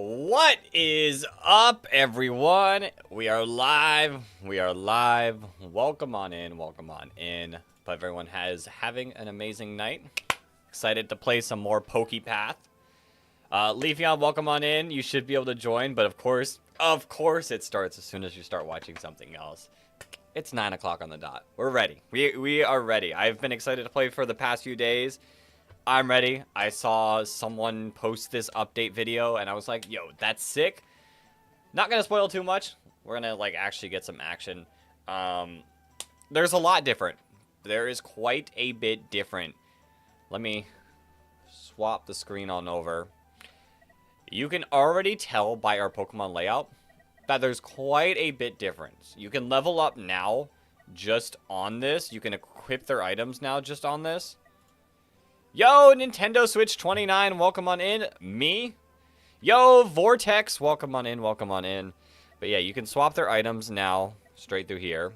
What is up, everyone? We are live. Welcome on in. Hope everyone is having an amazing night. Excited to play some more PokePath. Leafeon, welcome on in. You should be able to join, but of course, it starts as soon as you start watching something else. It's 9 o'clock on the dot. We're ready. We are ready. I've been excited to play for the past few days. I'm ready. I saw someone post this update video, and I was like, yo, that's sick. Not gonna spoil too much. We're gonna, actually get some action. There's a lot different. There is quite a bit different. Let me swap the screen on over. You can already tell by our Pokemon layout that there's quite a bit different. You can level up now just on this. You can equip their items now just on this. Yo, Nintendo Switch 29, welcome on in. Me. Yo, Vortex, welcome on in. But yeah, you can swap their items now straight through here.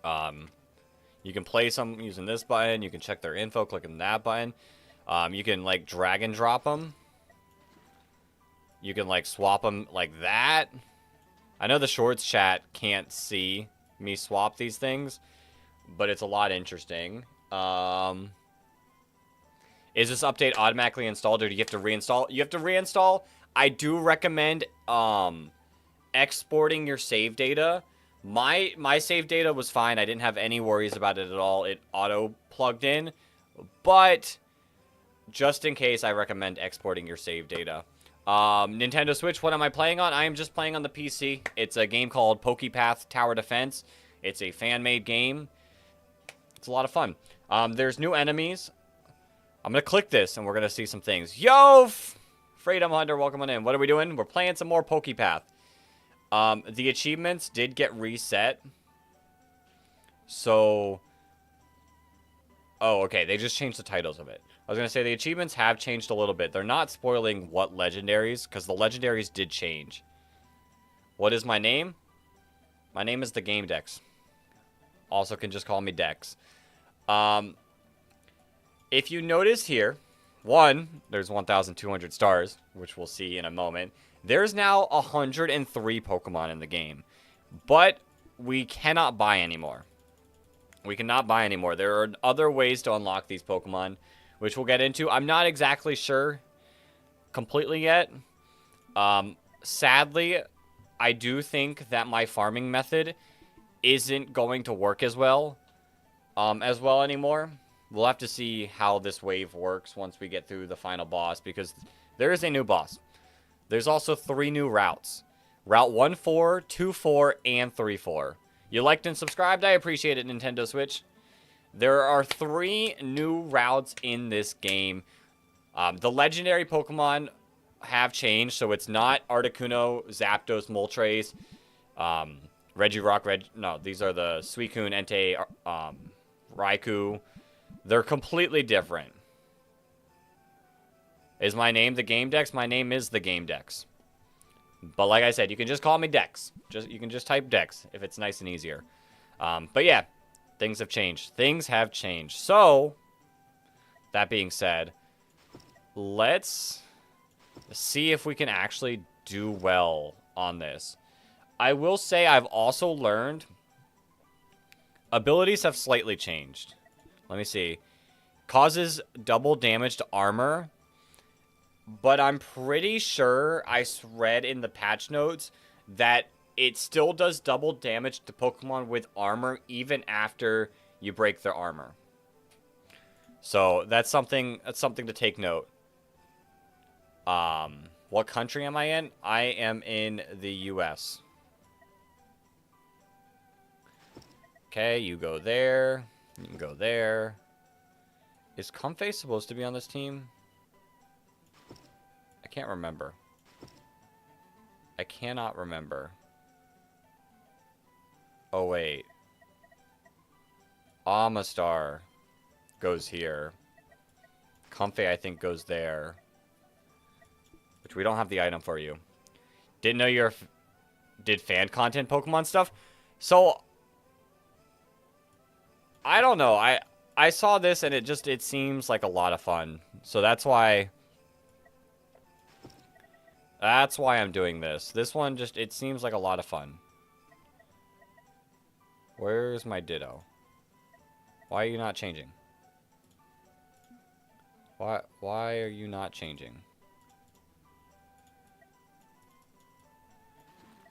You can play some using this button. You can check their info clicking that button. You can, drag and drop them. You can, swap them like that. I know the Shorts chat can't see me swap these things, but it's a lot interesting. Is this update automatically installed, or do you have to reinstall? You have to reinstall. I do recommend exporting your save data. My save data was fine. I didn't have any worries about it at all. It auto plugged in. But just in case, I recommend exporting your save data. Nintendo Switch, what am I playing on? I am just playing on the PC. It's a game called PokePath Tower Defense. It's a fan-made game. It's a lot of fun. There's new enemies. I'm going to click this, and we're going to see some things. Yo, Freedom Hunter, welcome on in. What are we doing? We're playing some more PokePath. The achievements did get reset. So... Oh, okay. They just changed the titles of it. I was going to say the achievements have changed a little bit. They're not spoiling what legendaries, because the legendaries did change. What is my name? My name is the Game Dex. Also can just call me Dex. If you notice here, there's 1,200 stars, which we'll see in a moment. There's now 103 Pokemon in the game, but we cannot buy anymore. There are other ways to unlock these Pokemon, which we'll get into. I'm not exactly sure completely yet. Sadly, I do think that my farming method isn't going to work as well anymore. We'll have to see how this wave works once we get through the final boss, because there is a new boss. There's also 3 new routes. Route 1-4, 2-4, and 3-4. You liked and subscribed? I appreciate it, Nintendo Switch. There are 3 new routes in this game. The legendary Pokemon have changed, so it's not Articuno, Zapdos, Moltres, Regirock, no, these are the Suicune, Entei, Raikou. They're completely different. Is my name the Game Dex? My name is the Game Dex. But like I said, you can just call me Dex. You can just type Dex if it's nice and easier. But yeah, things have changed. So, that being said, let's see if we can actually do well on this. I will say I've also learned abilities have slightly changed. Let me see. Causes double damage to armor. But I'm pretty sure I read in the patch notes that it still does double damage to Pokemon with armor even after you break their armor. So that's something to take note. What country am I in? I am in the US. Okay, you go there. You can go there. Is Comfey supposed to be on this team? I can't remember. I cannot remember. Oh, wait. Amistar goes here. Comfey, I think, goes there. Which we don't have the item for you. Didn't know you did fan content Pokemon stuff. So... I don't know. I saw this and it seems like a lot of fun. So that's why That's why I'm doing this. This one just, it seems like a lot of fun. Where's my Ditto? Why are you not changing? Why are you not changing?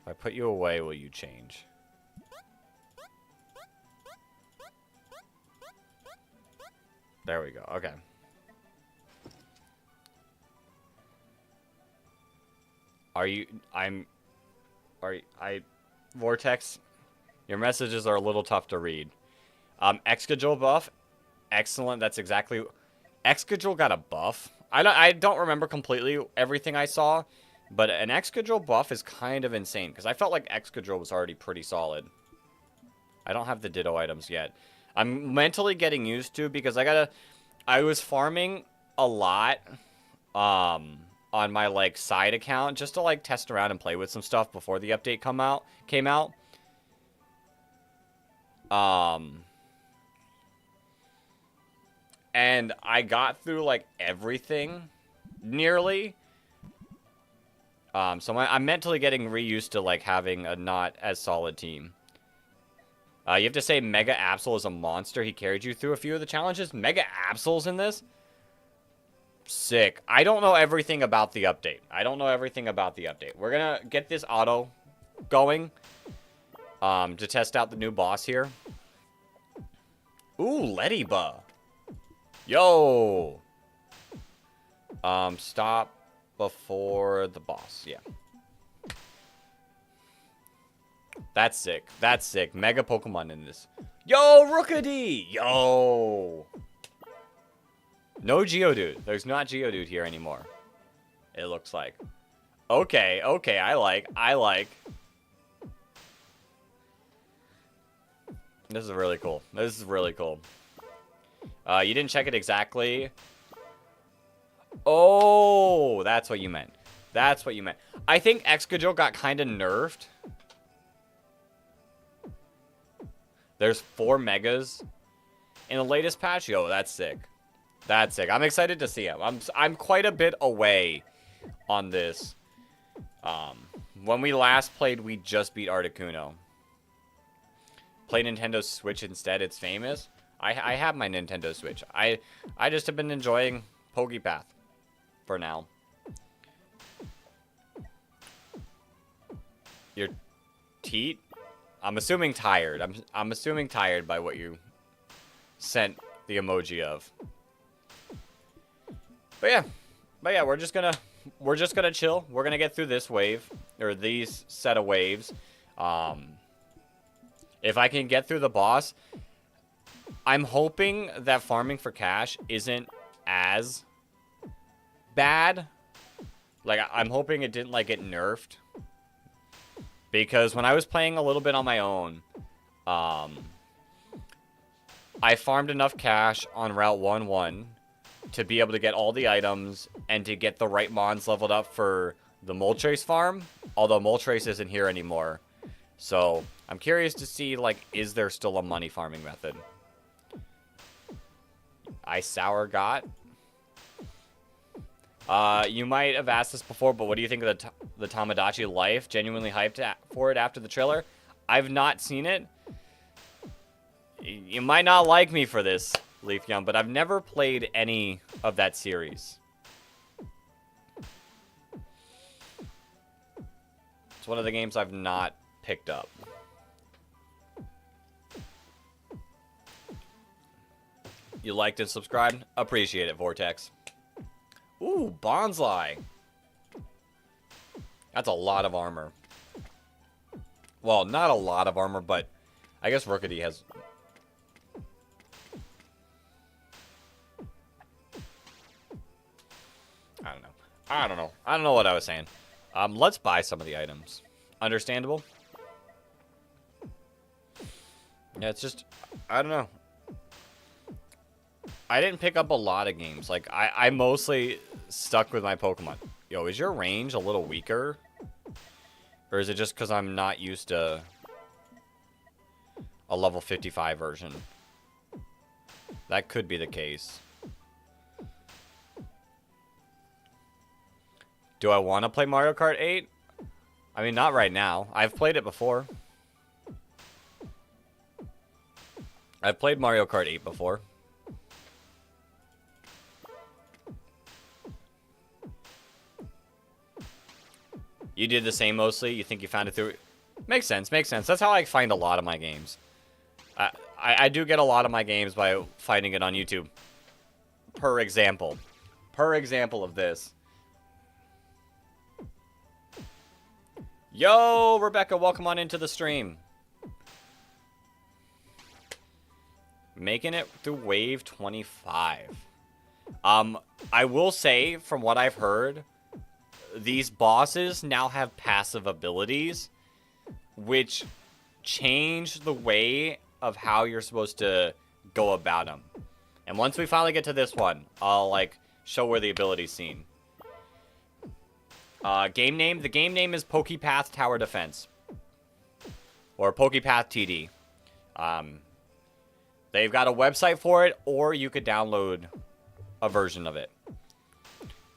If I put you away, will you change? There we go. Okay. Vortex, your messages are a little tough to read. Excadrill buff, excellent. That's exactly, Excadrill got a buff. I don't remember completely everything I saw, but an Excadrill buff is kind of insane, because I felt like Excadrill was already pretty solid. I don't have the Ditto items yet. I'm mentally getting used to, because I was farming a lot, on my, like, side account, just to, like, test around and play with some stuff before the update came out. And I got through, like, everything, nearly. So I'm mentally getting reused to, like, having a not as solid team. You have to say Mega Absol is a monster. He carried you through a few of the challenges. Mega Absol's in this? Sick. I don't know everything about the update. We're gonna get this auto going to test out the new boss here. Ooh, Leddyba. Yo. Stop before the boss. Yeah. That's sick. That's sick. Mega Pokemon in this. Yo, Rookidee. Yo. No Geodude. There's not Geodude here anymore. It looks like. Okay, okay, I like. This is really cool. You didn't check it exactly. Oh, that's what you meant. I think Excadrill got kind of nerfed. There's 4 Megas in the latest patch. Yo, that's sick. I'm excited to see him. I'm quite a bit away on this. When we last played, we just beat Articuno. Play Nintendo Switch instead. It's famous. I have my Nintendo Switch. I just have been enjoying PokePath for now. Your teat? I'm assuming tired. I'm assuming tired by what you sent the emoji of. But yeah, we're just gonna chill. We're gonna get through this wave, or these set of waves. If I can get through the boss, I'm hoping that farming for cash isn't as bad. Like, I'm hoping it didn't, like, get nerfed. Because when I was playing a little bit on my own, I farmed enough cash on Route 1-1 to be able to get all the items and to get the right mons leveled up for the Moltres farm. Although Moltres isn't here anymore. So, I'm curious to see, like, is there still a money farming method? Sour got. You might have asked this before, but what do you think of the Tamagotchi life? Genuinely hyped for it after the trailer? I've not seen it. You might not like me for this, Leaf Young, but I've never played any of that series. It's one of the games I've not picked up. You liked and subscribed? Appreciate it, Vortex. Ooh, Bonsly. That's a lot of armor. Well, not a lot of armor, but I guess Rookidee has... I don't know what I was saying. Let's buy some of the items. Understandable? Yeah, it's just... I don't know. I didn't pick up a lot of games. Like, I mostly stuck with my Pokemon. Yo, is your range a little weaker? Or is it just because I'm not used to a level 55 version? That could be the case. Do I want to play Mario Kart 8? I mean, not right now. I've played it before. I've played Mario Kart 8 before. You did the same mostly? You think you found it through... Makes sense, makes sense. That's how I find a lot of my games. I do get a lot of my games by finding it on YouTube. Per example. Per example of this. Yo, Rebecca, welcome on into the stream. Making it through wave 25. I will say, from what I've heard, these bosses now have passive abilities, which change the way of how you're supposed to go about them. And once we finally get to this one, I'll, like, show where the ability's seen. Game name? The game name is PokePath Tower Defense. Or PokePath TD. They've got a website for it, or you could download a version of it.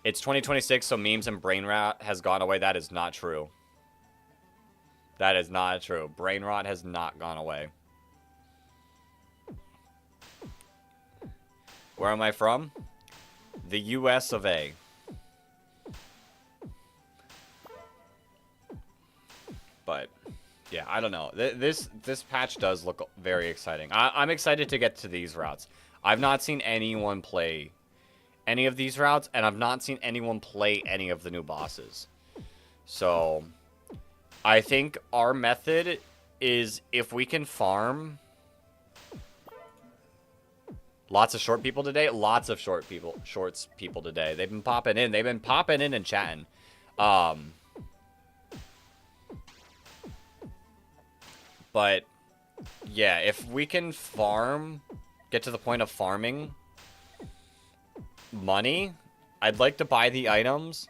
It's 2026, so memes and brain rot has gone away. That is not true. That is not true. Brain rot has not gone away. Where am I from? The US of A. But, yeah, I don't know. This patch does look very exciting. I'm excited to get to these routes. I've not seen anyone play any of these routes, and I've not seen anyone play any of the new bosses. So, I think our method is if we can farm... Lots of short people today. Lots of shorts people today. They've been popping in. They've been popping in and chatting. But yeah, if we can get to the point of farming money, I'd like to buy the items,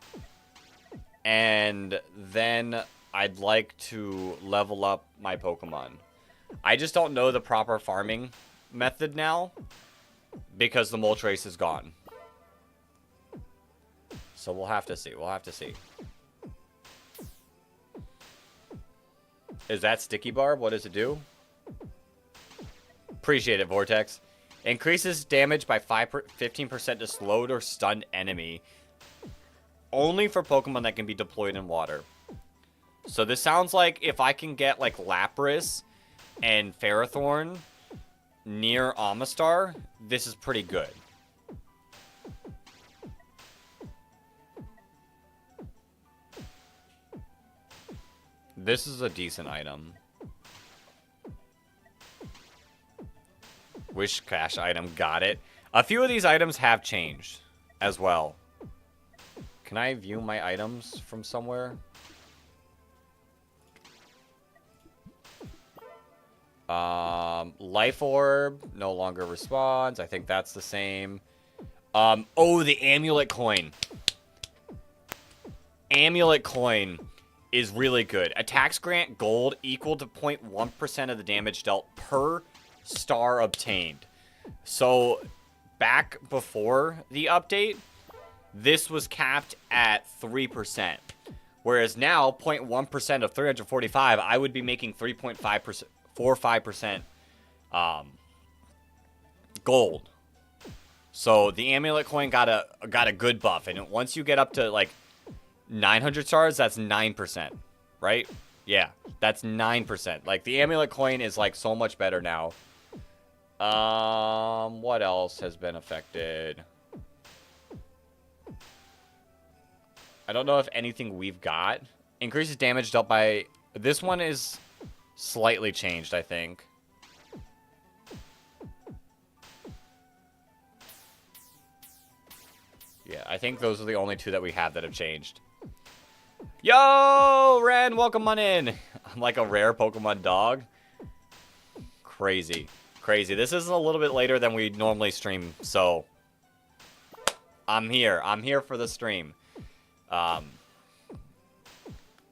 and then I'd like to level up my Pokemon. I just don't know the proper farming method now, because the Moltres is gone. So we'll have to see. We'll have to see. Is that Sticky Barb? What does it do? Appreciate it, Vortex. Increases damage by 15% to slowed or stunned enemy. Only for Pokemon that can be deployed in water. So this sounds like if I can get like Lapras and Ferrothorn near Amistar, this is pretty good. This is a decent item. Wish cash item, got it. A few of these items have changed as well. Can I view my items from somewhere? Life Orb no longer responds. I think that's the same. Oh, the Amulet Coin. Amulet Coin is really good. Attacks grant gold equal to 0.1% of the damage dealt per star obtained. So, back before the update, this was capped at 3%. Whereas now, 0.1% of 345, I would be making 3.5%. 4-5% gold. So the Amulet Coin got a good buff, and once you get up to like 900 stars, that's 9%, right? Yeah, that's 9%. Like the Amulet Coin is like so much better now. What else has been affected? I don't know if anything we've got increases damage dealt by. This one is slightly changed, I think. Yeah, I think those are the only two that we have that have changed. Yo, Ren, welcome on in. I'm like a rare Pokemon dog. Crazy. Crazy. This is a little bit later than we normally stream, so I'm here. I'm here for the stream. Got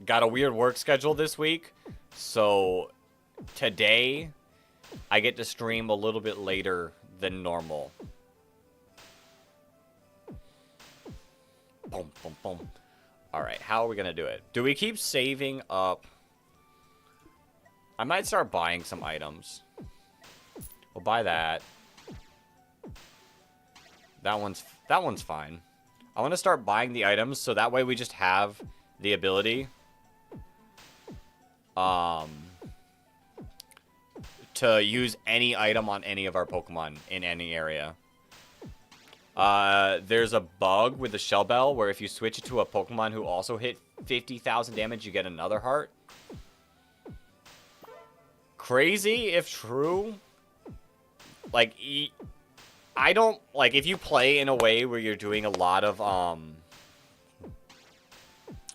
a weird work schedule this week. So, today, I get to stream a little bit later than normal. Boom, boom, boom. Alright, how are we gonna do it? Do we keep saving up? I might start buying some items. We'll buy that. That one's fine. I want to start buying the items so that way we just have the ability to use any item on any of our Pokemon in any area. There's a bug with the Shell Bell where if you switch it to a Pokemon who also hit 50,000 damage, you get another heart. Crazy if true. Like, I don't, like, if you play in a way where you're doing a lot of,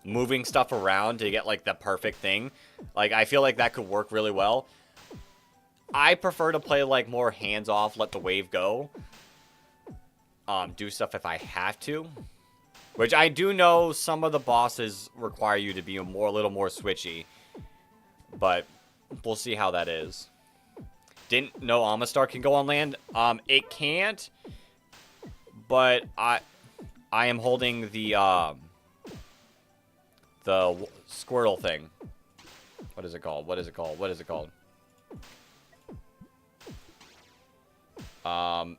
moving stuff around to get, like, the perfect thing, like, I feel like that could work really well. I prefer to play, like, more hands-off, let the wave go. Do stuff if I have to. Which I do know some of the bosses require you to be a little more switchy. But we'll see how that is. Didn't know Amistar can go on land. It can't. But I am holding the Squirtle thing. What is it called? What is it called? What is it called?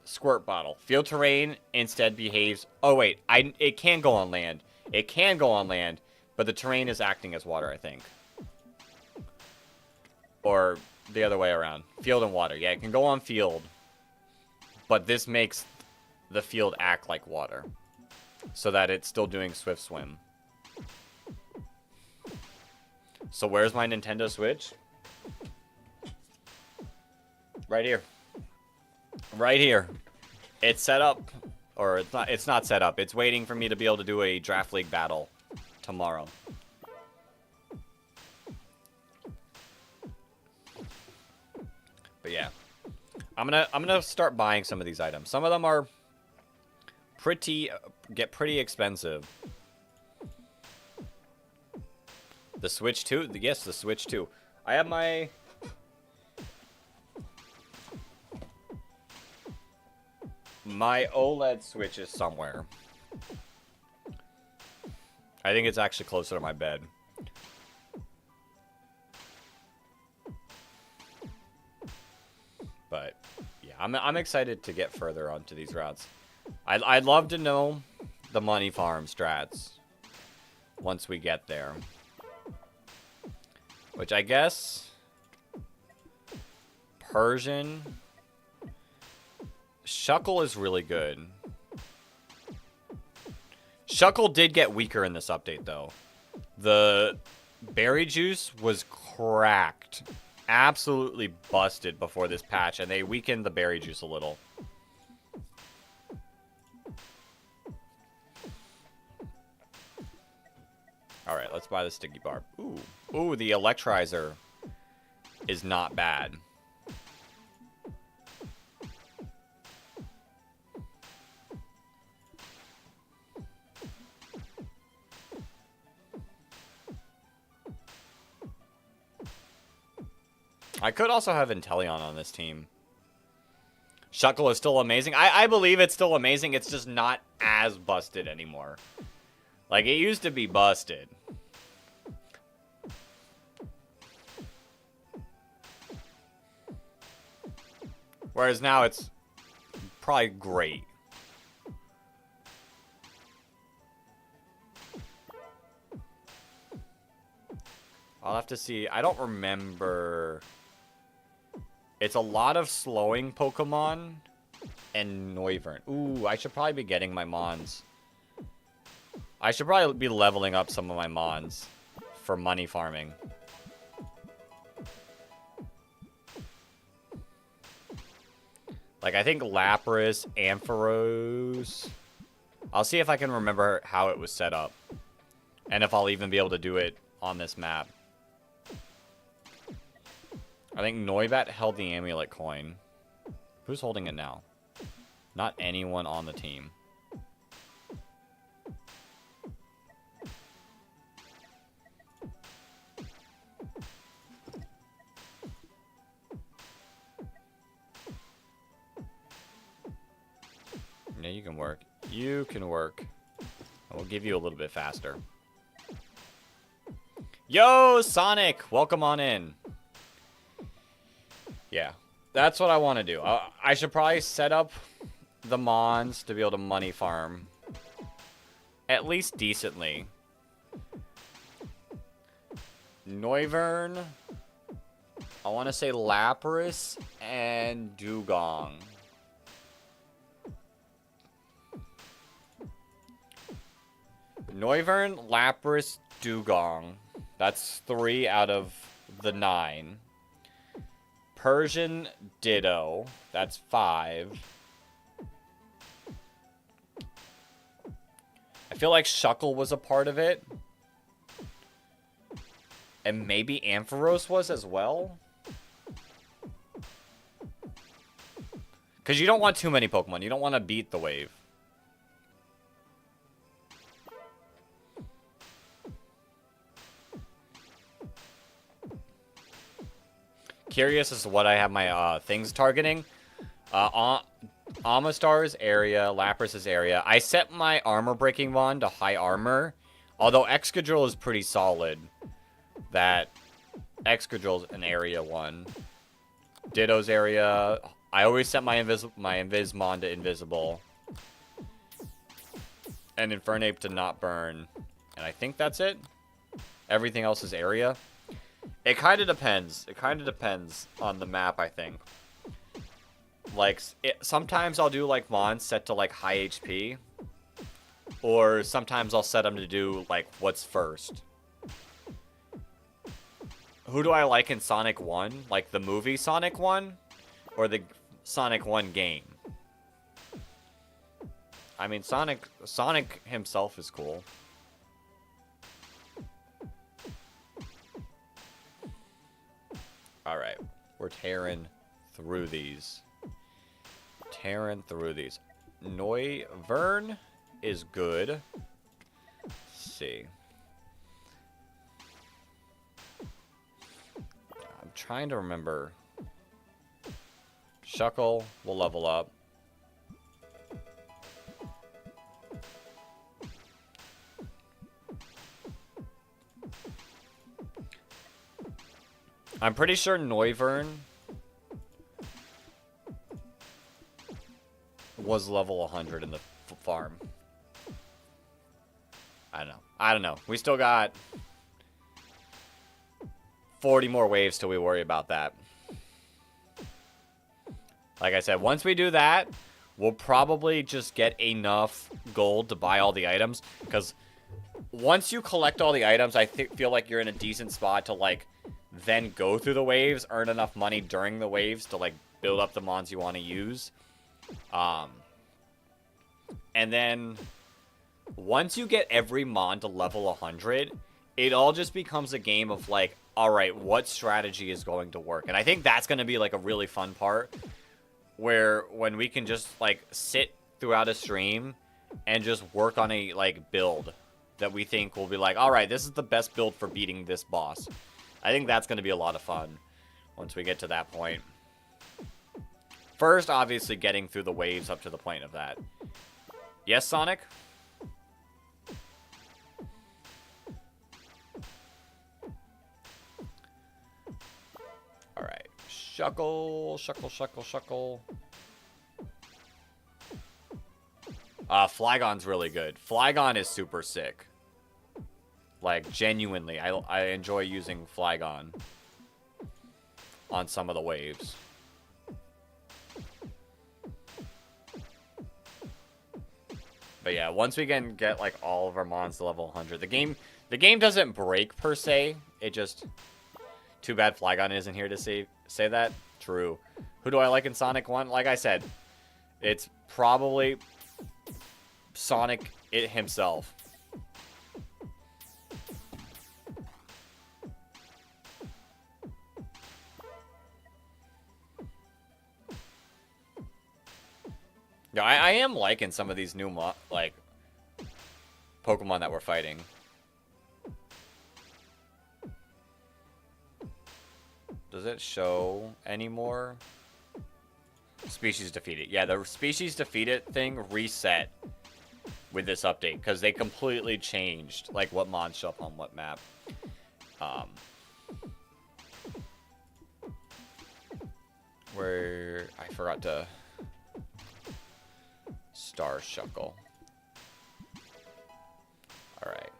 Squirt bottle. Field terrain instead behaves. Oh wait, it can go on land. It can go on land, but the terrain is acting as water, I think. Or the other way around. Field and water. Yeah, it can go on field, but this makes the field act like water, so that it's still doing Swift Swim. So where's my Nintendo Switch? Right here. Right here. It's set up, or it's not set up. It's waiting for me to be able to do a Draft League battle tomorrow. But yeah. I'm gonna start buying some of these items. Some of them are get pretty expensive. The Switch 2? Yes, the Switch 2. I have my OLED Switch is somewhere. I think it's actually closer to my bed. But yeah, I'm excited to get further onto these routes. I'd love to know the money farm strats once we get there. Which I guess Persian Shuckle is really good. Shuckle did get weaker in this update, though. The berry juice was cracked. Absolutely busted before this patch, and they weakened the berry juice a little. Alright, let's buy the sticky barb. Ooh, the electrizer is not bad. I could also have Inteleon on this team. Shuckle is still amazing. I believe it's still amazing. It's just not as busted anymore. Like, it used to be busted. Whereas now it's probably great. I'll have to see. I don't remember. It's a lot of slowing Pokemon and Noivern. Ooh, I should probably be getting my Mons. I should probably be leveling up some of my Mons for money farming. Like, I think Lapras, Ampharos. I'll see if I can remember how it was set up. And if I'll even be able to do it on this map. I think Noibat held the amulet coin. Who's holding it now? Not anyone on the team. Yeah, you can work. You can work. We'll give you a little bit faster. Yo, Sonic! Welcome on in. Yeah, that's what I want to do. I should probably set up the Mons to be able to money farm. At least decently. Noivern. I want to say Lapras and Dugong. Noivern, Lapras, Dugong. That's 3 out of the 9. Persian, Ditto. That's 5. I feel like Shuckle was a part of it. And maybe Ampharos was as well. Because you don't want too many Pokemon. You don't want to beat the wave. Curious as to what I have my things targeting. Amistar's area, Lapras's area. I set my armor breaking wand to high armor. Although Excadrill is pretty solid. That Excadrill's an area 1. Ditto's area. I always set my Invismon to invisible. And Infernape to not burn. And I think that's it. Everything else is area. It kind of depends. It kind of depends on the map, I think. Like, sometimes I'll do, like, Mons set to, like, high HP. Or sometimes I'll set them to do, like, what's first. Who do I like in Sonic 1? Like, the movie Sonic 1? Or the Sonic 1 game? I mean, Sonic himself is cool. Alright, we're tearing through these. Noivern is good. Let's see. I'm trying to remember. Shuckle will level up. I'm pretty sure Noivern was level 100 in the farm. I don't know. We still got 40 more waves till we worry about that. Like I said, once we do that, we'll probably just get enough gold to buy all the items. Because once you collect all the items, I feel like you're in a decent spot to, like, then go through the waves, earn enough money during the waves to, like, build up the mons you want to use. And then once you get every mon to level 100, it all just becomes a game of, like, alright, what strategy is going to work? And I think that's going to be, like, a really fun part, where when we can just, like, sit throughout a stream and just work on a, like, build that we think will be like, alright, this is the best build for beating this boss. I think that's going to be a lot of fun once we get to that point. First, obviously, getting through the waves up to the point of that. Yes, Sonic? Alright. Shuckle. Flygon's really good. Flygon is super sick. Like, genuinely, I enjoy using Flygon on some of the waves. But yeah, once we can get, like, all of our mons to level 100, the game doesn't break per se. It just, too bad Flygon isn't here to say that. True. Who do I like in Sonic 1? Like I said, it's probably Sonic himself. Yeah, I am liking some of these new, like, Pokemon that we're fighting. Does it show anymore? Species defeated. Yeah, the species defeated thing reset with this update, because they completely changed, like, what mons show up on what map. Um, where I forgot to Star Shuckle. All right.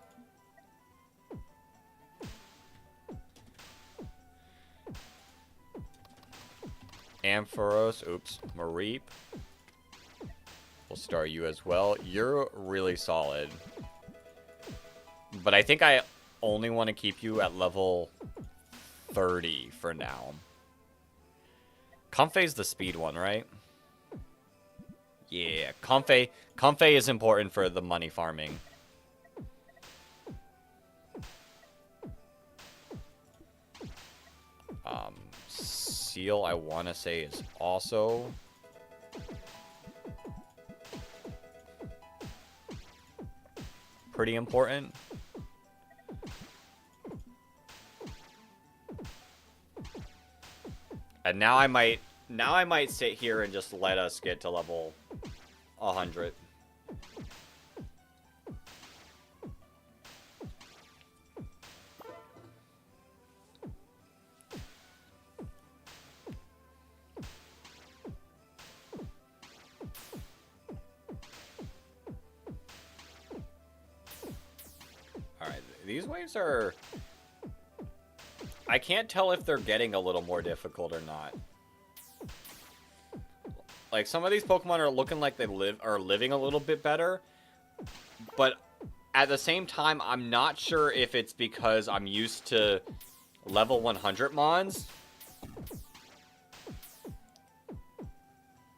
Ampharos, oops, Mareep. We'll star you as well. You're really solid. But I think I only want to keep you at level 30 for now. Comfey's the speed one, right? Yeah, Comfey is important for the money farming. Seal, I want to say, is also pretty important. And now I might sit here and just let us get to level 100. Alright, these waves are... I can't tell if they're getting a little more difficult or not. Like, some of these Pokemon are looking like they are living a little bit better. But at the same time, I'm not sure if it's because I'm used to level 100 Mons.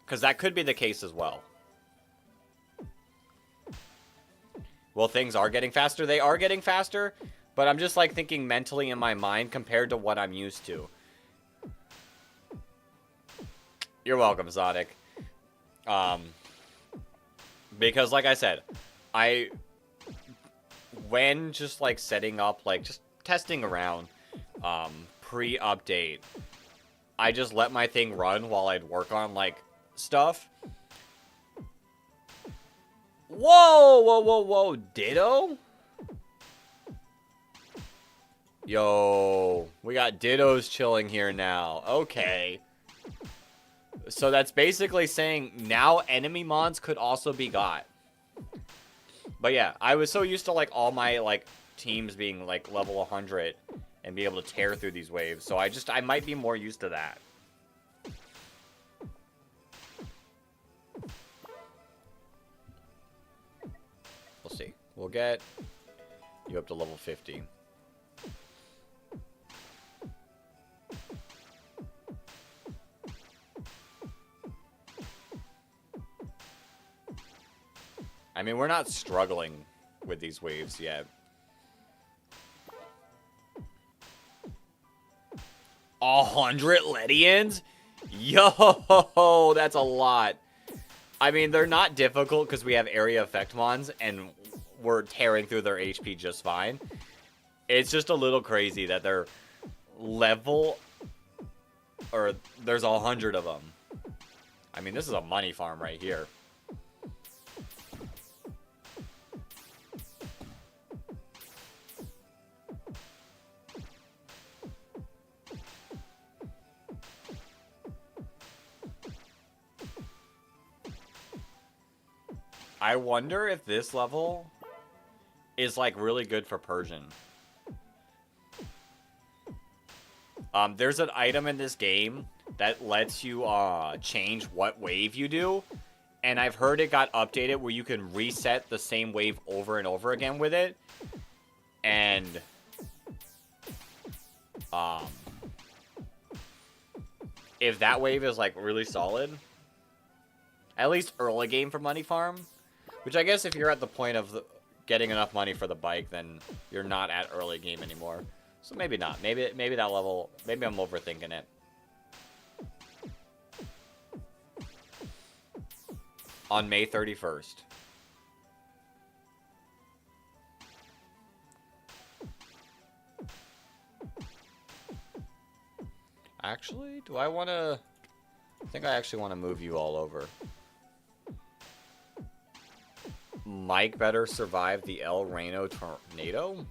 Because that could be the case as well. Well, things are getting faster. They are getting faster. But I'm just, like, thinking mentally in my mind compared to what I'm used to. You're welcome, Sonic. Because, like I said, when just, like, setting up, like, just testing around, pre-update, I just let my thing run while I'd work on, like, stuff. Whoa, whoa, whoa, whoa, Ditto? Yo, we got Dittos chilling here now. Okay. So that's basically saying now enemy mons could also be got. But yeah, I was so used to like all my like teams being like level 100 and be able to tear through these waves. So I might be more used to that. We'll see. We'll get you up to level 50. I mean, we're not struggling with these waves yet. 100 Ledians? Yo, that's a lot. I mean, they're not difficult because we have area effect mons and we're tearing through their HP just fine. It's just a little crazy that they're level, or there's 100 of them. I mean, this is a money farm right here. I wonder if this level is like really good for Persian. There's an item in this game that lets you change what wave you do. And I've heard it got updated where you can reset the same wave over and over again with it. And if that wave is like really solid, at least early game for money farm, which I guess if you're at the point of getting enough money for the bike, then you're not at early game anymore. So maybe not. Maybe that level, maybe I'm overthinking it. On May 31st. Actually, do I want to... I think I actually want to move you all over. Mike better survive the El Reno tornado?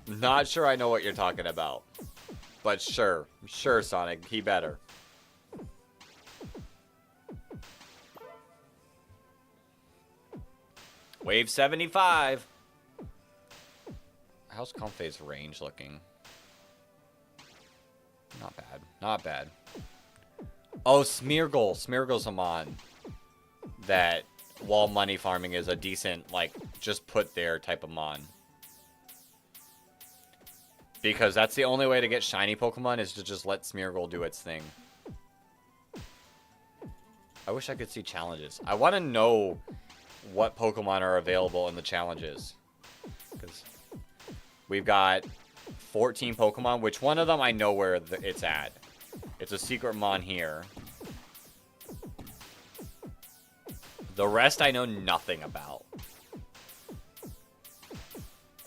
Not sure I know what you're talking about. But sure. Sure, Sonic. He better. Wave 75. How's Comfey's range looking? Not bad. Not bad. Oh, Smeargle. Smeargle's a mon that, while money farming, is a decent, like, just put there type of mon. Because that's the only way to get shiny Pokemon is to just let Smeargle do its thing. I wish I could see challenges. I want to know what Pokemon are available in the challenges. Because we've got 14 Pokemon, which one of them I know where it's at. It's a secret mon here. The rest I know nothing about.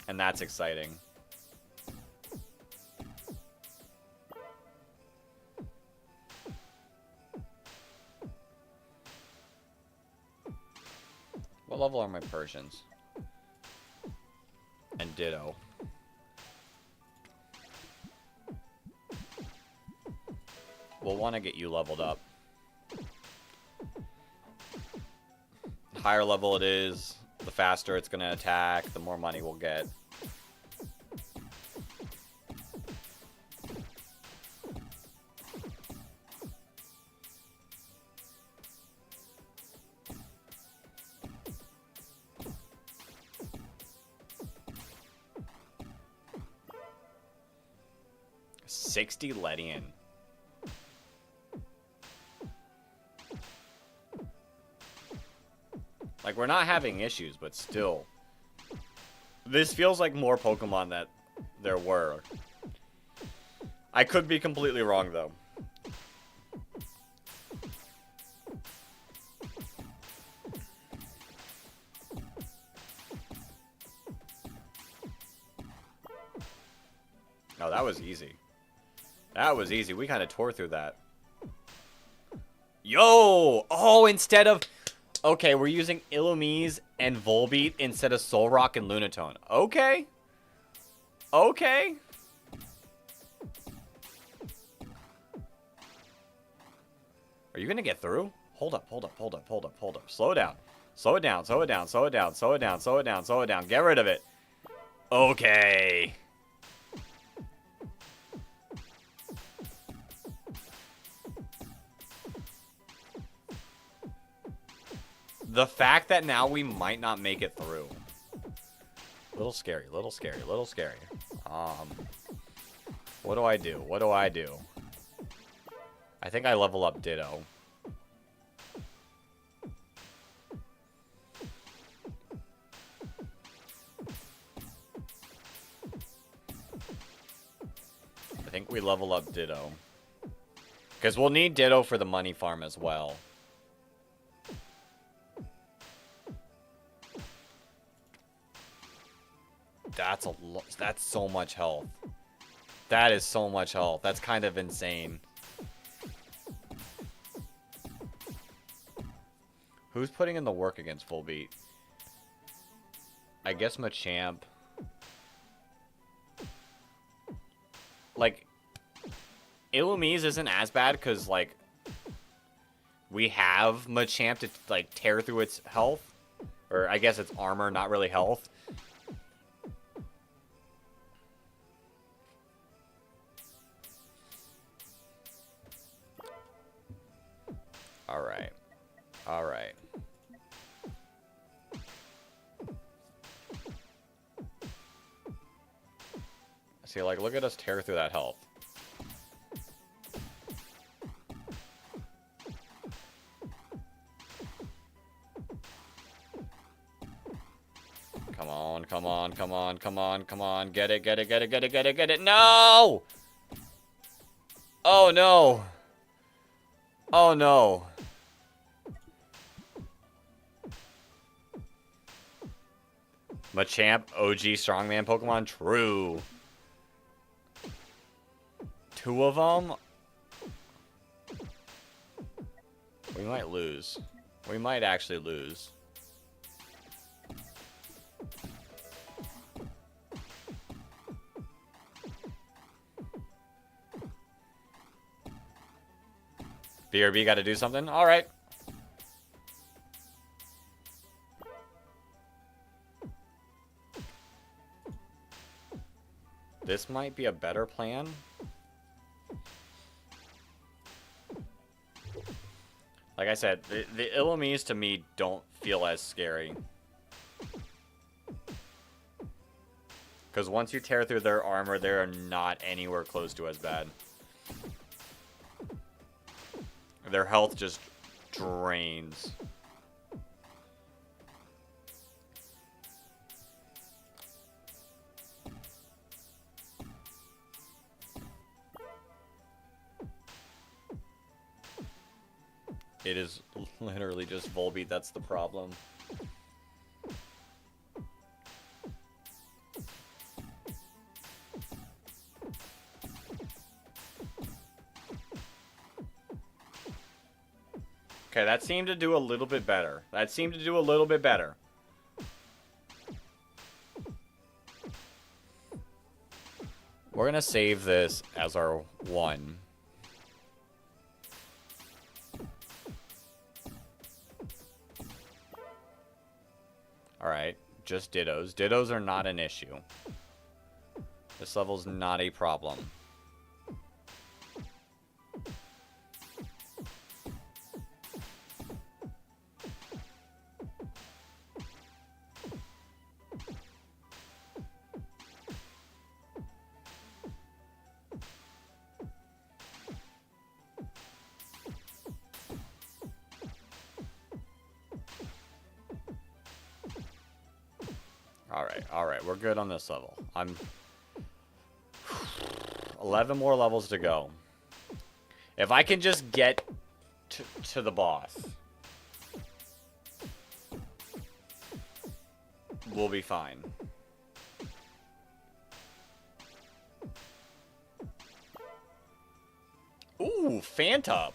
And that's exciting. What level are my Persians? And Ditto. We'll want to get you leveled up. The higher level it is, the faster it's going to attack, the more money we'll get. $60 Ledian. Like, we're not having issues, but still. This feels like more Pokemon that there were. I could be completely wrong, though. Oh, that was easy. That was easy. We kind of tore through that. Yo! Oh, instead of... Okay, we're using Illumise and Volbeat instead of Solrock and Lunatone. Okay. Okay. Are you gonna get through? Hold up, hold up, hold up, hold up, hold up. Slow down. Slow it down, slow it down, slow it down, slow it down, slow it down, slow it down. Get rid of it. Okay. The fact that now we might not make it through. Little scary, little scary, little scary. What do I do? What do I do? I think I level up Ditto. I think we level up Ditto. Because we'll need Ditto for the money farm as well. That's so much health. That is so much health. That's kind of insane. Who's putting in the work against Volbeat? I guess Machamp. Like, Illumise isn't as bad because, like, we have Machamp to, like, tear through its health. Or I guess it's armor, not really health. Alright. Alright. See, like, look at us tear through that health. Come on, come on, come on, come on, come on. Get it, get it, get it, get it, get it, get it. No! Oh, no. Oh, no. Machamp, OG Strongman Pokemon, true. Two of them? We might lose. We might actually lose. BRB got to do something? Alright. This might be a better plan. Like I said, the Illumies to me don't feel as scary. Because once you tear through their armor, they're not anywhere close to as bad. Their health just drains. It is literally just Volbeat, that's the problem. Okay, that seemed to do a little bit better. That seemed to do a little bit better. We're gonna save this as our 1. Alright, just Dittos. Dittos are not an issue. This level's not a problem. Alright, we're good on this level. 11 more levels to go. If I can just get to the boss, we'll be fine. Ooh, Phantup.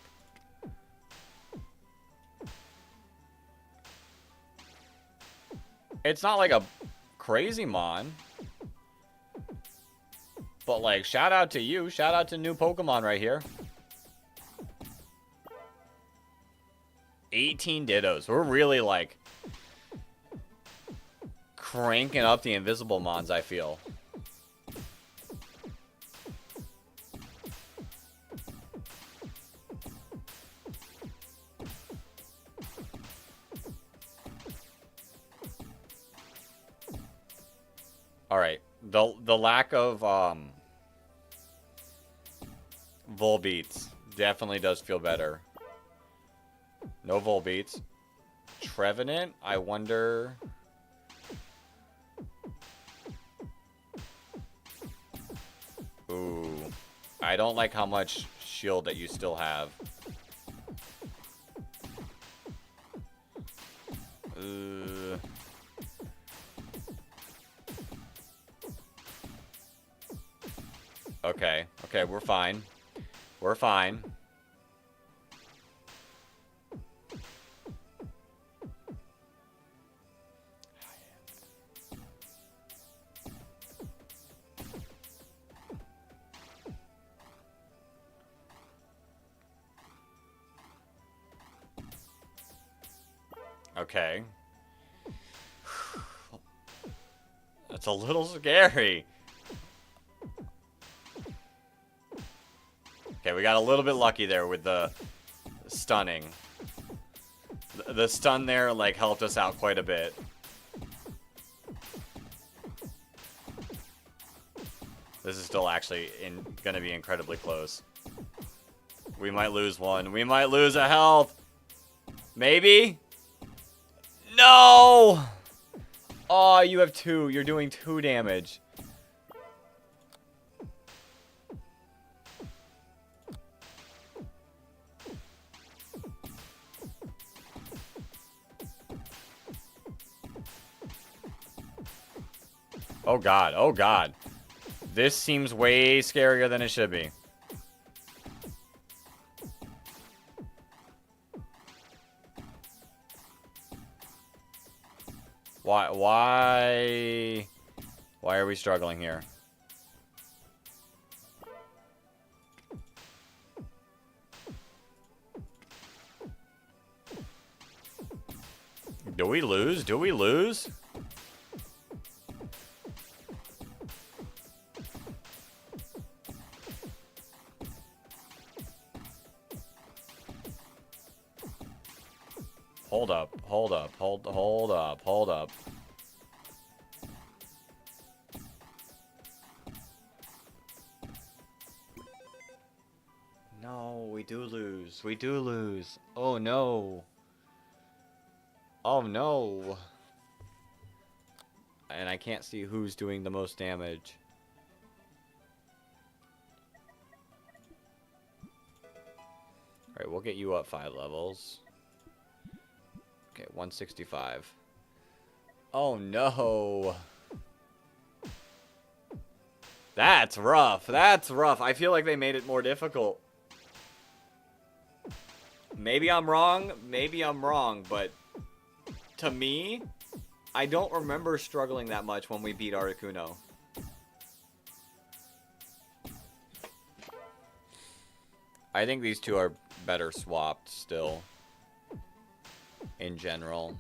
It's not like a crazy mon, but like, shout out to you. Shout out to new Pokemon right here. 18 Dittos. We're really like cranking up the invisible mons, I feel. Alright, the lack of Volbeats definitely does feel better. No Volbeats. Trevenant, I wonder... Ooh. I don't like how much shield that you still have. Okay, okay, we're fine. We're fine. Okay. That's a little scary. Okay, we got a little bit lucky there with the stunning. The stun there, like, helped us out quite a bit. This is still actually gonna be incredibly close. We might lose one. We might lose a health. Maybe? No! Oh, you have 2. You're doing 2 damage. Oh god, oh god. This seems way scarier than it should be. Why are we struggling here? Do we lose? Do we lose? Hold up, hold up, hold up, hold up. No, we do lose. We do lose. Oh no. Oh no. And I can't see who's doing the most damage. Alright, we'll get you up 5 levels. Okay, 165. Oh no. That's rough. That's rough. I feel like they made it more difficult. Maybe I'm wrong. Maybe I'm wrong, but to me, I don't remember struggling that much when we beat Articuno. I think these two are better swapped still. In general.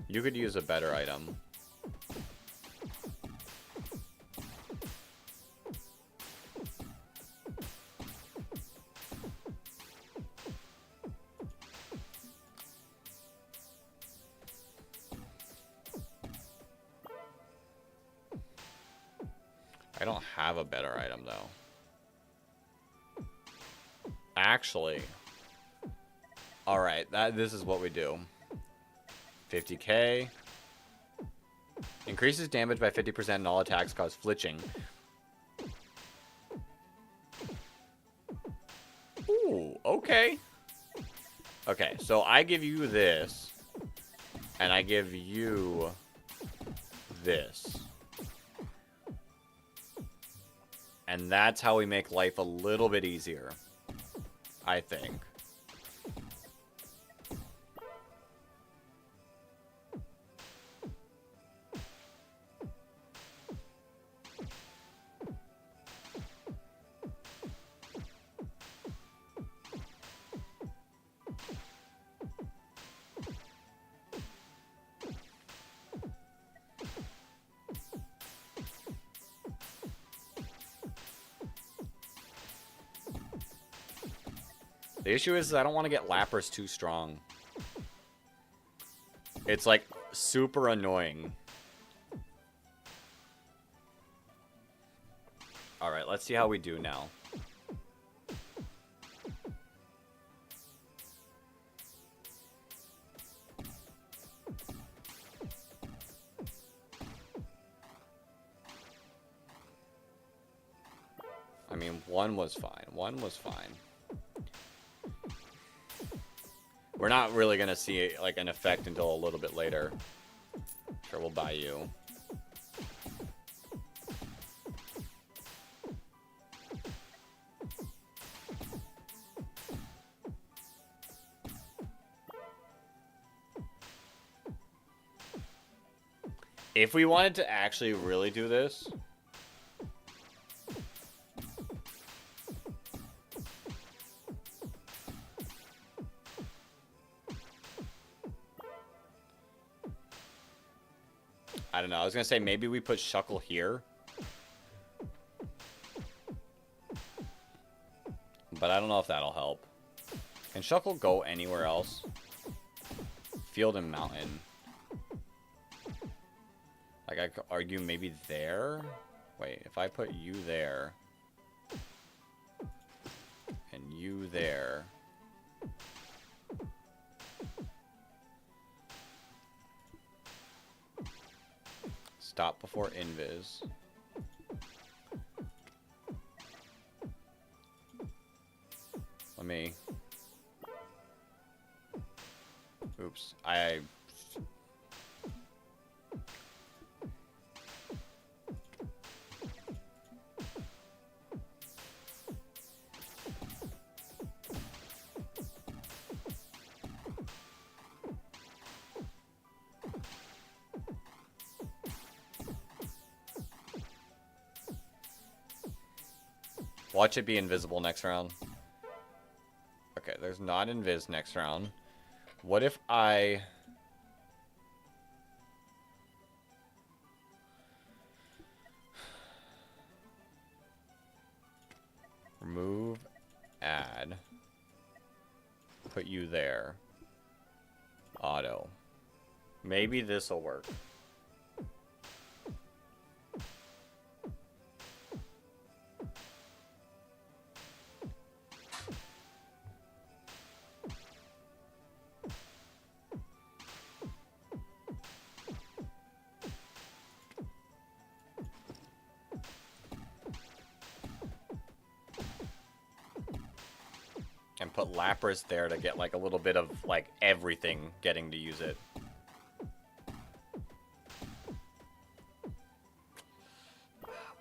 You could use a better item. I don't have a better item, though. Actually. Alright, this is what we do. 50k. Increases damage by 50% and all attacks cause flinching. Ooh, okay. Okay, so I give you this. And I give you this. And that's how we make life a little bit easier. I think. The issue is I don't want to get Lapras too strong. It's like super annoying. Alright, let's see how we do now. I mean, one was fine. One was fine. We're not really going to see like an effect until a little bit later. Sure, we'll buy you. If we wanted to actually really do this, I don't know. I was going to say maybe we put Shuckle here. But I don't know if that'll help. Can Shuckle go anywhere else? Field and Mountain. Like, I could argue maybe there? Wait, if I put you there. And you there. Stop before invis. Let me... Oops. Watch it be invisible next round. Okay, there's not invis next round. What if I... remove, add, put you there, auto. Maybe this will work. And put Lapras there to get like a little bit of like everything getting to use it.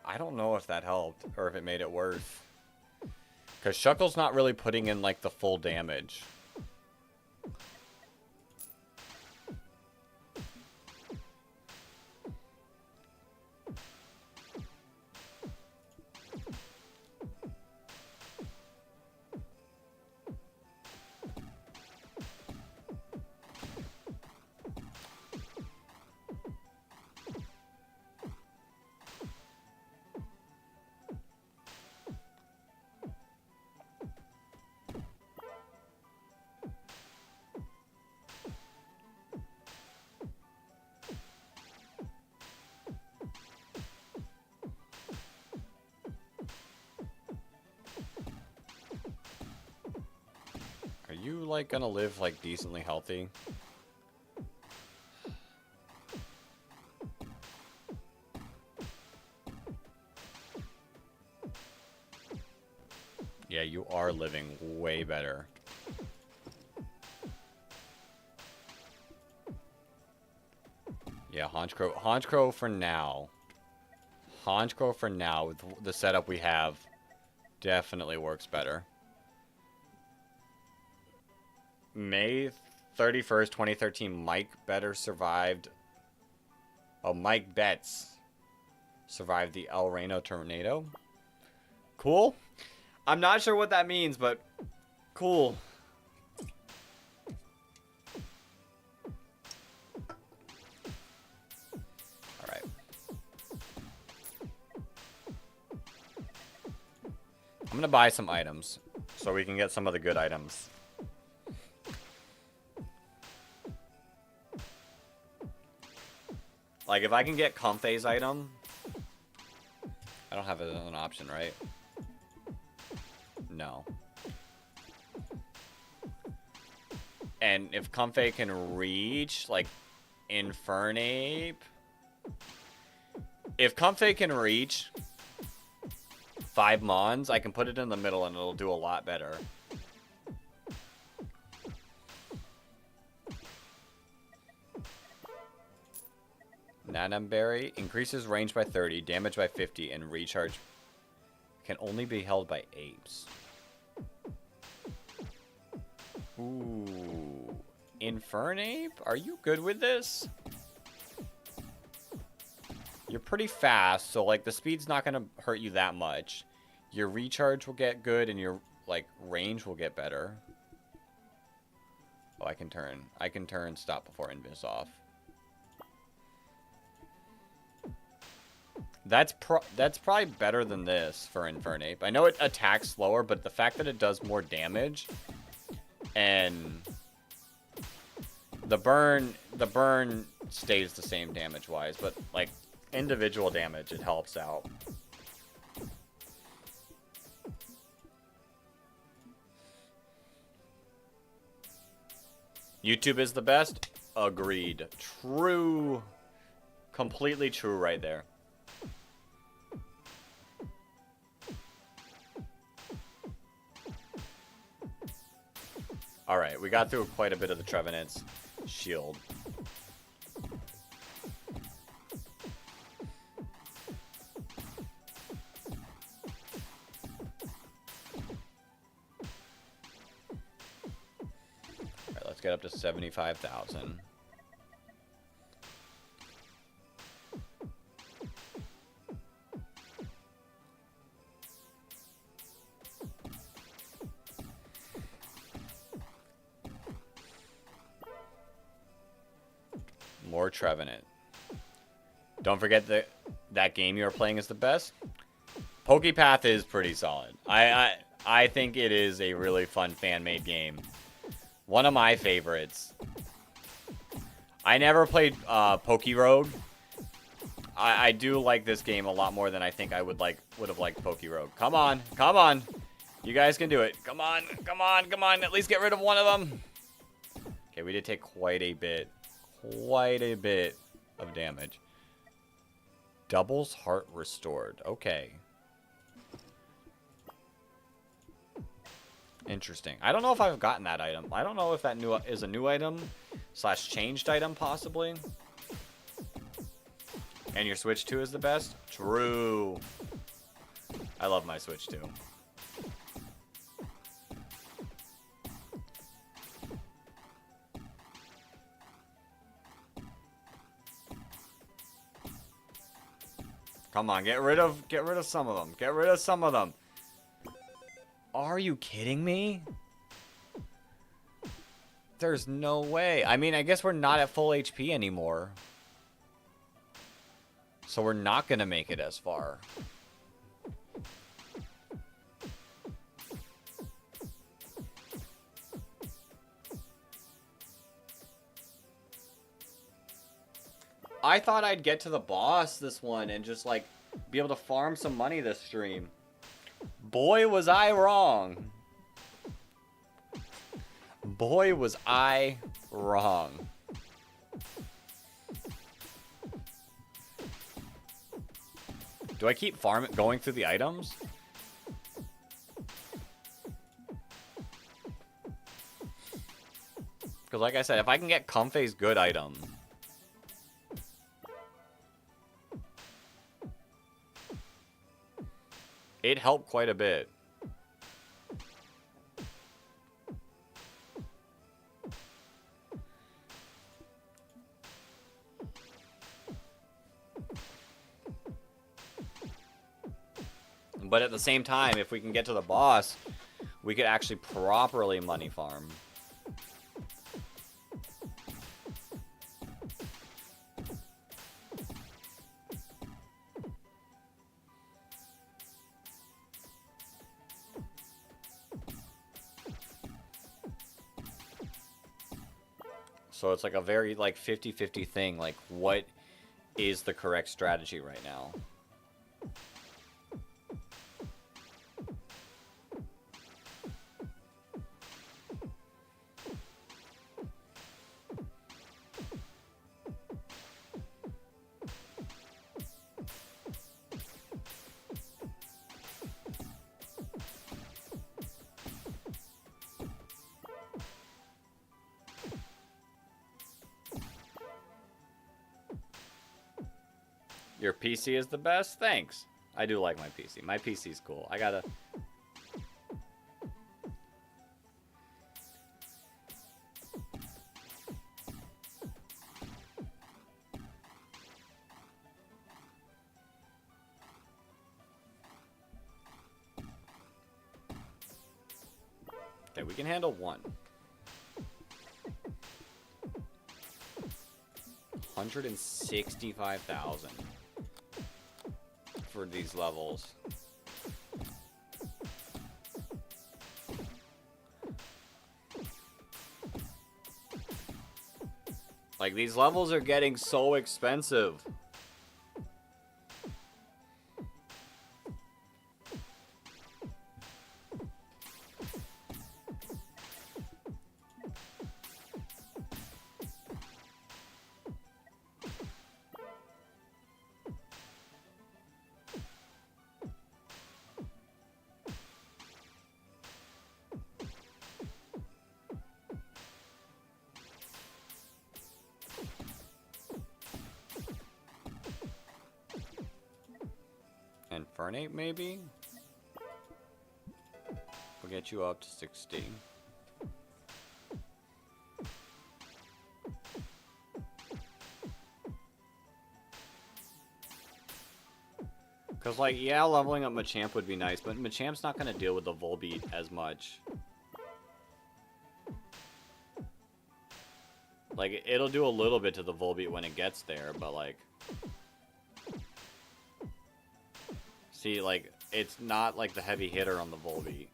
I don't know if that helped or if it made it worse. Because Shuckle's not really putting in like the full damage. Are you like gonna live like decently healthy? Yeah, you are living way better. Yeah, Honchkrow for now. Honchkrow for now with the setup we have definitely works better. May 31st, 2013, Mike Better survived. Oh, Mike Betts survived the El Reno tornado. Cool. I'm not sure what that means, but cool. All right. I'm going to buy some items so we can get some of the good items. Like, if I can get Comfey's item... I don't have an option, right? No. And if Comfey can reach, like, Infernape... If Comfey can reach 5 Mons, I can put it in the middle and it'll do a lot better. Nanamberry increases range by 30, damage by 50, and recharge can only be held by apes. Ooh. Infernape? Are you good with this? You're pretty fast, so like the speed's not gonna hurt you that much. Your recharge will get good and your like range will get better. Oh, I can turn stop before invis off. That's probably better than this for Infernape. I know it attacks slower, but the fact that it does more damage and the burn stays the same damage wise, but like individual damage, it helps out. YouTube is the best? Agreed. True. Completely true right there. Alright, we got through quite a bit of the Trevenant's shield. Alright, let's get up to 75,000. or Trevenant. Don't forget that game you are playing is the best. PokePath is pretty solid. I think it is a really fun fan-made game. One of my favorites. I never played PokeRogue. I do like this game a lot more than I think I would have liked PokeRogue. Come on, come on. You guys can do it. Come on, come on, come on. At least get rid of one of them. Okay, we did take quite a bit of damage. Doubles heart restored. Okay. Interesting. I don't know if I've gotten that item. I don't know if that is a new item / changed item possibly. And your Switch 2 is the best? True. I love my Switch 2. Come on, get rid of some of them. Get rid of some of them. Are you kidding me? There's no way. I mean, I guess we're not at full HP anymore. So we're not going to make it as far. I thought I'd get to the boss this one and just, like, be able to farm some money this stream. Boy, was I wrong. Boy, was I wrong. Do I keep going through the items? Because like I said, if I can get Comfey's good item... it helped quite a bit. But at the same time, if we can get to the boss, we could actually properly money farm. So it's like a very like 50-50 thing. Like, what is the correct strategy right now? Your PC is the best? Thanks. I do like my PC. My PC's cool. I gotta... Okay, we can handle one. 165,000 for these levels. Like, these levels are getting so expensive. Infernate, maybe? We'll get you up to 60. Because, like, yeah, leveling up Machamp would be nice, but Machamp's not going to deal with the Volbeat as much. Like, it'll do a little bit to the Volbeat when it gets there, but, like... See, like, it's not, like, the heavy hitter on the Volbeat.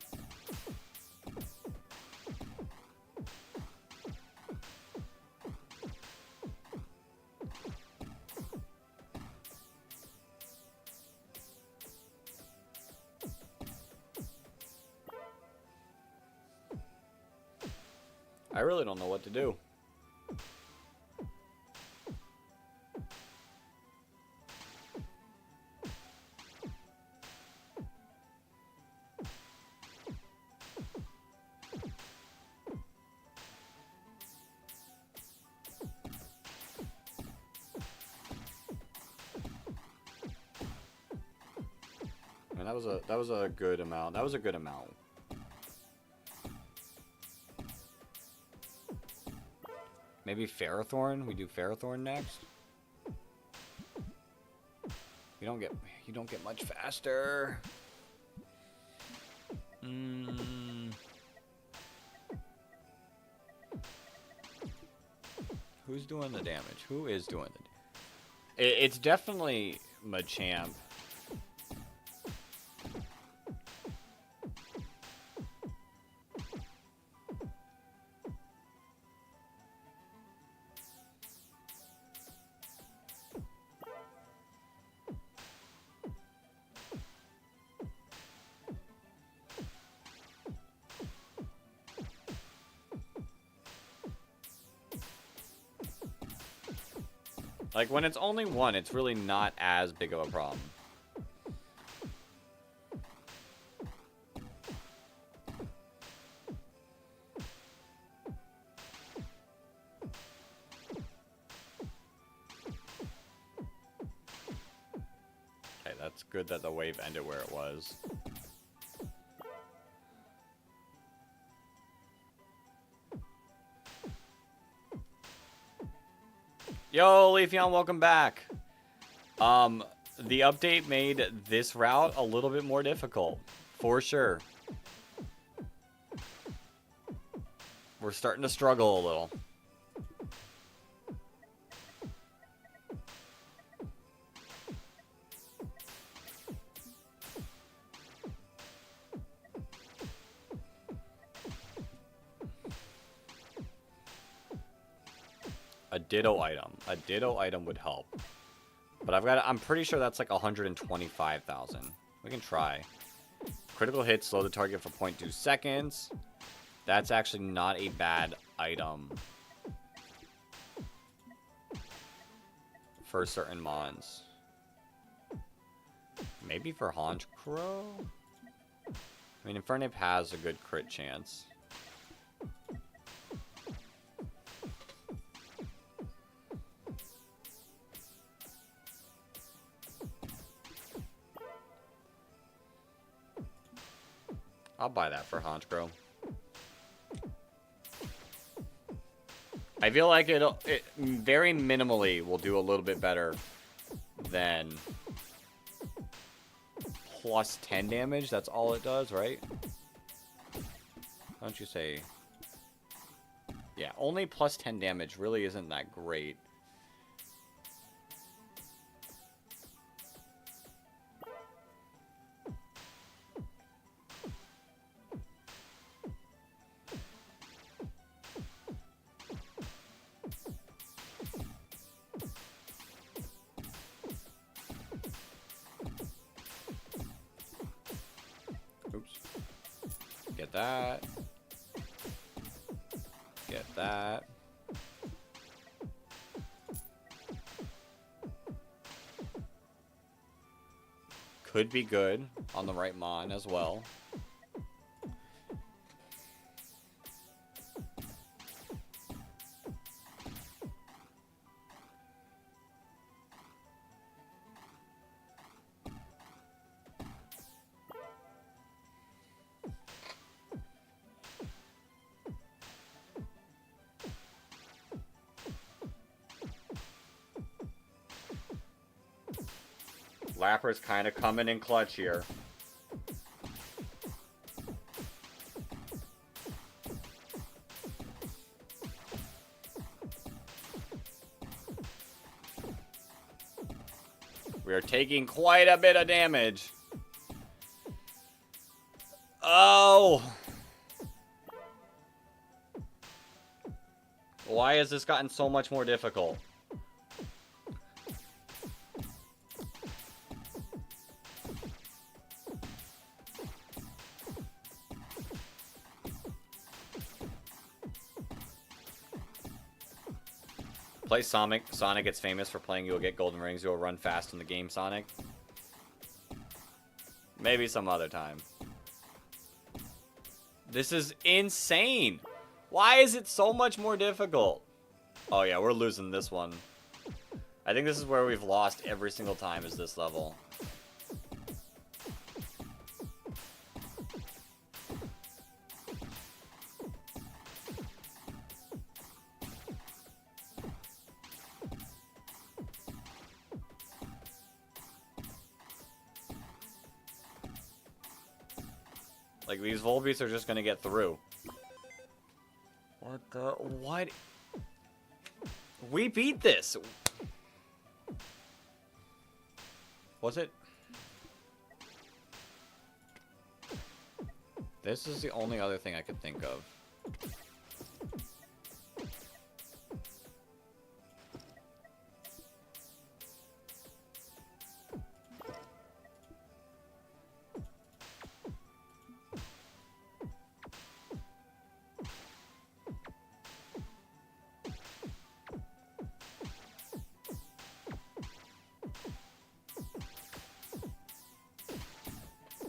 I really don't know what to do. And that was a good amount. That was a good amount. Maybe Ferrothorn? We do Ferrothorn next? You don't get much faster. Who's doing the damage? Who is doing the damage? It's definitely Machamp. Like, when it's only one, it's really not as big of a problem. Okay, that's good that the wave ended where it was. Yo, Leafeon, welcome back. The update made this route a little bit more difficult, for sure. We're starting to struggle a little. A Ditto item. A Ditto item would help. But I'm pretty sure that's like 125,000. We can try. Critical hit, slow the target for 0.2 seconds. That's actually not a bad item. For certain mons. Maybe for Honchkrow? I mean, Infernape has a good crit chance. I'll buy that for Honchkrow. I feel like it very minimally will do a little bit better than plus 10 damage. That's all it does, right? Why don't you say... Yeah, only plus 10 damage really isn't that great. Get that. Get that. Could be good on the right mon as well. Lapper's kind of coming in clutch here. are taking quite a bit of damage. Oh! Why has this gotten so much more difficult? Play Sonic. Sonic gets famous for playing You'll Get Golden Rings. You'll run fast in the game, Sonic. Maybe some other time. This is insane. Why is it so much more difficult? Oh yeah, we're losing this one. I think this is where we've lost every single time is this level. Like, these Volbeats are just gonna get through. What? We beat this! Was it? This is the only other thing I could think of.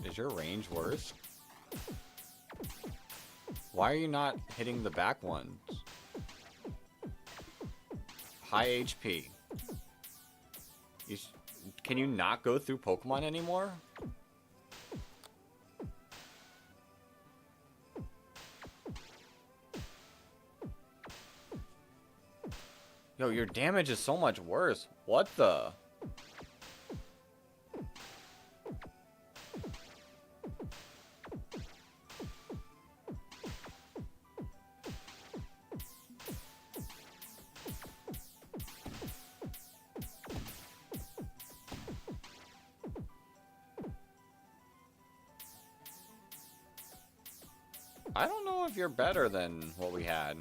Is your range worse? Why are you not hitting the back ones? High HP. Can you not go through Pokemon anymore? Yo, your damage is so much worse. What the? I don't know if you're better than what we had.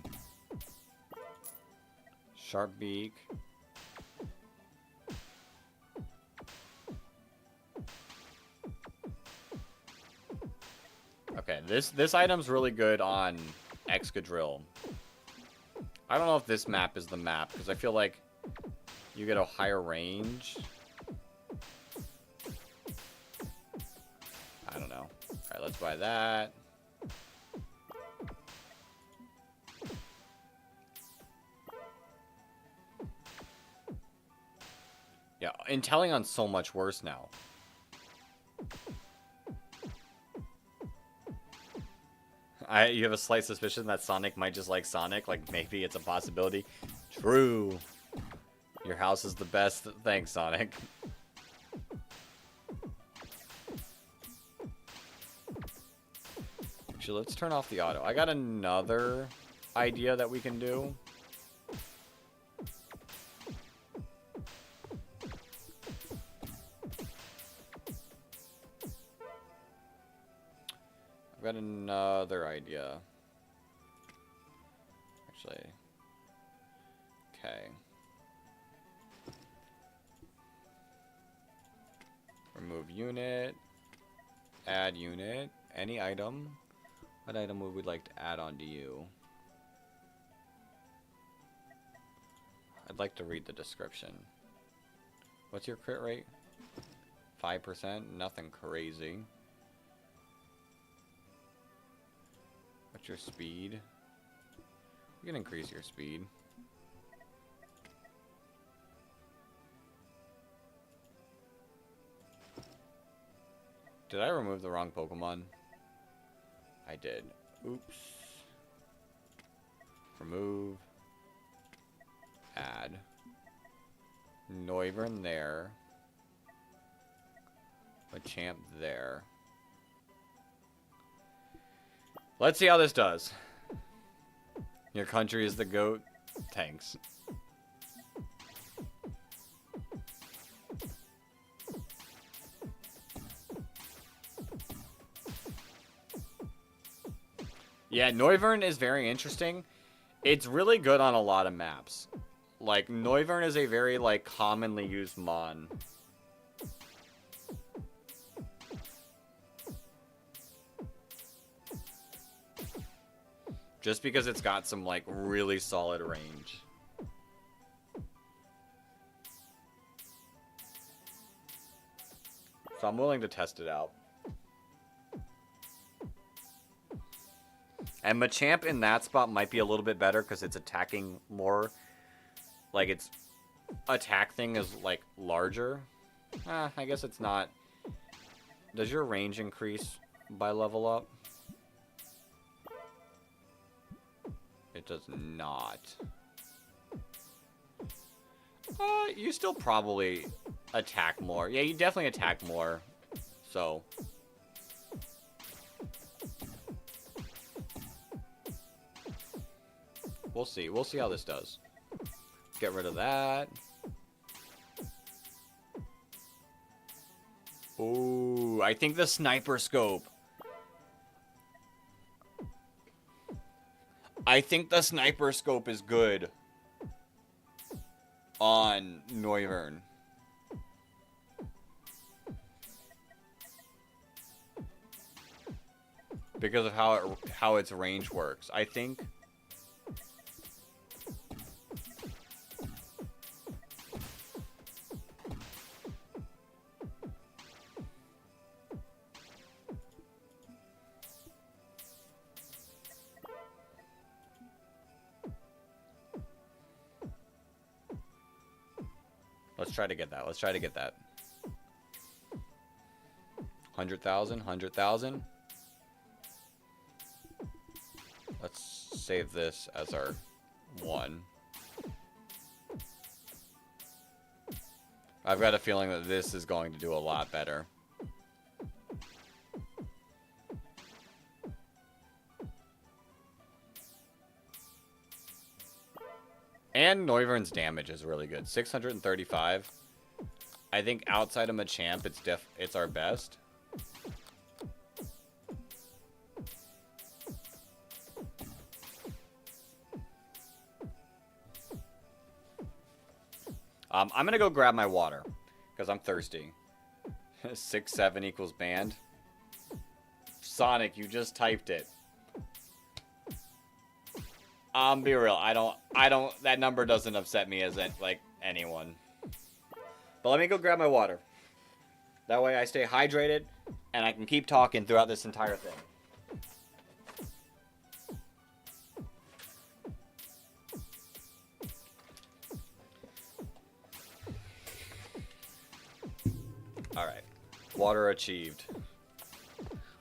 Sharp Beak. Okay, this item's really good on Excadrill. I don't know if this map is the map, because I feel like you get a higher range. I don't know. Alright, let's buy that. Yeah, Inteleon's so much worse now. You have a slight suspicion that Sonic might just like Sonic. Like, maybe it's a possibility. True. Your house is the best. Thanks, Sonic. Actually, let's turn off the auto. I got another idea that we can do. I've got another idea. Actually. Okay. Remove unit. Add unit. Any item. What item would we like to add on to you? I'd like to read the description. What's your crit rate? 5%? Nothing crazy. What's your speed? You can increase your speed. Did I remove the wrong Pokemon? I did. Oops. Remove. Add. Noivern there. Machamp there. Let's see how this does. Your country is the GOAT. Thanks. Yeah, Noivern is very interesting. It's really good on a lot of maps. Like, Noivern is a very, like, commonly used mon. Just because it's got some, like, really solid range. So I'm willing to test it out. And Machamp in that spot might be a little bit better because it's attacking more. Like, its attack thing is, like, larger. I guess it's not. Does your range increase by level up? It does not. You still probably attack more. Yeah, you definitely attack more. So. We'll see. We'll see how this does. Get rid of that. Ooh, I think the sniper scope. I think the sniper scope is good on Noivern. Because of how its range works. I think let's try to get that. Let's try to get that. 100,000, 100,000. Let's save this as our one. I've got a feeling that this is going to do a lot better. And Noivern's damage is really good. 635. I think outside of Machamp, it's our best. I'm going to go grab my water because I'm thirsty. 6-7 equals banned. Sonic, you just typed it. Be real. I don't, that number doesn't upset me as, like, anyone. But let me go grab my water. That way I stay hydrated and I can keep talking throughout this entire thing. Alright. Water achieved.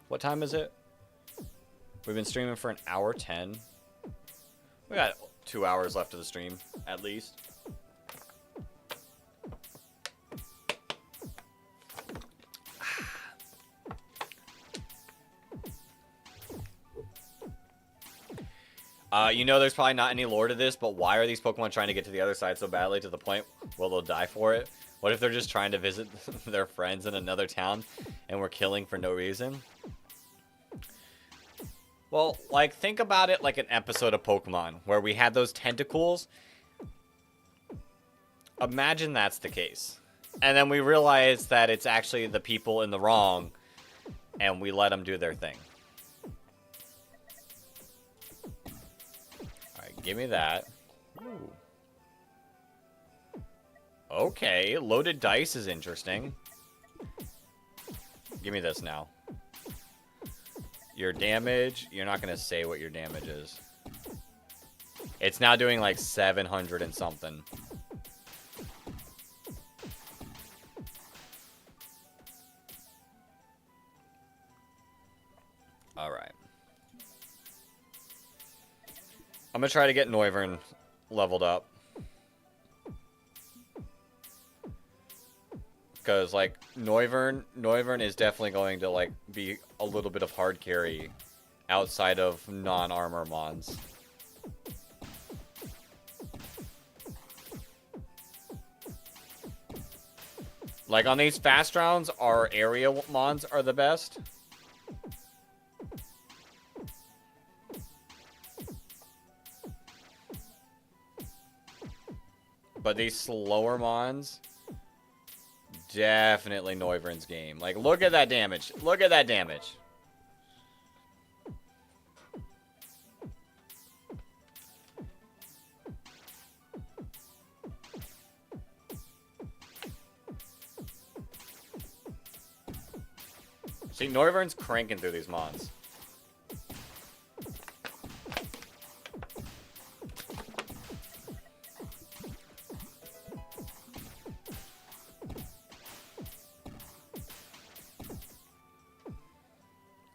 What time is it? We've been streaming for an hour 10. We got 2 hours left of the stream, at least. You know there's probably not any lore to this, but why are these Pokemon trying to get to the other side so badly to the point where they'll die for it? What if they're just trying to visit their friends in another town and we're killing for no reason? Well, like, think about it like an episode of Pokemon where we had those tentacles. Imagine that's the case. And then we realize that it's actually the people in the wrong and we let them do their thing. Alright, give me that. Ooh. Okay, loaded dice is interesting. Give me this now. Your damage, you're not going to say what your damage is. It's now doing like 700 and something. Alright. I'm going to try to get Noivern leveled up. Because, like, Noivern is definitely going to, like, be a little bit of hard carry outside of non-armor mons. Like, on these fast rounds, our area mons are the best. But these slower mons, definitely Noivern's game. Like, look at that damage. Look at that damage. See, Noivern's cranking through these mons.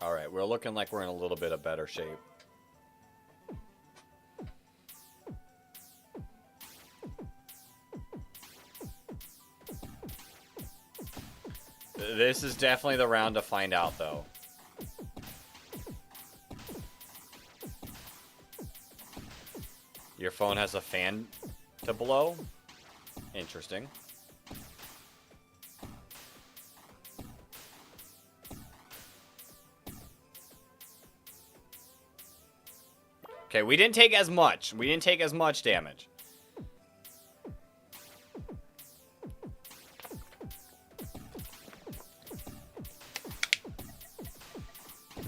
Alright, we're looking like we're in a little bit of better shape. This is definitely the round to find out, though. Your phone has a fan to blow? Interesting. Okay, we didn't take as much. We didn't take as much damage.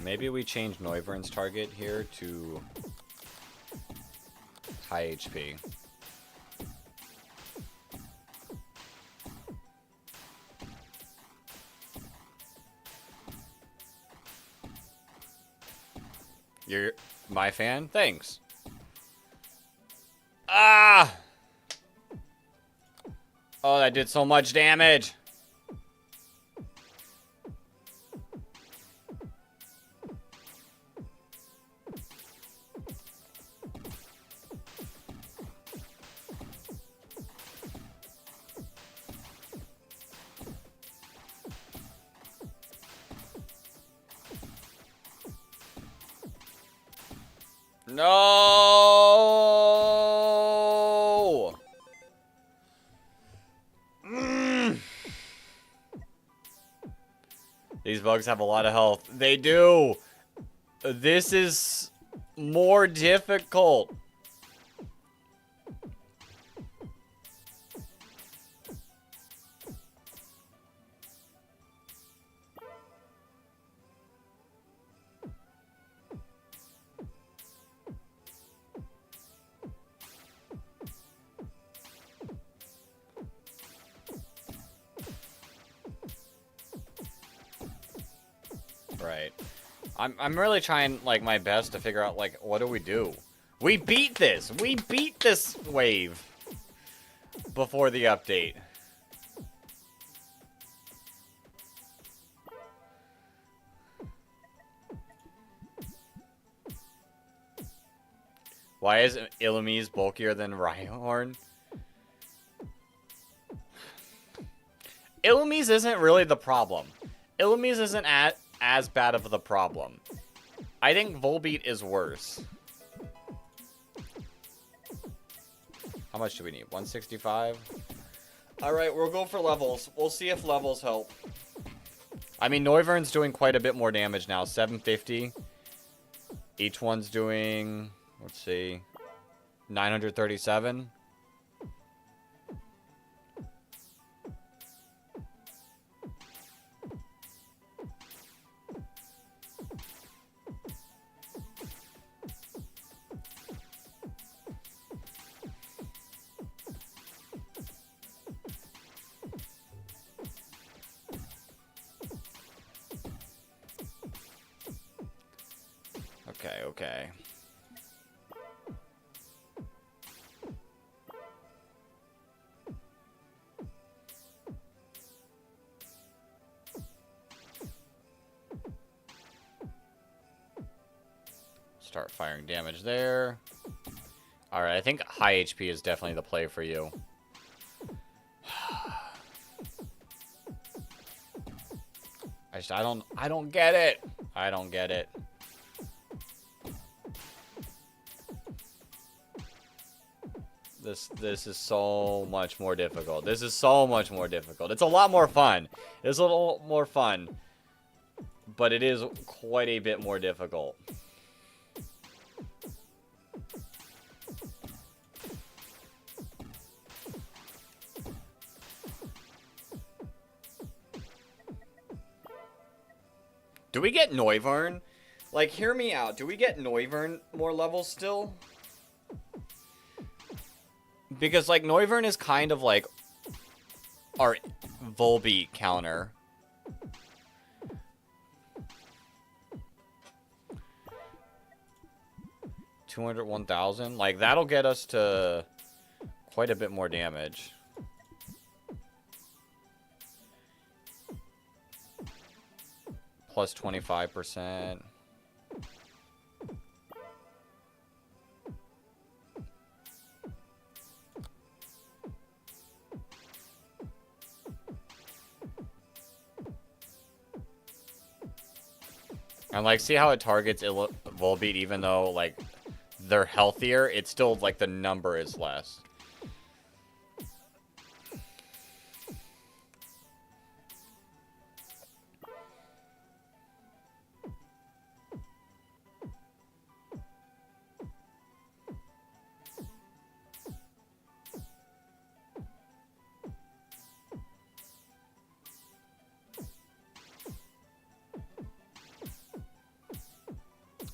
Maybe we change Noivern's target here to high HP. You're my fan? Thanks. Ah! Oh, that did so much damage. No! These bugs have a lot of health. They do. This is more difficult. Right. I'm really trying, like, my best to figure out, like, what do we do? We beat this! We beat this wave before the update. Why is Illumise bulkier than Rhyhorn? Illumise isn't really the problem. Illumise isn't as bad of the problem. I think Volbeat is worse. How much do we need? 165? Alright, we'll go for levels. We'll see if levels help. I mean, Noivern's doing quite a bit more damage now. 750. Each one's doing, let's see, 937. Okay. Start firing damage there. Alright, I think high HP is definitely the play for you. I don't get it. I don't get it. This is so much more difficult. This is so much more difficult. It's a lot more fun. It's a little more fun. But it is quite a bit more difficult. Do we get Noivern? Like, hear me out. Do we get Noivern more levels still? Because, like, Noivern is kind of like our Volbeat counter. $200, 1,000. Like, that'll get us to quite a bit more damage. Plus 25%. And, like, see how it targets Volbeat even though, like, they're healthier? It's still, like, the number is less.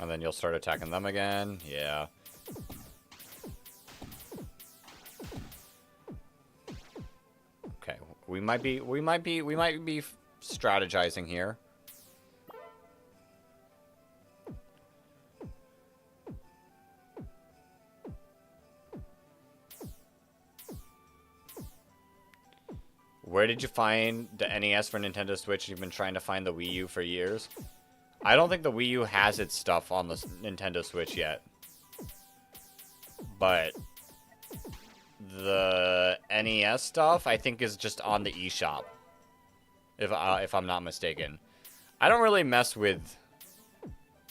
And then you'll start attacking them again. Yeah. Okay, we might be strategizing here. Where did you find the NES for Nintendo Switch? You've been trying to find the Wii U for years. I don't think the Wii U has its stuff on the Nintendo Switch yet. But the NES stuff, I think, is just on the eShop. If I'm not mistaken. I don't really mess with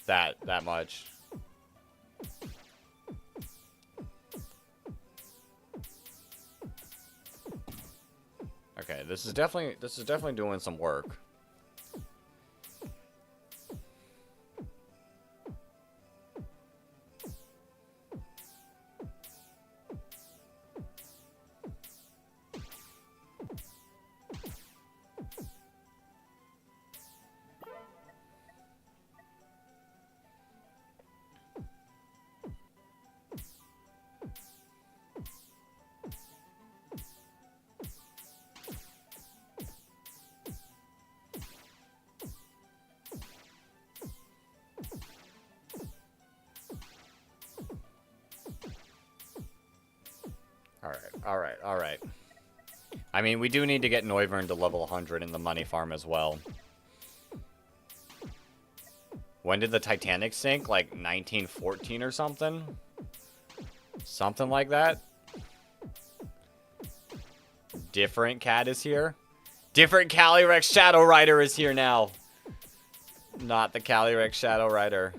that much. Okay, this is definitely doing some work. Alright. I mean, we do need to get Noivern to level 100 in the money farm as well. When did the Titanic sink? Like 1914 or something? Something like that? Different cat is here? Different Calyrex Shadow Rider is here now. Not the Calyrex Shadow Rider.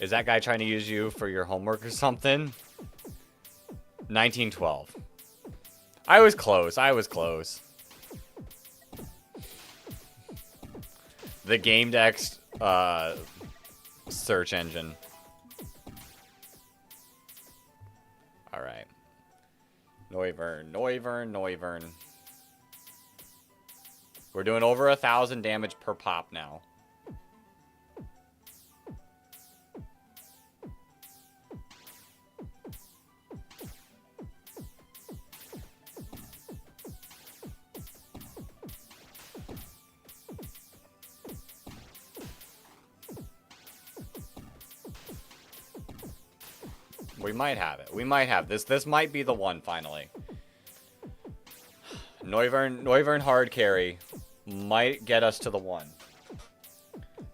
Is that guy trying to use you for your homework or something? 1912. I was close. The GameDex search engine. Alright. Noivern. We're doing over 1,000 damage per pop now. We might have it. We might have this. This might be the one finally. Noivern hard carry might get us to the one.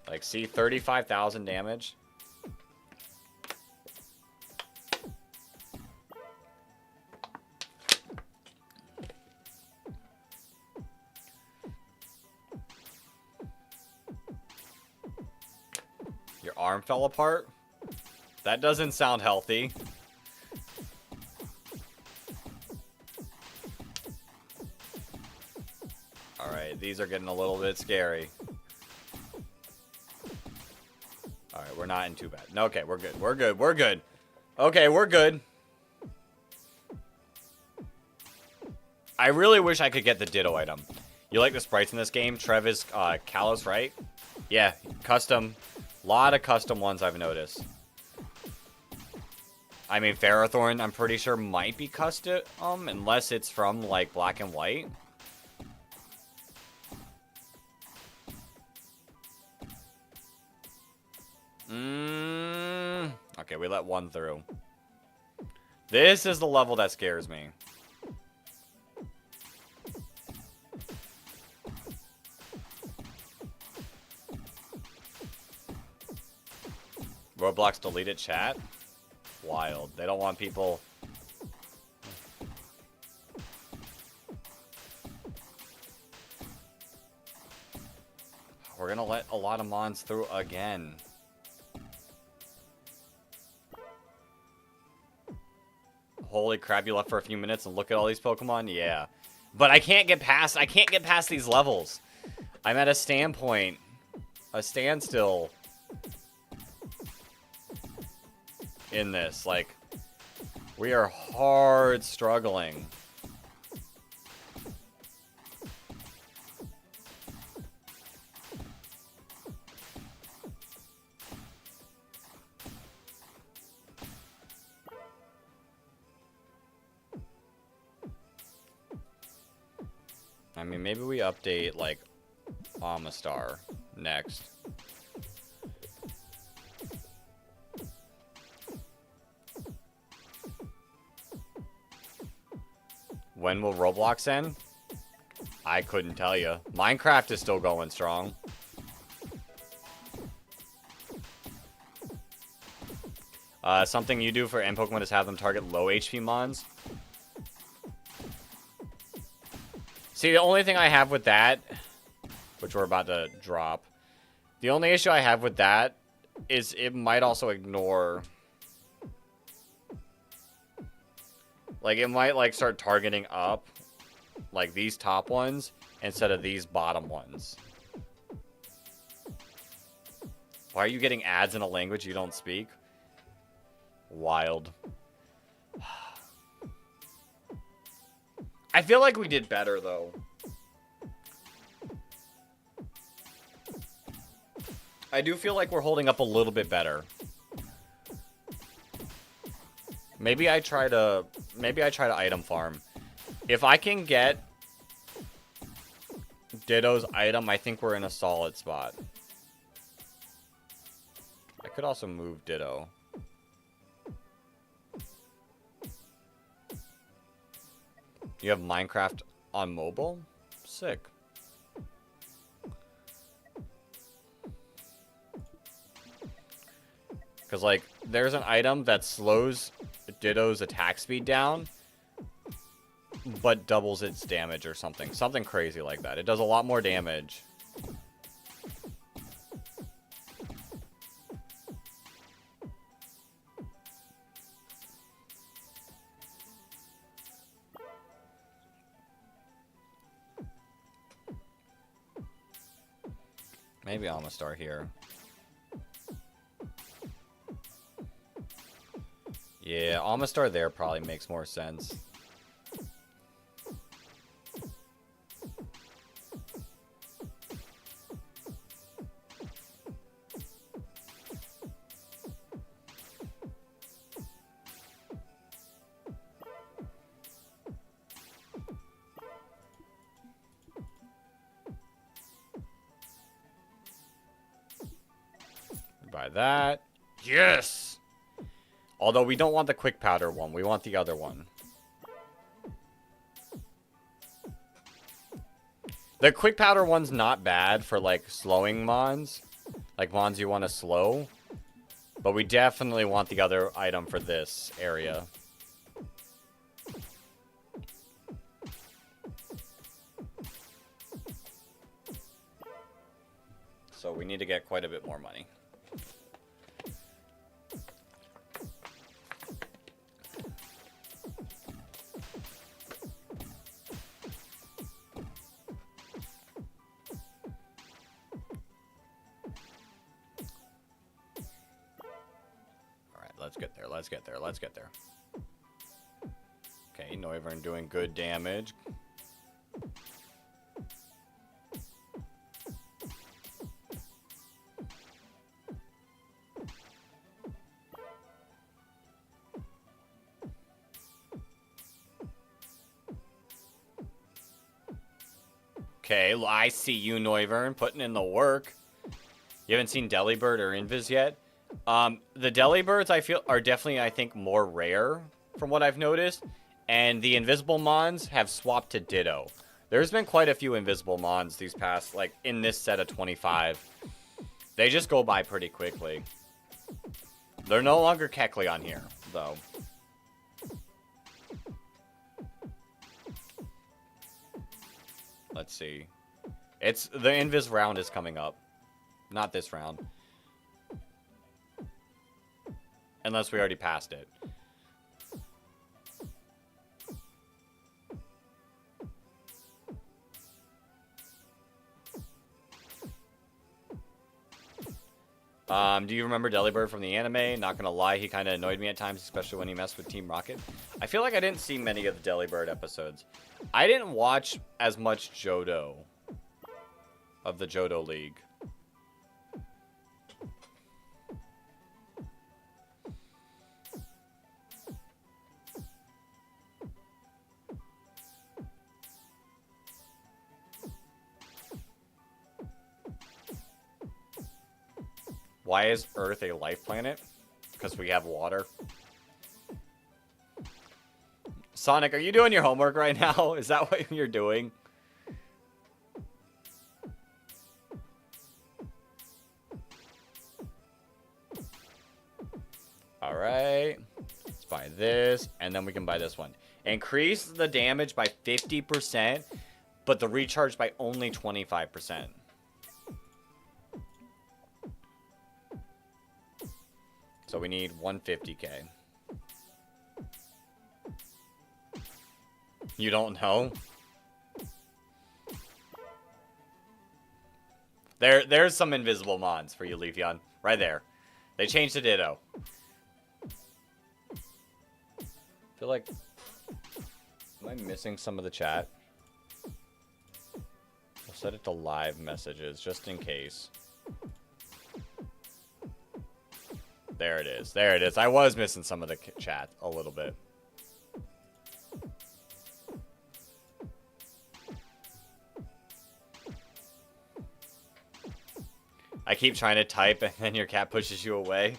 Like, see, 35,000 damage. Your arm fell apart? That doesn't sound healthy. Alright, these are getting a little bit scary. Alright, we're not in too bad. No, okay, we're good. We're good. We're good. Okay, we're good. I really wish I could get the Ditto item. You like the sprites in this game? Trev is Kalos, right? Yeah, custom. A lot of custom ones I've noticed. I mean, Ferrothorn, I'm pretty sure might be custom, unless it's from, like, Black and White. Okay, we let one through. This is the level that scares me. Roblox deleted chat? Wild. They don't want people... We're gonna let a lot of mons through again. Holy crap, you left for a few minutes and look at all these Pokemon? Yeah. But I can't get past these levels. I'm at a standpoint. A standstill. In this. Like, we are hard struggling. I mean, maybe we update, like, Amistar next. When will Roblox end? I couldn't tell you. Minecraft is still going strong. Something you do for end Pokemon is have them target low HP mons. See, the only thing I have with that, which we're about to drop, the only issue I have with that is it might also ignore... Like, it might, like, start targeting up, like, these top ones instead of these bottom ones. Why are you getting ads in a language you don't speak? Wild. I feel like we did better, though. I do feel like we're holding up a little bit better. Maybe I try to item farm. If I can get Ditto's item, I think we're in a solid spot. I could also move Ditto. You have Minecraft on mobile? Sick. Because, like, there's an item that slows Ditto's attack speed down, but doubles its damage or something. Something crazy like that. It does a lot more damage. Maybe Amistar here. Yeah, Amistar there probably makes more sense. Buy that. Yes! Although we don't want the quick powder one. We want the other one. The quick powder one's not bad for, like, slowing mons. Like, mons you want to slow. But we definitely want the other item for this area. So we need to get quite a bit more money. Let's get there. Let's get there. Let's get there. Okay, Noivern doing good damage. Okay, I see you, Noivern, putting in the work. You haven't seen Delibird or Invis yet? The Delibirds, I feel, are definitely, I think, more rare from what I've noticed. And the Invisible Mons have swapped to Ditto. There's been quite a few Invisible Mons these past, like, in this set of 25. They just go by pretty quickly. They're no longer Kecleon here, though. Let's see. It's the Invis round is coming up. Not this round. Unless we already passed it. Do you remember Delibird from the anime? Not gonna lie, he kind of annoyed me at times, especially when he messed with Team Rocket. I feel like I didn't see many of the Delibird episodes. I didn't watch as much Johto of the Johto League. Why is Earth a life planet? Because we have water. Sonic, are you doing your homework right now? Is that what you're doing? Alright. Let's buy this. And then we can buy this one. Increase the damage by 50%, but the recharge by only 25%. So we need 150k. You don't know? There's some invisible mons for you, Leafeon. Right there. They changed to Ditto. I feel like... Am I missing some of the chat? I'll set it to live messages, just in case. There it is. There it is. I was missing some of the chat a little bit. I keep trying to type and then your cat pushes you away.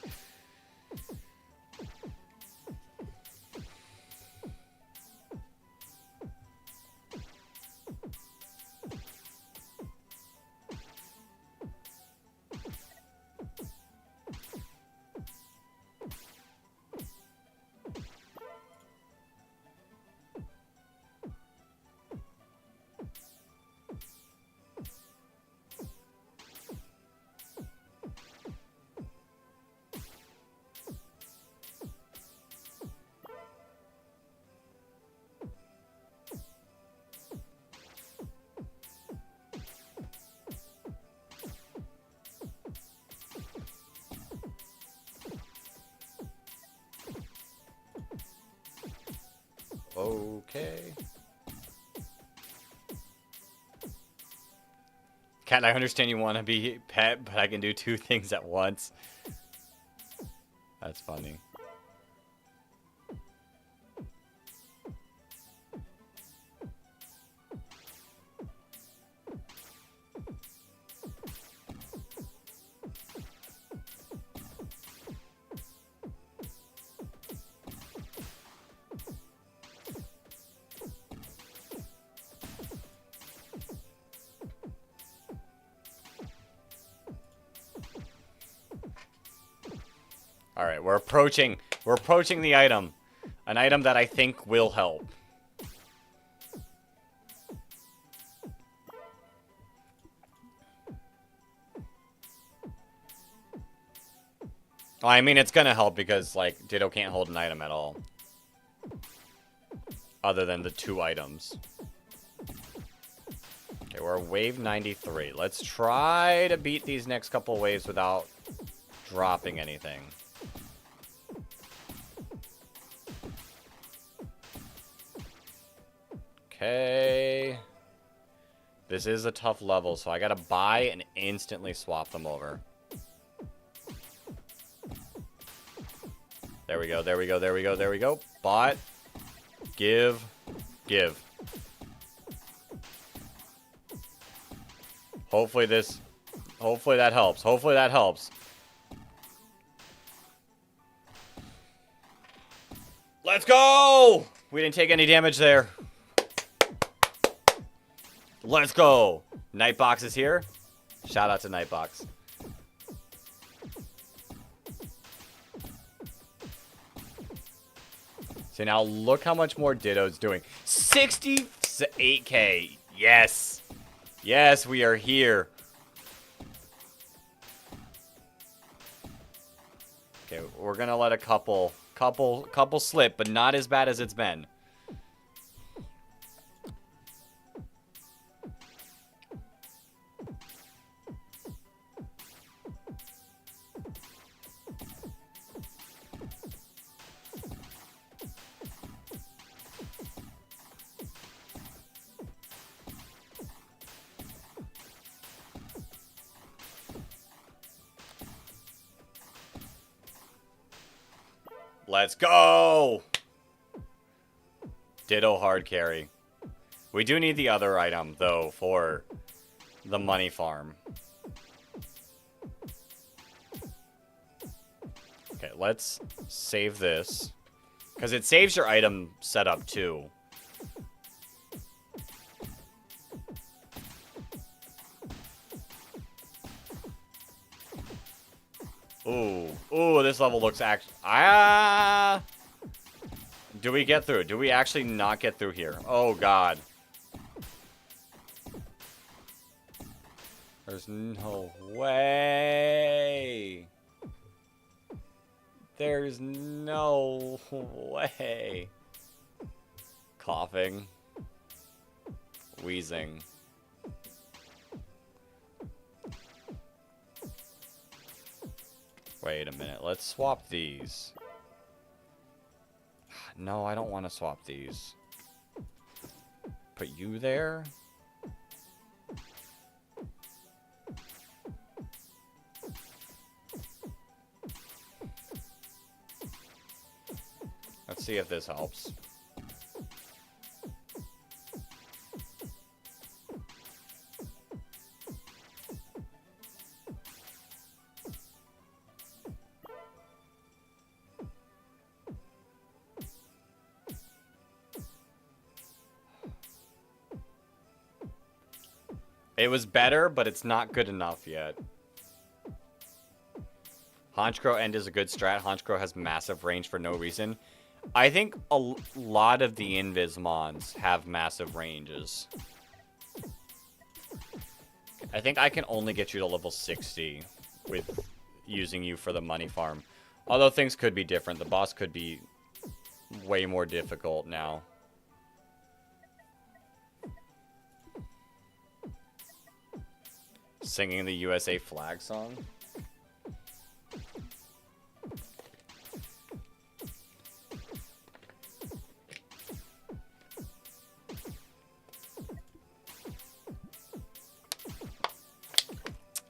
Okay. Cat, I understand you want to be pet, but I can do two things at once. That's funny. All right, we're approaching the item. An item that I think will help. Well, I mean, it's gonna help because, like, Ditto can't hold an item at all. Other than the two items. Okay, we're wave 93. Let's try to beat these next couple waves without dropping anything. Okay. This is a tough level, so I gotta buy and instantly swap them over. There we go, there we go, there we go, there we go. Bought. Give. Give. Hopefully that helps. Hopefully that helps. Let's go! We didn't take any damage there. Let's go! Nightbox is here. Shout out to Nightbox. So now look how much more Ditto's doing. 68k. Yes. Yes, we are here. Okay, we're gonna let a couple slip, but not as bad as it's been. Let's go! Ditto hard carry. We do need the other item, though, for the money farm. Okay, let's save this. Because it saves your item setup, too. Ooh. Ooh, this level looks actually... Do we get through? Do we actually not get through here? Oh, God. There's no way. There's no way. Coughing. Wheezing. Wait a minute. Let's swap these. No, I don't want to swap these. Put you there. Let's see if this helps. It was better, but it's not good enough yet. Honchkrow End is a good strat. Honchkrow has massive range for no reason. I think a lot of the Invismons have massive ranges. I think I can only get you to level 60 with using you for the money farm. Although things could be different. The boss could be way more difficult now. Singing the USA flag song.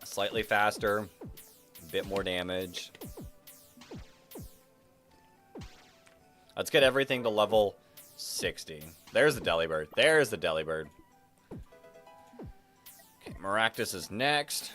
Slightly faster, a bit more damage. Let's get everything to level 60. There's the Delibird. There's the Delibird. Okay, Maractus is next.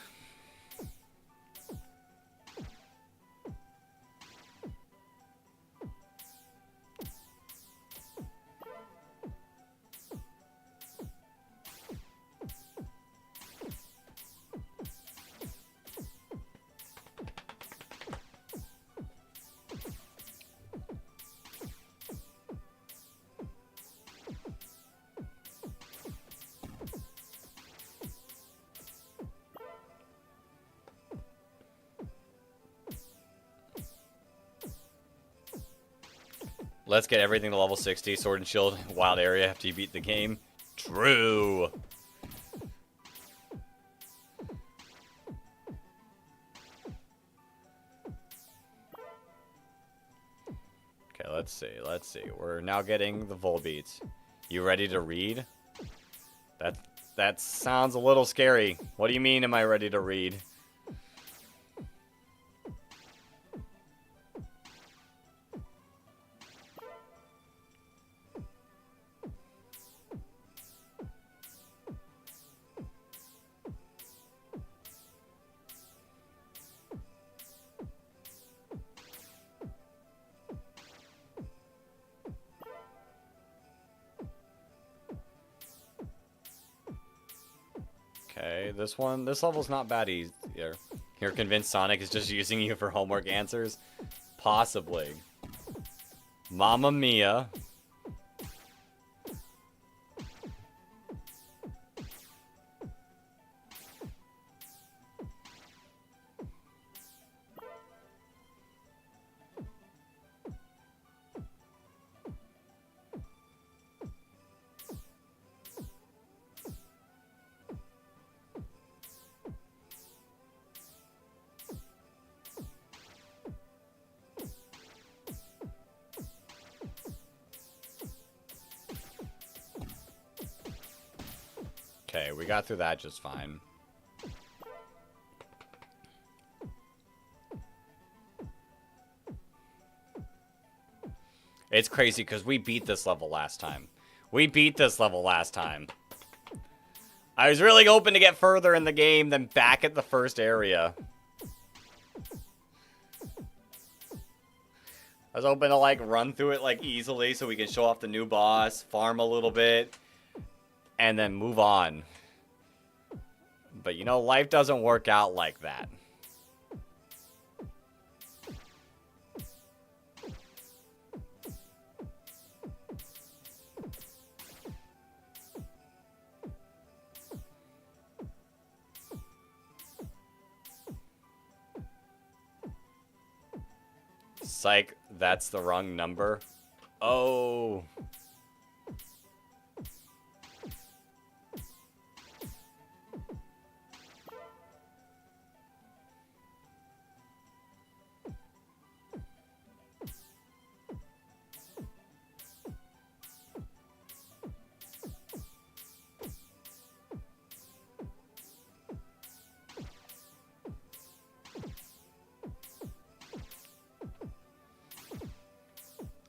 Let's get everything to level 60. Sword and Shield, Wild Area after you beat the game. True. Okay, let's see. Let's see. We're now getting the Volbeats. You ready to read? That sounds a little scary. What do you mean, am I ready to read? Okay, this level's not bad either. You're convinced Sonic is just using you for homework answers? Possibly. Mamma Mia. Okay, we got through that just fine. It's crazy because we beat this level last time. I was really hoping to get further in the game than back at the first area. I was hoping to like run through it like easily so we can show off the new boss, farm a little bit, and then move on. But you know, life doesn't work out like that. Psych, that's the wrong number. Oh.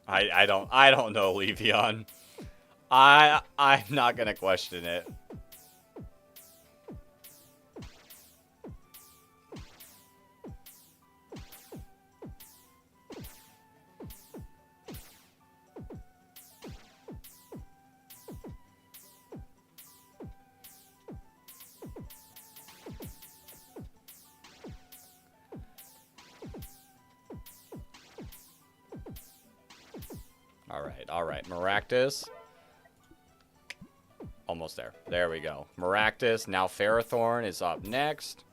I don't know, Levion. I'm not gonna question it. Alright, Maractus. Almost there. There we go. Maractus, now Ferrothorn is up next.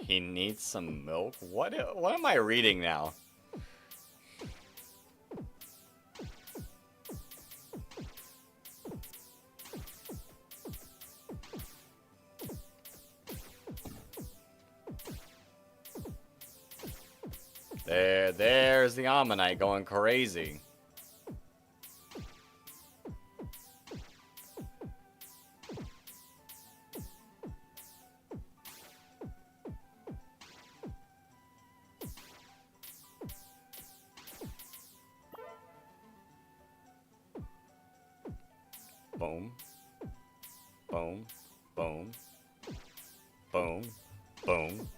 He needs some milk? What am I reading now? There's the Ammonite going crazy. Boom. Boom. Boom. Boom. Boom.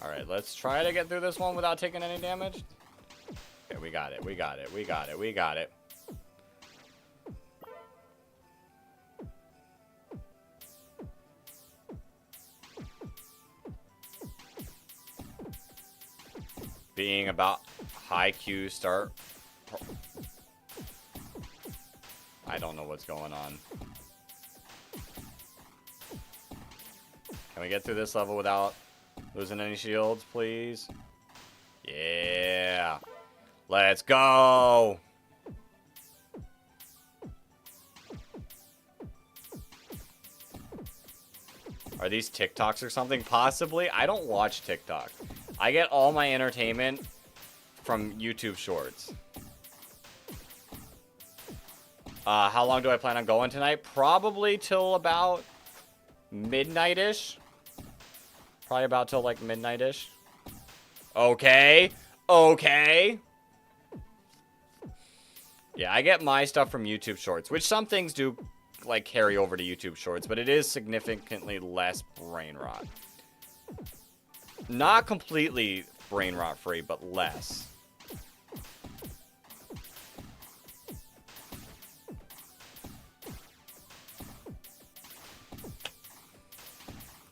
Alright, let's try to get through this one without taking any damage. Okay, we got it. We got it. We got it. We got it. Being about high Q start. I don't know what's going on. Can we get through this level without losing any shields, please? Yeah. Let's go. Are these TikToks or something? Possibly. I don't watch TikTok. I get all my entertainment from YouTube Shorts. How long do I plan on going tonight? Probably till about midnight-ish. Probably about till like midnight-ish. Okay. Okay. Yeah, I get my stuff from YouTube Shorts, which some things do like carry over to YouTube Shorts, but it is significantly less brain rot. Not completely brain rot free, but less.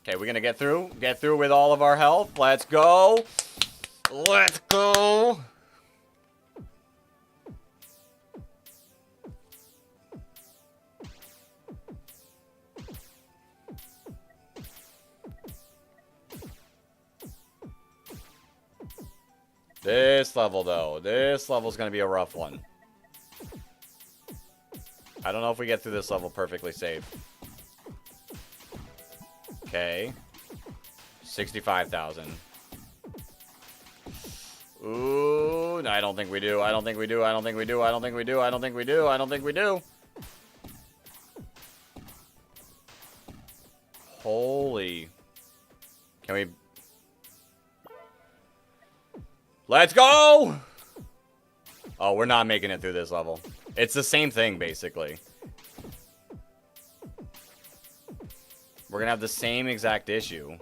Okay, we're gonna get through with all of our health. Let's go. Let's go. This level, though. This level's going to be a rough one. I don't know if we get through this level perfectly safe. Okay. 65,000. Ooh, no, I don't think we do. I don't think we do. I don't think we do. I don't think we do. I don't think we do. I don't think we do. Holy. Can we... Let's go! Oh, we're not making it through this level. It's the same thing, basically. We're gonna have the same exact issue.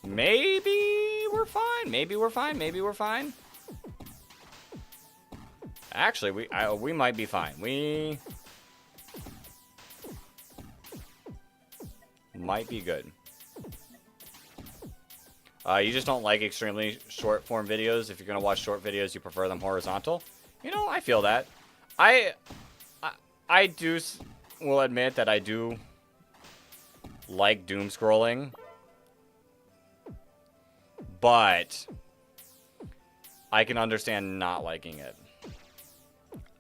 Maybe we're fine. Maybe we're fine. Maybe we're fine. Actually, we might be fine. We might be good. You just don't like extremely short form videos. If you're gonna watch short videos, you prefer them horizontal. You know, I feel that. I will admit that I do like doom scrolling, but I can understand not liking it.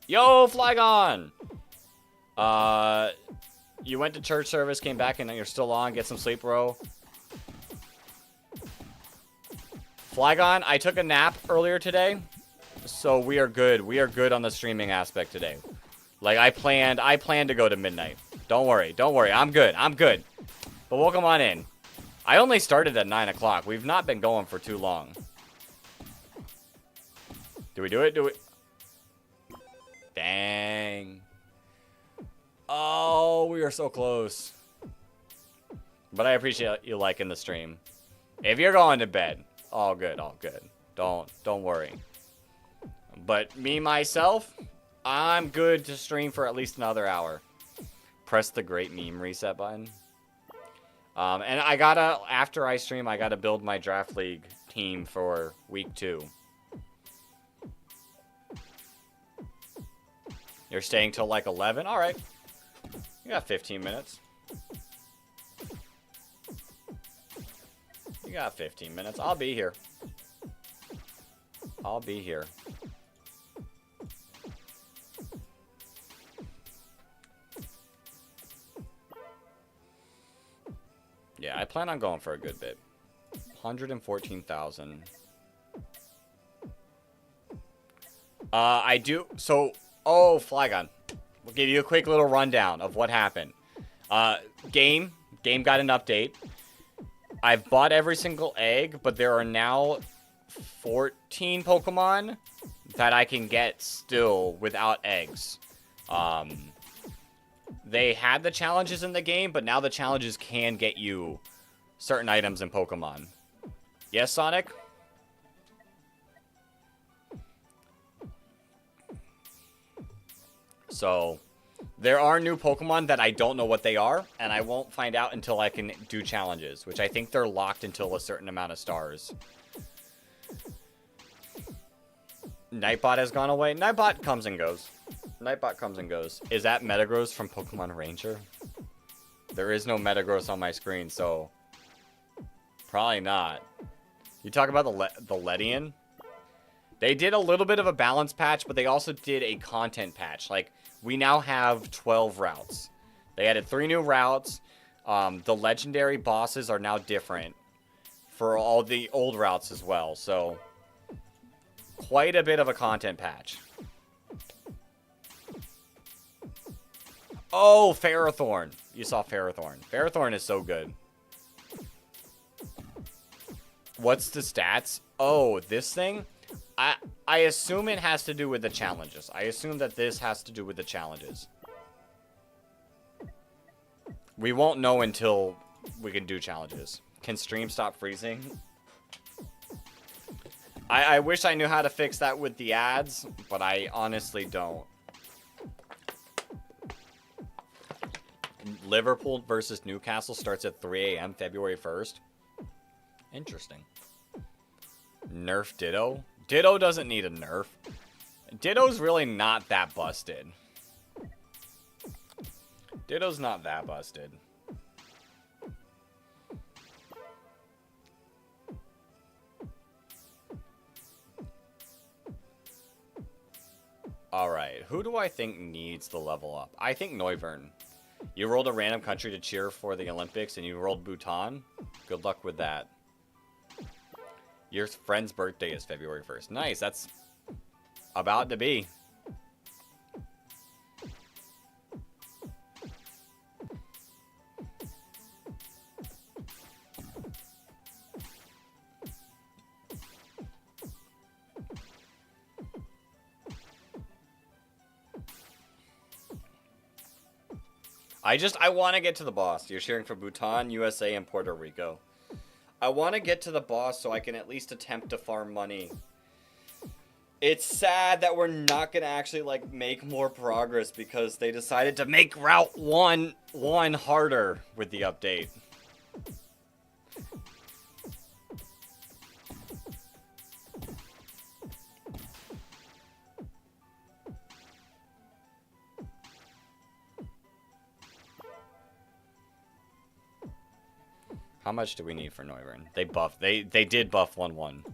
Yo, Flygon! You went to church service, came back, and you're still on. Get some sleep, bro. Flygon, I took a nap earlier today, so we are good. We are good on the streaming aspect today. Like, I planned to go to midnight. Don't worry. Don't worry. I'm good. I'm good. But welcome on in. I only started at 9 o'clock. We've not been going for too long. Do we do it? Do we... Dang. Oh, we are so close. But I appreciate you liking the stream. If you're going to bed, all good, all good. Don't worry. But me, myself, I'm good to stream for at least another hour. Press the great meme reset button. And I gotta, after I stream, I gotta build my draft league team for week 2. You're staying till like 11? All right. You got 15 minutes. You got 15 minutes. I'll be here. I'll be here. Yeah, I plan on going for a good bit. 114,000. I do... So... Oh, Flygon. We'll give you a quick little rundown of what happened. Game got an update. I've bought every single egg, but there are now 14 Pokemon that I can get still without eggs. They had the challenges in the game, but now the challenges can get you certain items in Pokemon. Yes, Sonic? So, there are new Pokemon that I don't know what they are, and I won't find out until I can do challenges, which I think they're locked until a certain amount of stars. Nightbot has gone away. Nightbot comes and goes. Nightbot comes and goes. Is that Metagross from Pokemon Ranger? There is no Metagross on my screen, so probably not. You talk about the Ledian? They did a little bit of a balance patch, but they also did a content patch. Like, we now have 12 routes. They added 3 new routes. The legendary bosses are now different for all the old routes as well. So, quite a bit of a content patch. Oh, Ferrothorn. You saw Ferrothorn. Ferrothorn is so good. What's the stats? Oh, this thing? I assume it has to do with the challenges. I assume that this has to do with the challenges. We won't know until we can do challenges. Can stream stop freezing? I wish I knew how to fix that with the ads, but I honestly don't. Liverpool versus Newcastle starts at 3 a.m. February 1st. Interesting. Nerf Ditto? Ditto doesn't need a nerf. Ditto's really not that busted. Ditto's not that busted. Alright, who do I think needs the level up? I think Noivern. You rolled a random country to cheer for the Olympics and you rolled Bhutan? Good luck with that. Your friend's birthday is February 1st. Nice, that's about to be. I want to get to the boss. You're cheering for Bhutan, USA, and Puerto Rico. I want to get to the boss so I can at least attempt to farm money. It's sad that we're not going to actually, like, make more progress because they decided to make Route 1 harder with the update. How much do we need for Noivern? They did buff 1-1.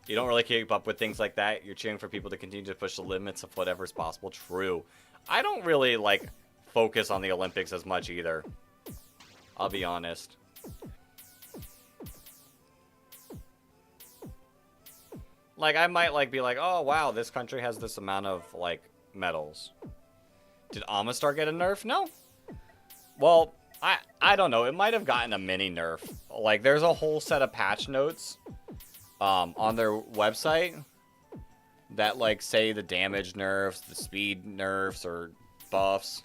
You don't really keep up with things like that. You're cheering for people to continue to push the limits of whatever's possible. True. I don't really, like, focus on the Olympics as much either. I'll be honest. Like, I might, like, be like, oh, wow, this country has this amount of, like, medals. Did Amistar get a nerf? No. Well, I don't know. It might have gotten a mini nerf. Like, there's a whole set of patch notes on their website that, like, say the damage nerfs, the speed nerfs, or buffs.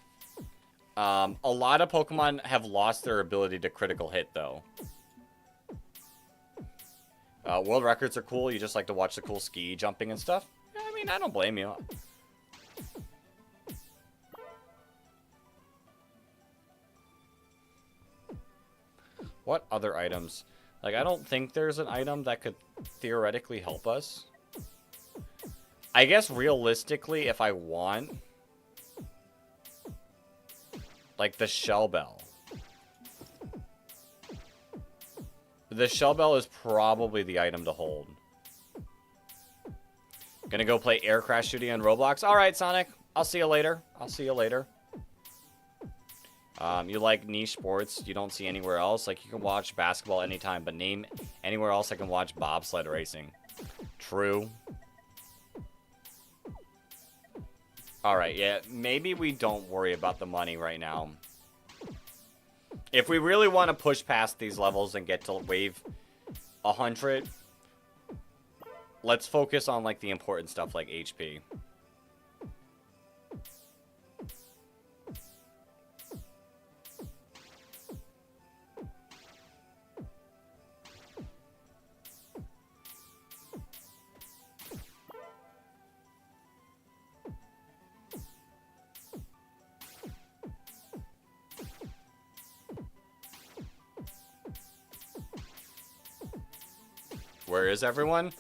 A lot of Pokemon have lost their ability to critical hit, though. World records are cool. You just like to watch the cool ski jumping and stuff. I mean, I don't blame you. What other items? Like, I don't think there's an item that could theoretically help us. I guess realistically, if I want, like the Shell Bell. The Shell Bell is probably the item to hold. Gonna go play Air Crash Studio on Roblox. Alright, Sonic. I'll see you later. I'll see you later. You like niche sports you don't see anywhere else. Like, you can watch basketball anytime, but name anywhere else I can watch bobsled racing. True. Alright, yeah. Maybe we don't worry about the money right now. If we really want to push past these levels and get to wave 100, let's focus on, like, the important stuff like HP. Where is everyone?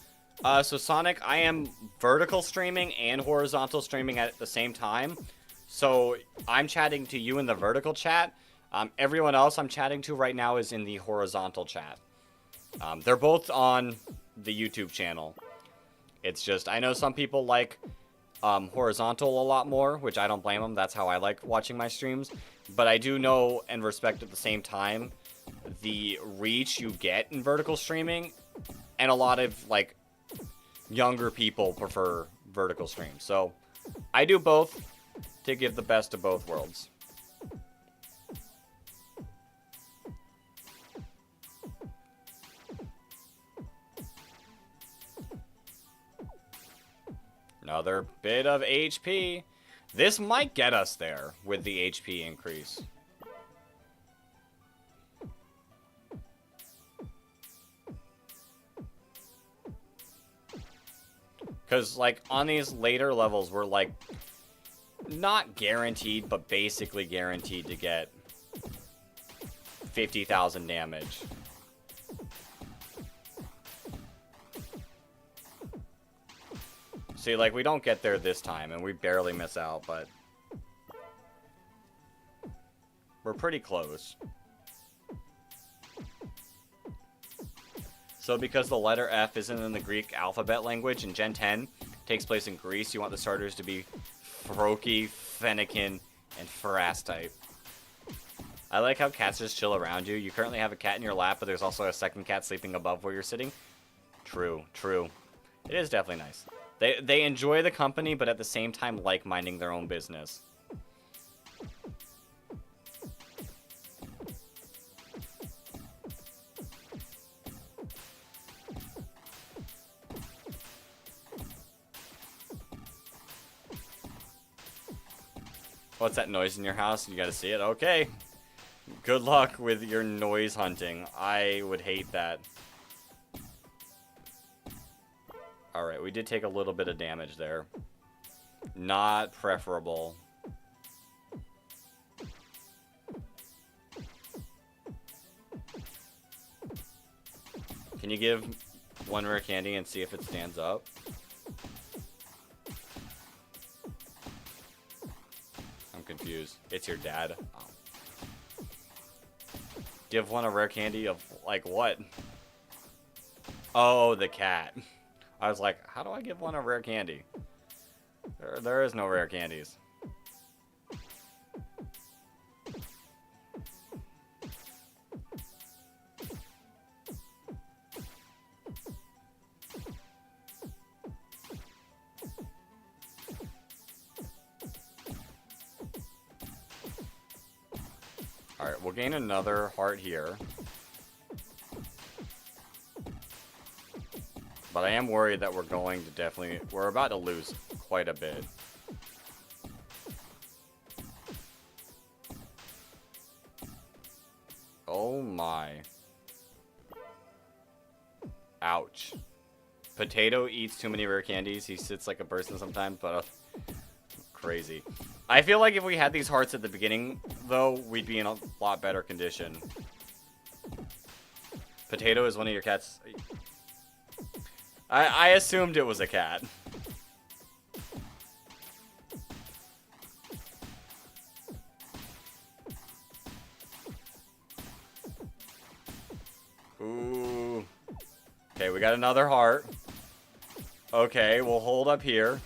So Sonic, I am vertical streaming and horizontal streaming at the same time. So I'm chatting to you in the vertical chat. Everyone else I'm chatting to right now is in the horizontal chat. They're both on the YouTube channel. It's just, I know some people like horizontal a lot more, which I don't blame them. That's how I like watching my streams. But I do know and respect at the same time the reach you get in vertical streaming, and a lot of like younger people prefer vertical streams. So I do both to give the best of both worlds. Another bit of HP. This might get us there with the HP increase. Because, like, on these later levels, we're, like, not guaranteed, but basically guaranteed to get 50,000 damage. See, like, we don't get there this time, and we barely miss out, but we're pretty close. So because the letter F isn't in the Greek alphabet language, and Gen 10 takes place in Greece, you want the starters to be Froakie, Fennekin, and Faraz type. I like how cats just chill around you. You currently have a cat in your lap, but there's also a second cat sleeping above where you're sitting. True, true. It is definitely nice. They enjoy the company, but at the same time like minding their own business. What's that noise in your house? You gotta see it? Okay. Good luck with your noise hunting. I would hate that. Alright, we did take a little bit of damage there. Not preferable. Can you give one rare candy and see if it stands up? I'm confused. It's your dad. Oh. Give one a rare candy of, like, what? Oh, the cat. I was like, how do I give one a rare candy? There is no rare candies. Alright, we'll gain another heart here. But I am worried that we're going to definitely... We're about to lose quite a bit. Oh my. Ouch. Potato eats too many rare candies. He sits like a person sometimes, but... crazy. I feel like if we had these hearts at the beginning, though, we'd be in a lot better condition. Potato is one of your cats... I assumed it was a cat. Ooh. Okay, we got another heart. Okay, we'll hold up here.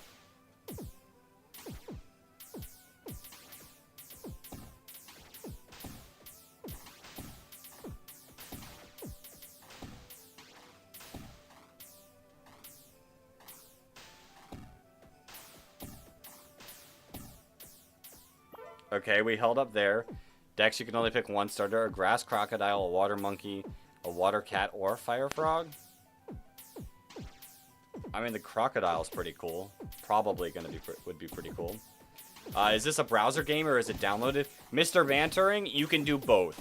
Okay, we held up there. Dex, you can only pick one starter: a grass crocodile, a water monkey, a water cat, or a fire frog. I mean, the crocodile's pretty cool. Probably would be pretty cool. Is this a browser game or is it downloaded? Mr. Bantering, you can do both.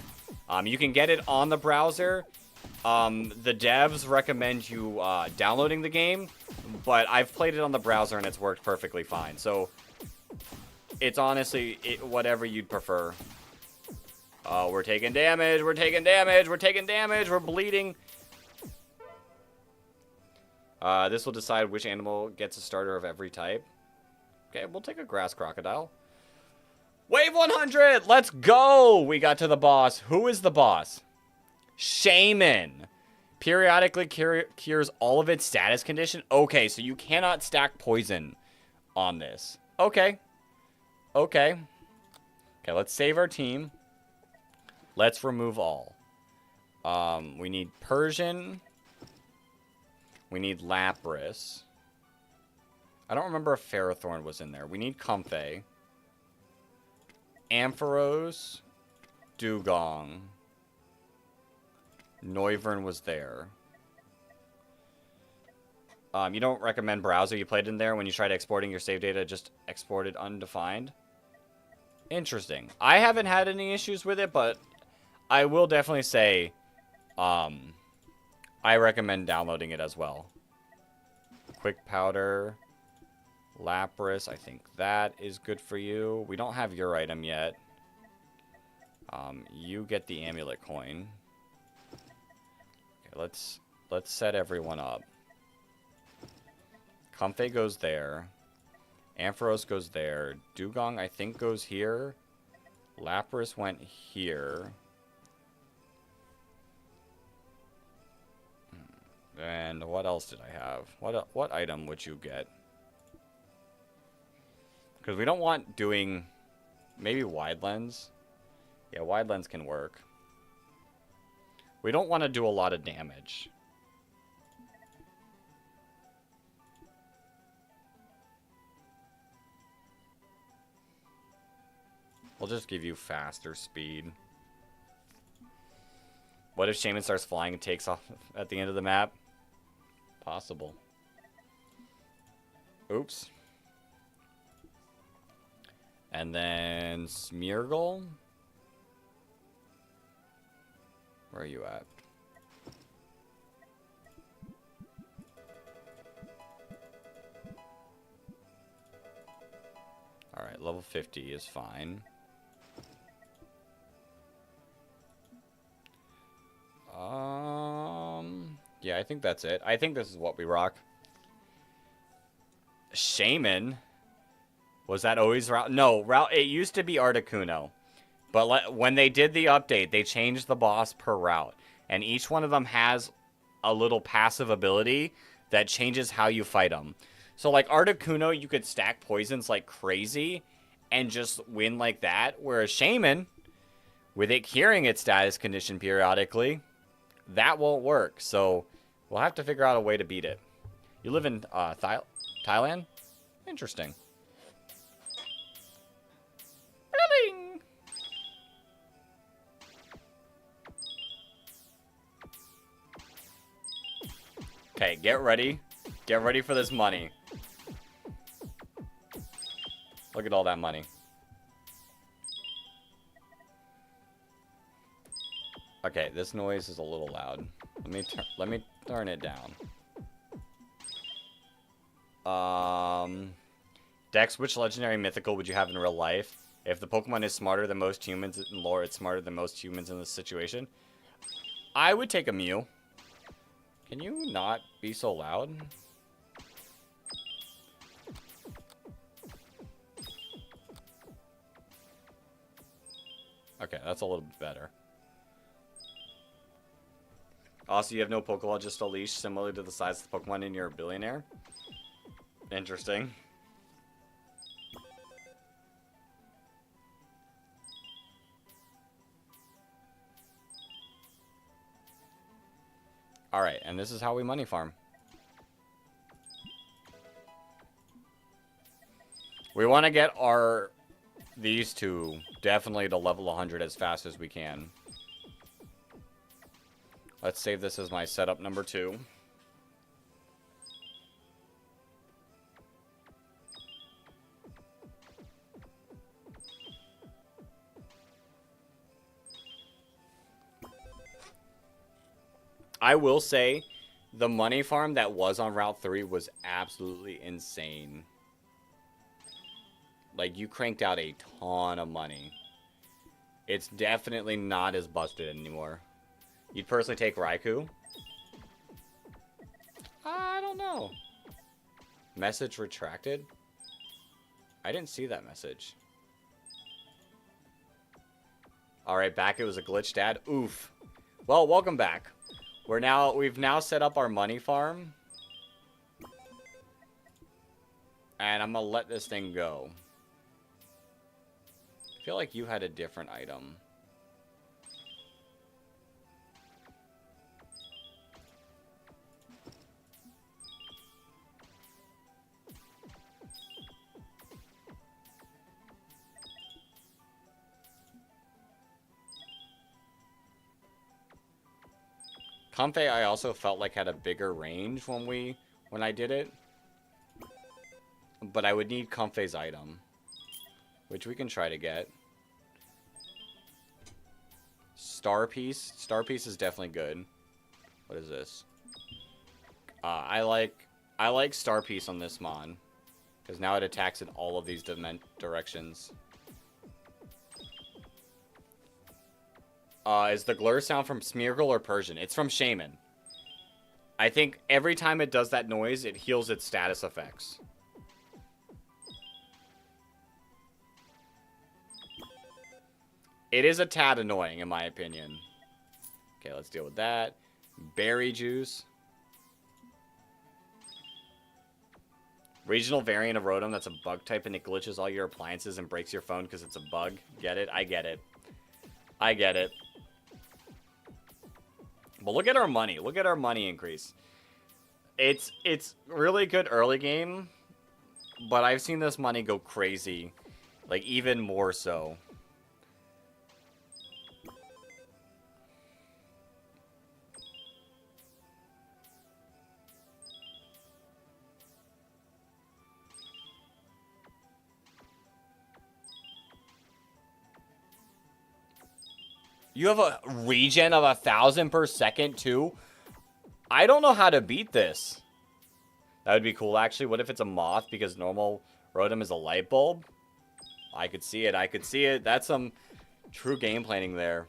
You can get it on the browser. The devs recommend you downloading the game, but I've played it on the browser and it's worked perfectly fine. So it's honestly whatever you'd prefer. Oh, we're taking damage. We're taking damage. We're taking damage. We're bleeding. This will decide which animal gets a starter of every type. Okay, we'll take a grass crocodile. Wave 100! Let's go! We got to the boss. Who is the boss? Shaman. Periodically cures all of its status condition. Okay, so you cannot stack poison on this. Okay. Okay. Okay, let's save our team. Let's remove all. We need Persian. We need Lapras. I don't remember if Ferrothorn was in there. We need Comfey. Ampharos. Dugong. Noivern was there. You don't recommend browser. You played in there when you tried exporting your save data, just exported undefined. Interesting. I haven't had any issues with it, but I will definitely say I recommend downloading it as well. Quick Powder. Lapras. I think that is good for you. We don't have your item yet. You get the amulet coin. Okay, let's set everyone up. Comfey goes there. Ampharos goes there. Dugong, I think, goes here. Lapras went here. And what else did I have? What item would you get? Because we don't want doing... Maybe wide lens? Yeah, wide lens can work. We don't want to do a lot of damage. We'll just give you faster speed. What if Shaman starts flying and takes off at the end of the map? Possible. Oops. And then Smeargle. Where are you at? Alright, level 50 is fine. Yeah, I think that's it. I think this is what we rock. Shaman? Was that always route? No, route. It used to be Articuno. But when they did the update, they changed the boss per route. And each one of them has a little passive ability that changes how you fight them. So like Articuno, you could stack poisons like crazy and just win like that. Whereas Shaman, with it curing its status condition periodically, that won't work. So we'll have to figure out a way to beat it. You live in Thailand? Interesting. Okay, get ready. Get ready for this money. Look at all that money. Okay, this noise is a little loud. Let me turn it down. Dex, which legendary mythical would you have in real life? If the Pokemon is smarter than most humans in lore, it's smarter than most humans in this situation. I would take a Mew. Can you not be so loud? Okay, that's a little bit better. Also, you have no Pokeball, just a leash, similar to the size of the Pokemon in your billionaire. Interesting. Alright, and this is how we money farm. We want to get these two definitely to level 100 as fast as we can. Let's save this as my setup number 2. I will say, the money farm that was on Route 3 was absolutely insane. Like, you cranked out a ton of money. It's definitely not as busted anymore. You'd personally take Raikou? I don't know. Message retracted? I didn't see that message. Alright, back. It was a glitched ad. Oof. Well, welcome back. We've now set up our money farm. And I'm gonna let this thing go. I feel like you had a different item. Comfey, I also felt like had a bigger range when I did it. But I would need Comfey's item, which we can try to get. Star Piece. Star Piece is definitely good. What is this? I like Star Piece on this mon, because now it attacks in all of these directions. Is the glur sound from Smeargle or Persian? It's from Shaman. I think every time it does that noise, it heals its status effects. It is a tad annoying, in my opinion. Okay, let's deal with that. Berry Juice. Regional variant of Rotom that's a bug type and it glitches all your appliances and breaks your phone because it's a bug. Get it? I get it. I get it. But look at our money. Look at our money increase. It's really good early game, but I've seen this money go crazy. Like, even more so. You have a regen of 1,000 per second, too? I don't know how to beat this. That would be cool, actually. What if it's a moth? Because normal Rotom is a light bulb? I could see it. I could see it. That's some true game planning there.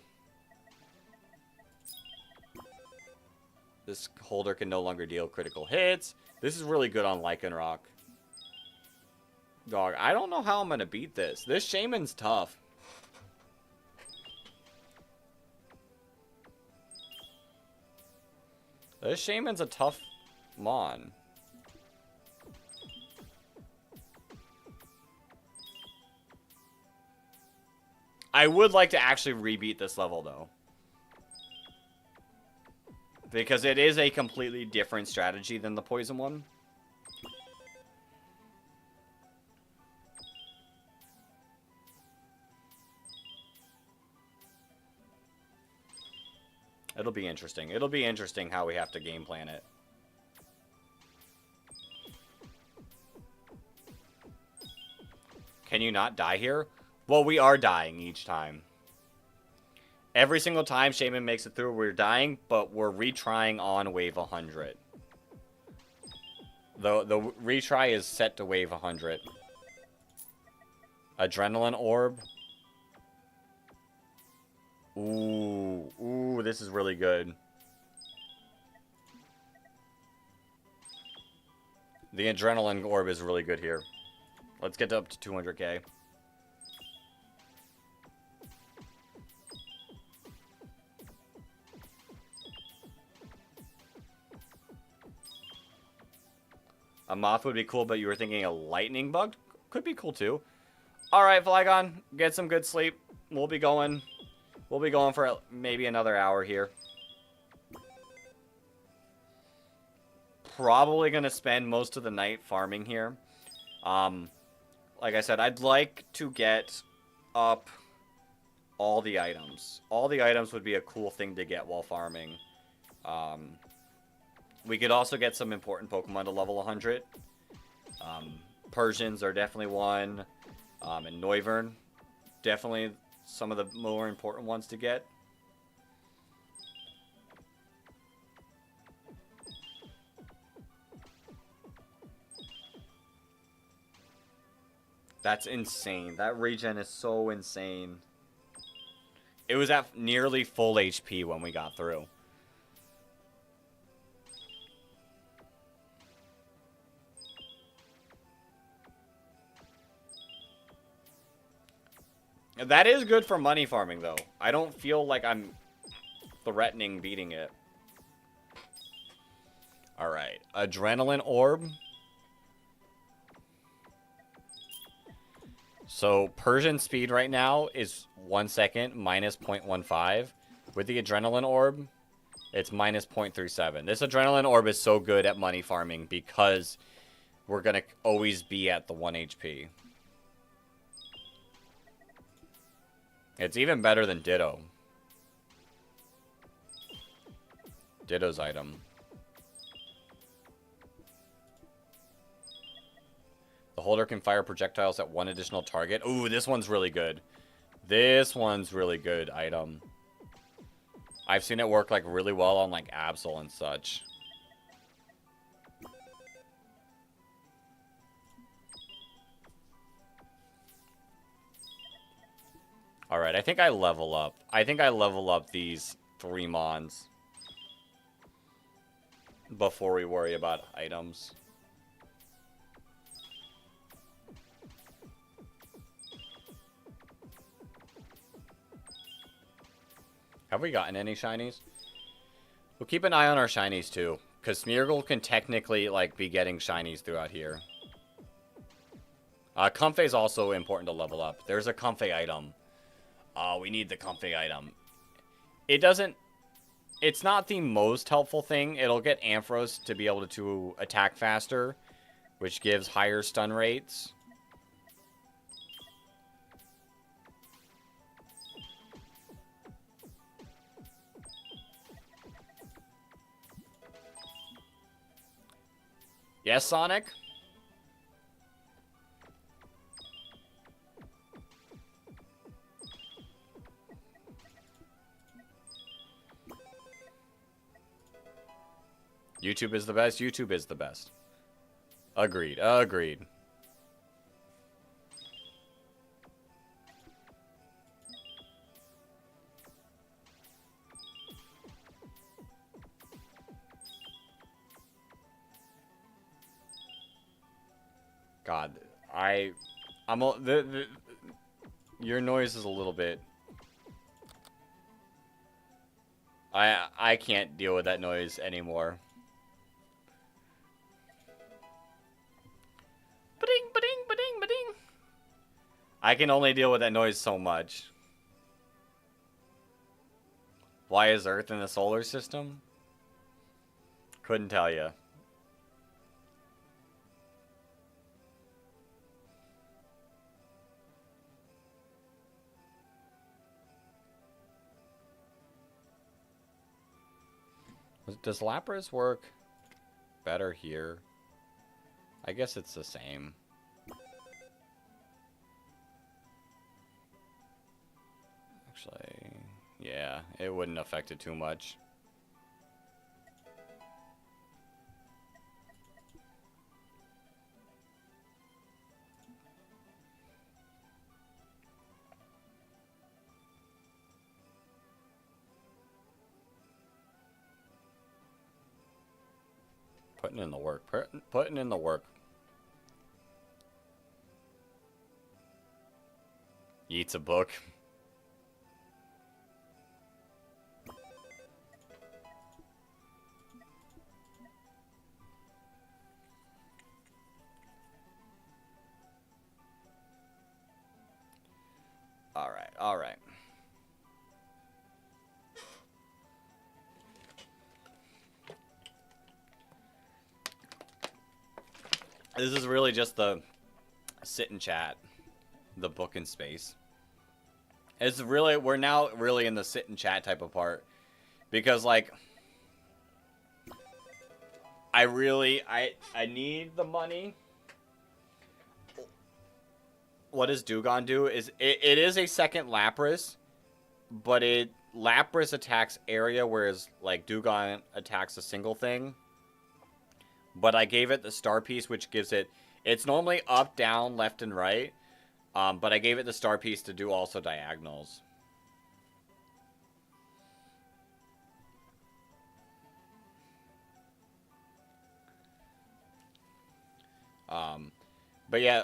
This holder can no longer deal critical hits. This is really good on Lycanroc. Dog, I don't know how I'm going to beat this. This Shaman's tough. This Shaman's a tough mon. I would like to actually rebeat this level, though. Because it is a completely different strategy than the poison one. It'll be interesting. It'll be interesting how we have to game plan it. Can you not die here? Well, we are dying each time. Every single time Shaman makes it through, we're dying, but we're retrying on wave 100. The retry is set to wave 100. Adrenaline Orb. Ooh, this is really good. The Adrenaline Orb is really good here. Let's get up to 200k. A moth would be cool, but you were thinking a lightning bug? Could be cool too. Alright, Flygon, get some good sleep. We'll be going for maybe another hour here. Probably going to spend most of the night farming here. Like I said, I'd like to get up all the items. All the items would be a cool thing to get while farming. We could also get some important Pokemon to level 100. Persians are definitely one. And Noivern, definitely some of the more important ones to get. That's insane. That regen is so insane. It was at nearly full HP when we got through. That is good for money farming, though. I don't feel like I'm threatening beating it. Alright. Adrenaline Orb. So, Persian speed right now is 1 second, minus 0.15. With the Adrenaline Orb, it's minus 0.37. This Adrenaline Orb is so good at money farming because we're going to always be at the 1 HP. It's even better than Ditto. Ditto's item. The holder can fire projectiles at 1 additional target. Ooh, this one's really good. This one's really good item. I've seen it work like really well on like Absol and such. Alright, I think I level up. I think I level up these 3 Mons before we worry about items. Have we gotten any shinies? We'll keep an eye on our shinies too, because Smeargle can technically like be getting shinies throughout here. Comfey is also important to level up. There's a Comfey item. We need the Comfey item. It doesn't... It's not the most helpful thing. It'll get Ampharos to be able to attack faster, which gives higher stun rates. Yes, Sonic? YouTube is the best. YouTube is the best. Agreed. Agreed. God, your noise is a little bit. I can't deal with that noise anymore. Ba-ding, ba-ding, ba-ding, ba-ding. I can only deal with that noise so much. Why is Earth in the solar system? Couldn't tell you. Does Lapras work better here? I guess it's the same. Actually, yeah, it wouldn't affect it too much. Putting in the work. Putting in the work. Eats a book. Alright, alright. This is really just the sit and chat, the book and space. It's really, we're now really in the sit and chat type of part. Because, like, I need the money. What does Dewgong do? It is a second Lapras, but Lapras attacks area, whereas, like, Dewgong attacks a single thing. But I gave it the star piece, which gives it... It's normally up, down, left, and right. But I gave it the star piece to do also diagonals. But yeah,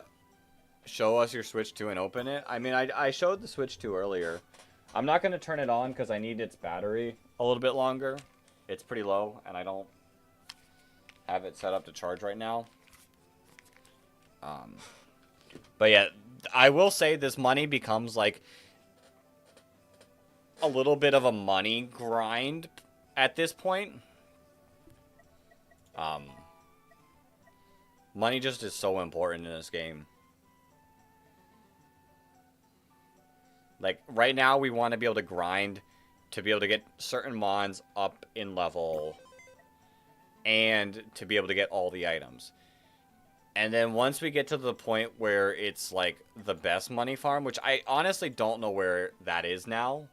show us your Switch 2 and open it. I mean, I showed the Switch 2 earlier. I'm not going to turn it on because I need its battery a little bit longer. It's pretty low, and I don't have it set up to charge right now. But yeah, I will say this money becomes like a little bit of a money grind at this point. Money just is so important in this game. Like, right now, we want to be able to grind to be able to get certain mons up in level and to be able to get all the items. And then once we get to the point where it's, like, the best money farm, which I honestly don't know where that is now.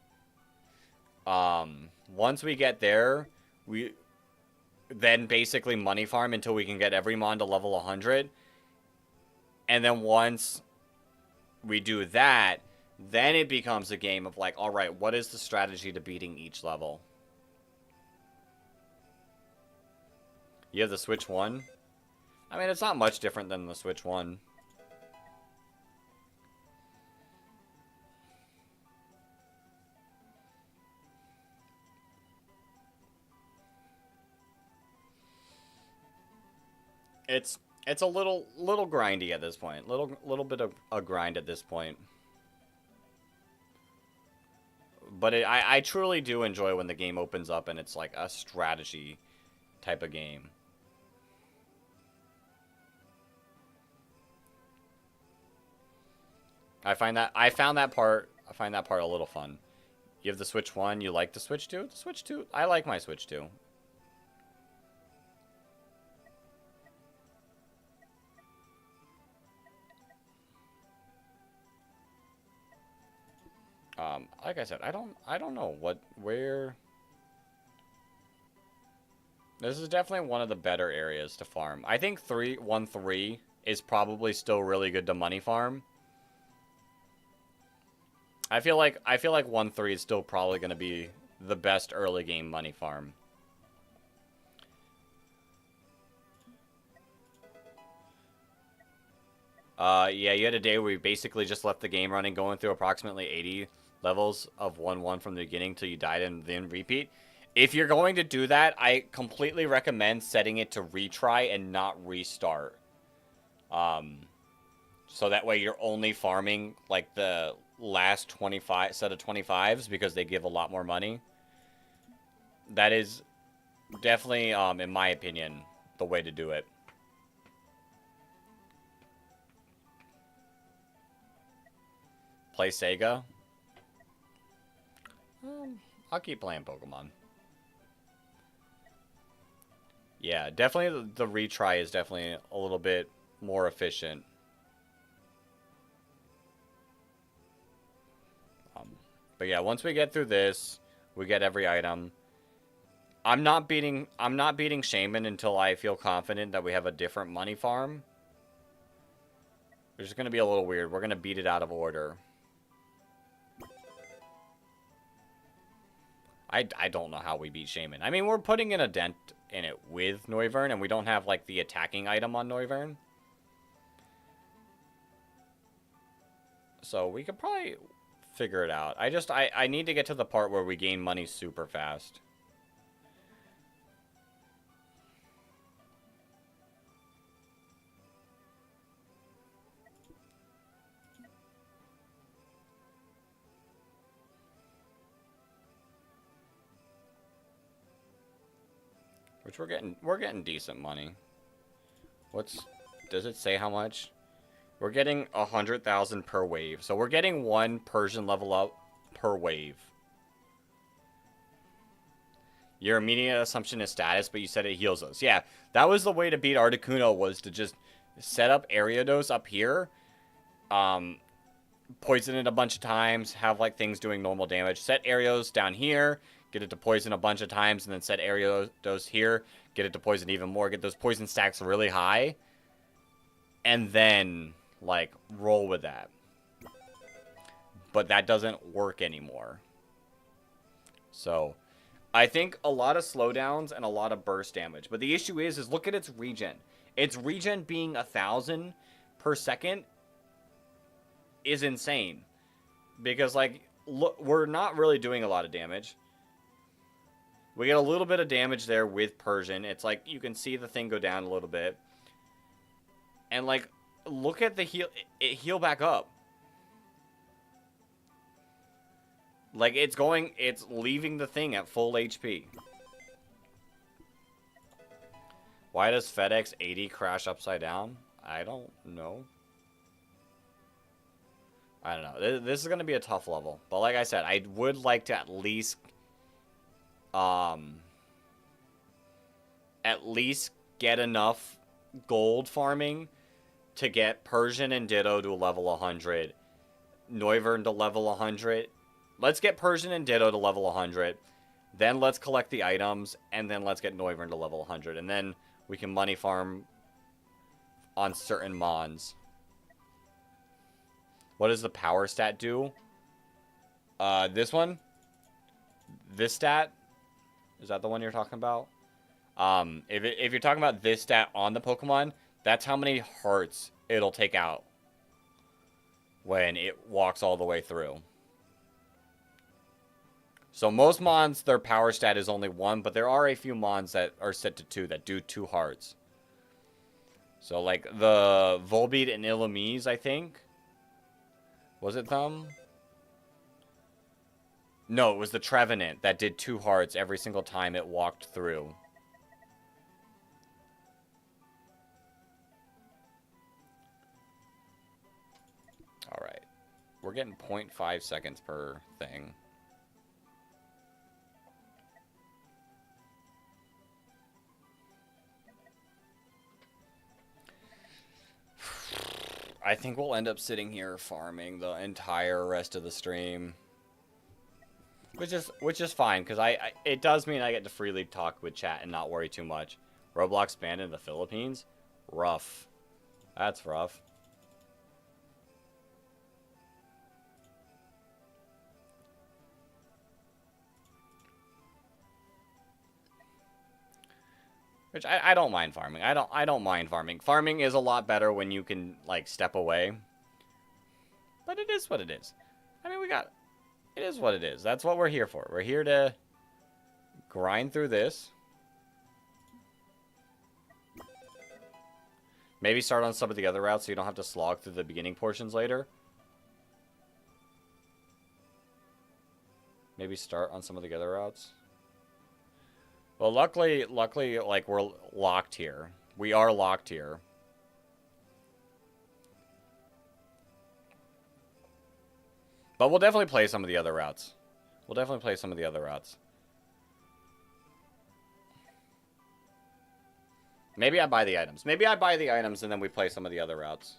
Once we get there, we then basically money farm until we can get every mon to level 100. And then once we do that, then it becomes a game of like, alright, what is the strategy to beating each level? You have the Switch 1? I mean, it's not much different than the Switch 1. It's a little grindy at this point. Little bit of a grind at this point. But I truly do enjoy when the game opens up and it's like a strategy type of game. I found that part a little fun. You have the Switch 1, you like the Switch 2? The Switch 2, I like my Switch 2. Like I said, I don't know where. This is definitely one of the better areas to farm. I think 1-3 is probably still really good to money farm. I feel like 1-3 is still probably going to be the best early game money farm. Yeah, you had a day where you basically just left the game running, going through approximately 80 levels of 1-1 from the beginning till you died and then repeat. If you're going to do that, I completely recommend setting it to retry and not restart. So that way you're only farming like the last 25 set of 25s because they give a lot more money. That is definitely, in my opinion, the way to do it. Play Sega? I'll keep playing Pokemon. Yeah, definitely the retry is definitely a little bit more efficient. But yeah, once we get through this, we get every item. I'm not beating Shaman until I feel confident that we have a different money farm. Which is going to be a little weird. We're going to beat it out of order. I don't know how we beat Shaman. I mean, we're putting in a dent in it with Noivern, and we don't have, like, the attacking item on Noivern. So we could probably figure it out. I need to get to the part where we gain money super fast. Which we're getting decent money. Does it say how much? We're getting 100,000 per wave. So we're getting one Persian level up per wave. Your immediate assumption is status, but you said it heals us. Yeah, that was the way to beat Articuno, was to just set up Ariados up here. Poison it a bunch of times, have like things doing normal damage. Set Ariados down here, get it to poison a bunch of times, and then set Ariados here, get it to poison even more, get those poison stacks really high, and then, like, roll with that. But that doesn't work anymore. So, I think a lot of slowdowns and a lot of burst damage. But the issue is look at its regen. Its regen being 1,000 per second is insane. Because, like, look, we're not really doing a lot of damage. We get a little bit of damage there with Persian. It's like you can see the thing go down a little bit. And, like, look at the heal. It heal back up. Like, it's leaving the thing at full HP. Why does FedEx 80 crash upside down? I don't know. I don't know. This is going to be a tough level. But like I said, I would like to at least get enough gold farming to get Persian and Ditto to level 100. Noivern to level 100. Let's get Persian and Ditto to level 100. Then let's collect the items. And then let's get Noivern to level 100. And then we can money farm on certain mons. What does the power stat do? This one? This stat? Is that the one you're talking about? If you're talking about this stat on the Pokemon, that's how many hearts it'll take out when it walks all the way through. So most mons, their power stat is only 1, but there are a few mons that are set to 2 that do 2 hearts. So like the Volbeat and Illumise, I think. Was it them? No, it was the Trevenant that did 2 hearts every single time it walked through. Alright. We're getting 0.5 seconds per thing. I think we'll end up sitting here farming the entire rest of the stream. Which is fine, because it does mean I get to freely talk with chat and not worry too much. Roblox banned in the Philippines? Rough. That's rough. Which I don't mind farming. I don't mind farming. Farming is a lot better when you can like step away. But it is what it is. I mean, it is what it is. That's what we're here for. We're here to grind through this. Maybe start on some of the other routes so you don't have to slog through the beginning portions later. Maybe start on some of the other routes. Well, luckily, like, we're locked here. We are locked here. But we'll definitely play some of the other routes. Maybe I buy the items. Maybe I buy the items and then we play some of the other routes.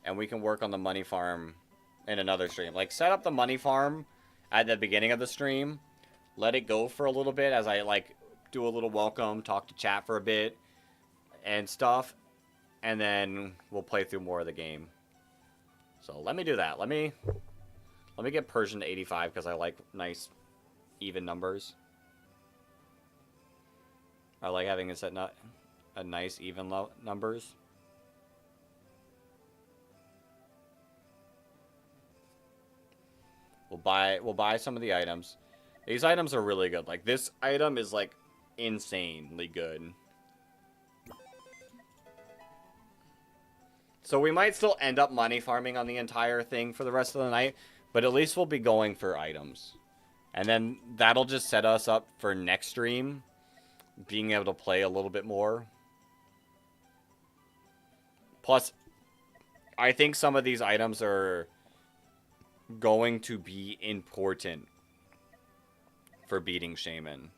And we can work on the money farm in another stream. Like, set up the money farm at the beginning of the stream. Let it go for a little bit as I, like, do a little welcome, talk to chat for a bit, and stuff. And then we'll play through more of the game. So let me do that. Let me get Persian to 85 because I like nice, even numbers. I like having it set a nice, even numbers. We'll buy some of the items. These items are really good. Like, this item is, like, insanely good. So we might still end up money farming on the entire thing for the rest of the night, but at least we'll be going for items. And then that'll just set us up for next stream, being able to play a little bit more. Plus, I think some of these items are going to be important for beating Shaman.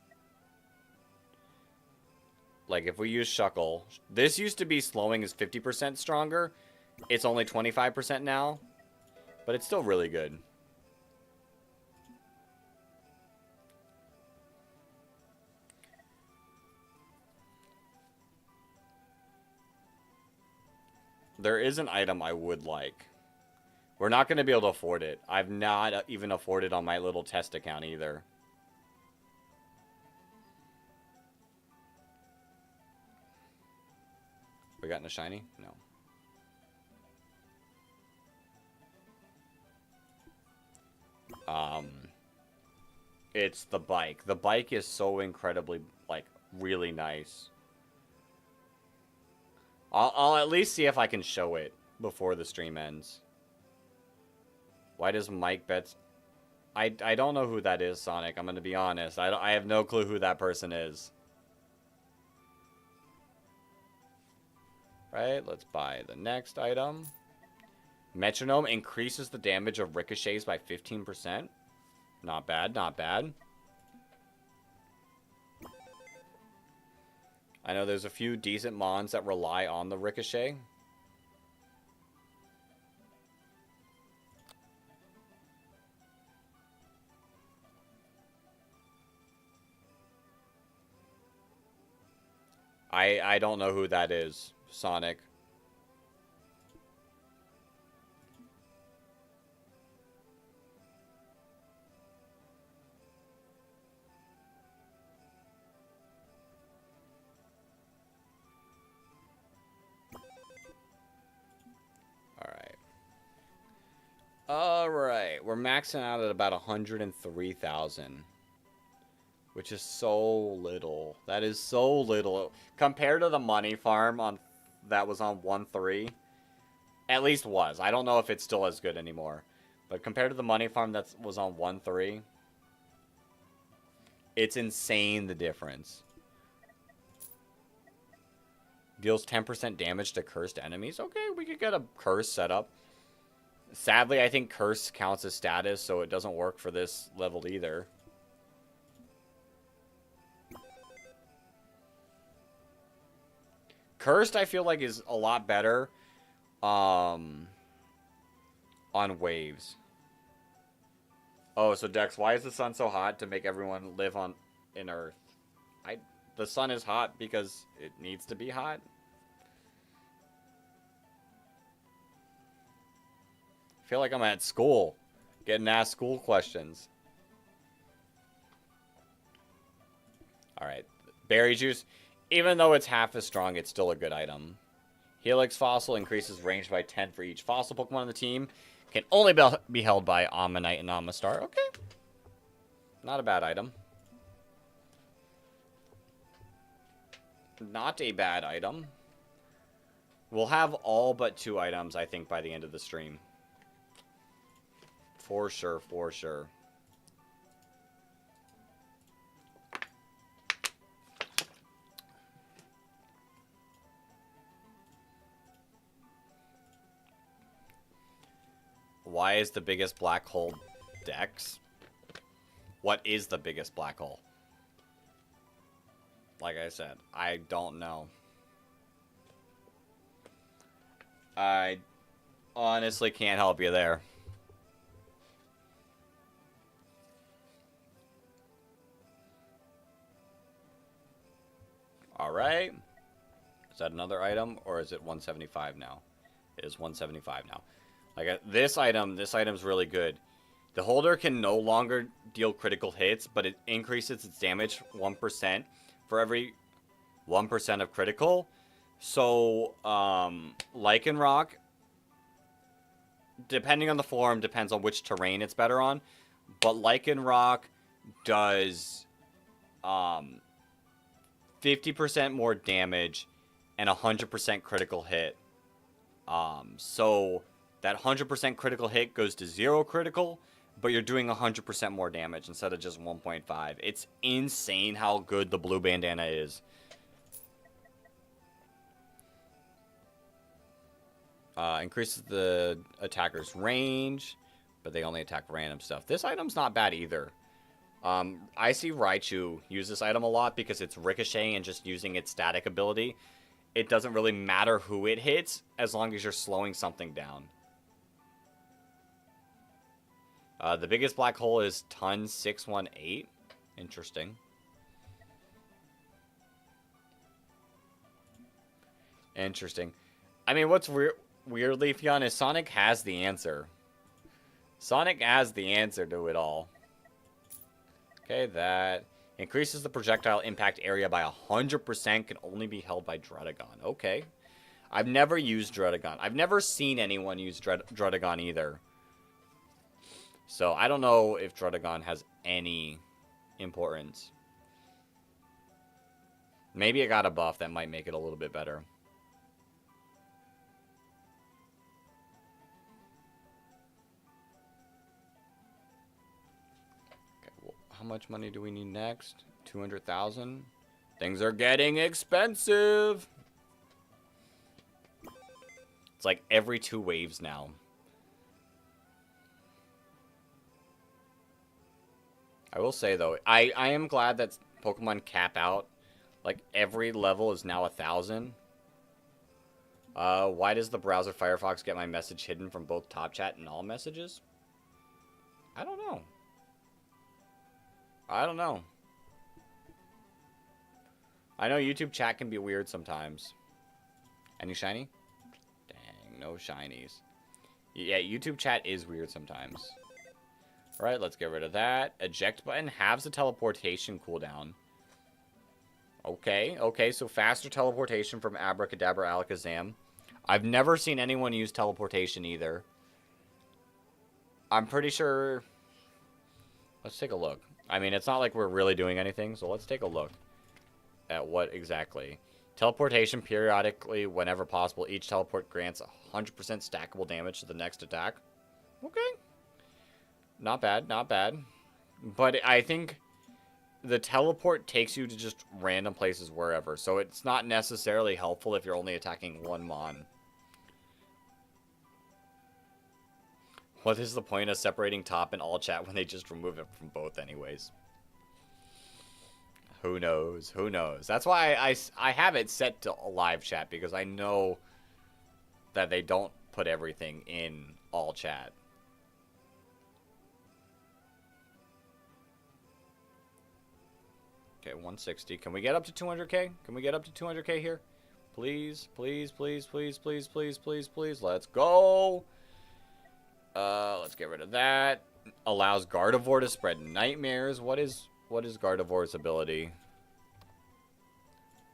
Like, if we use Shuckle, this used to be slowing is 50% stronger. It's only 25% now, but it's still really good. There is an item I would like. We're not going to be able to afford it. I've not even afforded on my little test account either. We gotten a shiny? No. Um, it's the bike. The bike is so incredibly, like, really nice. I'll at least see if I can show it before the stream ends. Why does Mike Betts... I don't know who that is, Sonic. I'm going to be honest. I have no clue who that person is. Right, let's buy the next item. Metronome increases the damage of ricochets by 15%. Not bad, not bad. I know there's a few decent mons that rely on the ricochet. I don't know who that is, Sonic. Alright, we're maxing out at about 103,000. Which is so little. That is so little. Compared to the money farm on that was on 1.3. At least was. I don't know if it's still as good anymore. But compared to the money farm that was on 1.3. It's insane the difference. Deals 10% damage to cursed enemies. Okay, we could get a curse set up. Sadly, I think curse counts as status, so it doesn't work for this level either. Cursed, I feel like, is a lot better on waves. Oh, so Dex, why is the sun so hot to make everyone live in Earth? The sun is hot because it needs to be hot. I feel like I'm at school, getting asked school questions. Alright, berry juice. Even though it's half as strong, it's still a good item. Helix Fossil increases range by 10 for each fossil Pokemon on the team. Can only be held by Ammonite and Amistar. Okay. Not a bad item. Not a bad item. We'll have all but 2 items, I think, by the end of the stream. For sure, for sure. Why is the biggest black hole Dex? What is the biggest black hole? Like I said, I don't know. I honestly can't help you there. Alright. Is that another item, or is it 175 now? It is 175 now. Like, this item's really good. The holder can no longer deal critical hits, but it increases its damage 1% for every 1% of critical. So, Lycanroc, depending on the form, depends on which terrain it's better on. But Lycanroc does 50% more damage and 100% critical hit. So that 100% critical hit goes to 0 critical, but you're doing 100% more damage instead of just 1.5. It's insane how good the blue bandana is. Increases the attacker's range, but they only attack random stuff. This item's not bad either. I see Raichu use this item a lot because it's ricocheting and just using its static ability. It doesn't really matter who it hits as long as you're slowing something down. The biggest black hole is Ton 618. Interesting. Interesting. I mean, what's weird, Leafeon, is Sonic has the answer. Sonic has the answer to it all. Okay, that increases the projectile impact area by 100%. Can only be held by Druddigon. Okay. I've never used Druddigon. I've never seen anyone use Druddigon either. So I don't know if Druddigon has any importance. Maybe it got a buff that might make it a little bit better. Okay, well, how much money do we need next? 200,000? Things are getting expensive! It's like every 2 waves now. I will say, though, I am glad that Pokemon cap out. Like, every level is now 1,000. Why does the browser Firefox get my message hidden from both top chat and all messages? I don't know. I don't know. I know YouTube chat can be weird sometimes. Any shiny? Dang, no shinies. Yeah, YouTube chat is weird sometimes. Alright, let's get rid of that. Eject button halves the teleportation cooldown. Okay, okay, so faster teleportation from Abracadabra Alakazam. I've never seen anyone use teleportation either. I'm pretty sure... Let's take a look. I mean, it's not like we're really doing anything, so let's take a look at what exactly. Teleportation periodically whenever possible. Each teleport grants 100% stackable damage to the next attack. Okay. Not bad, not bad. But I think the teleport takes you to just random places wherever. So it's not necessarily helpful if you're only attacking one Mon. What is the point of separating top and all chat when they just remove it from both anyways? Who knows? Who knows? That's why I have it set to live chat, because I know that they don't put everything in all chat. Okay, 160. Can we get up to 200k? Can we get up to 200k here? Please, please, please, please, please, please, please, please. Let's go. Let's get rid of that. Allows Gardevoir to spread nightmares. What is Gardevoir's ability?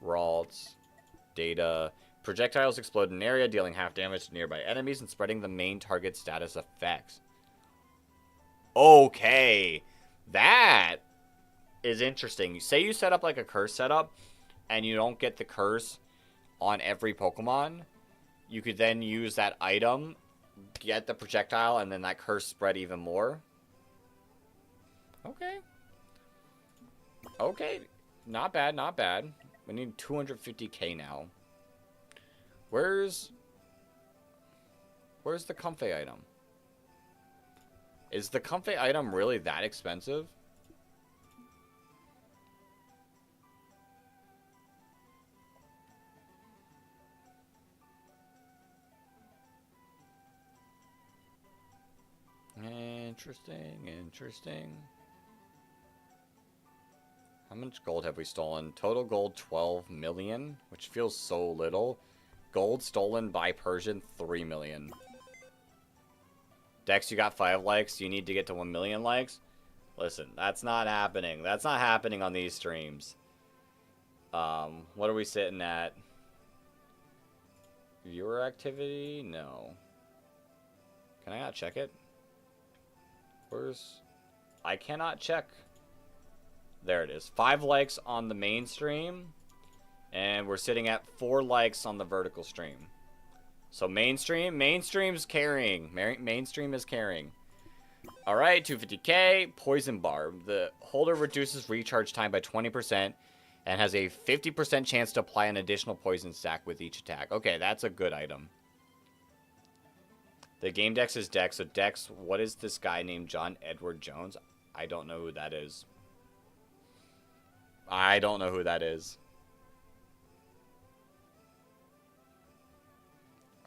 Ralts. Data. Projectiles explode in an area, dealing half damage to nearby enemies and spreading the main target status effects. Okay. That is interesting. Say you set up like a curse setup and you don't get the curse on every Pokemon. You could then use that item, get the projectile, and then that curse spread even more. Okay. Okay. Not bad, not bad. We need 250k now. Where's the Comfey item? Is the Comfey item really that expensive? Interesting, interesting. How much gold have we stolen? Total gold 12 million, which feels so little. Gold stolen by Persian 3 million. Dex, you got 5 likes. You need to get to 1 million likes. Listen, that's not happening. That's not happening on these streams. What are we sitting at? Viewer activity? No. Can I not check it? Where's... I cannot check. There it is. 5 likes on the main stream. And we're sitting at 4 likes on the vertical stream. So mainstream's carrying. Mainstream is carrying. Alright, 250k. Poison Barb. The holder reduces recharge time by 20% and has a 50% chance to apply an additional poison stack with each attack. Okay, that's a good item. The game Dex is Dex. So Dex, what is this guy named John Edward Jones? I don't know who that is. I don't know who that is.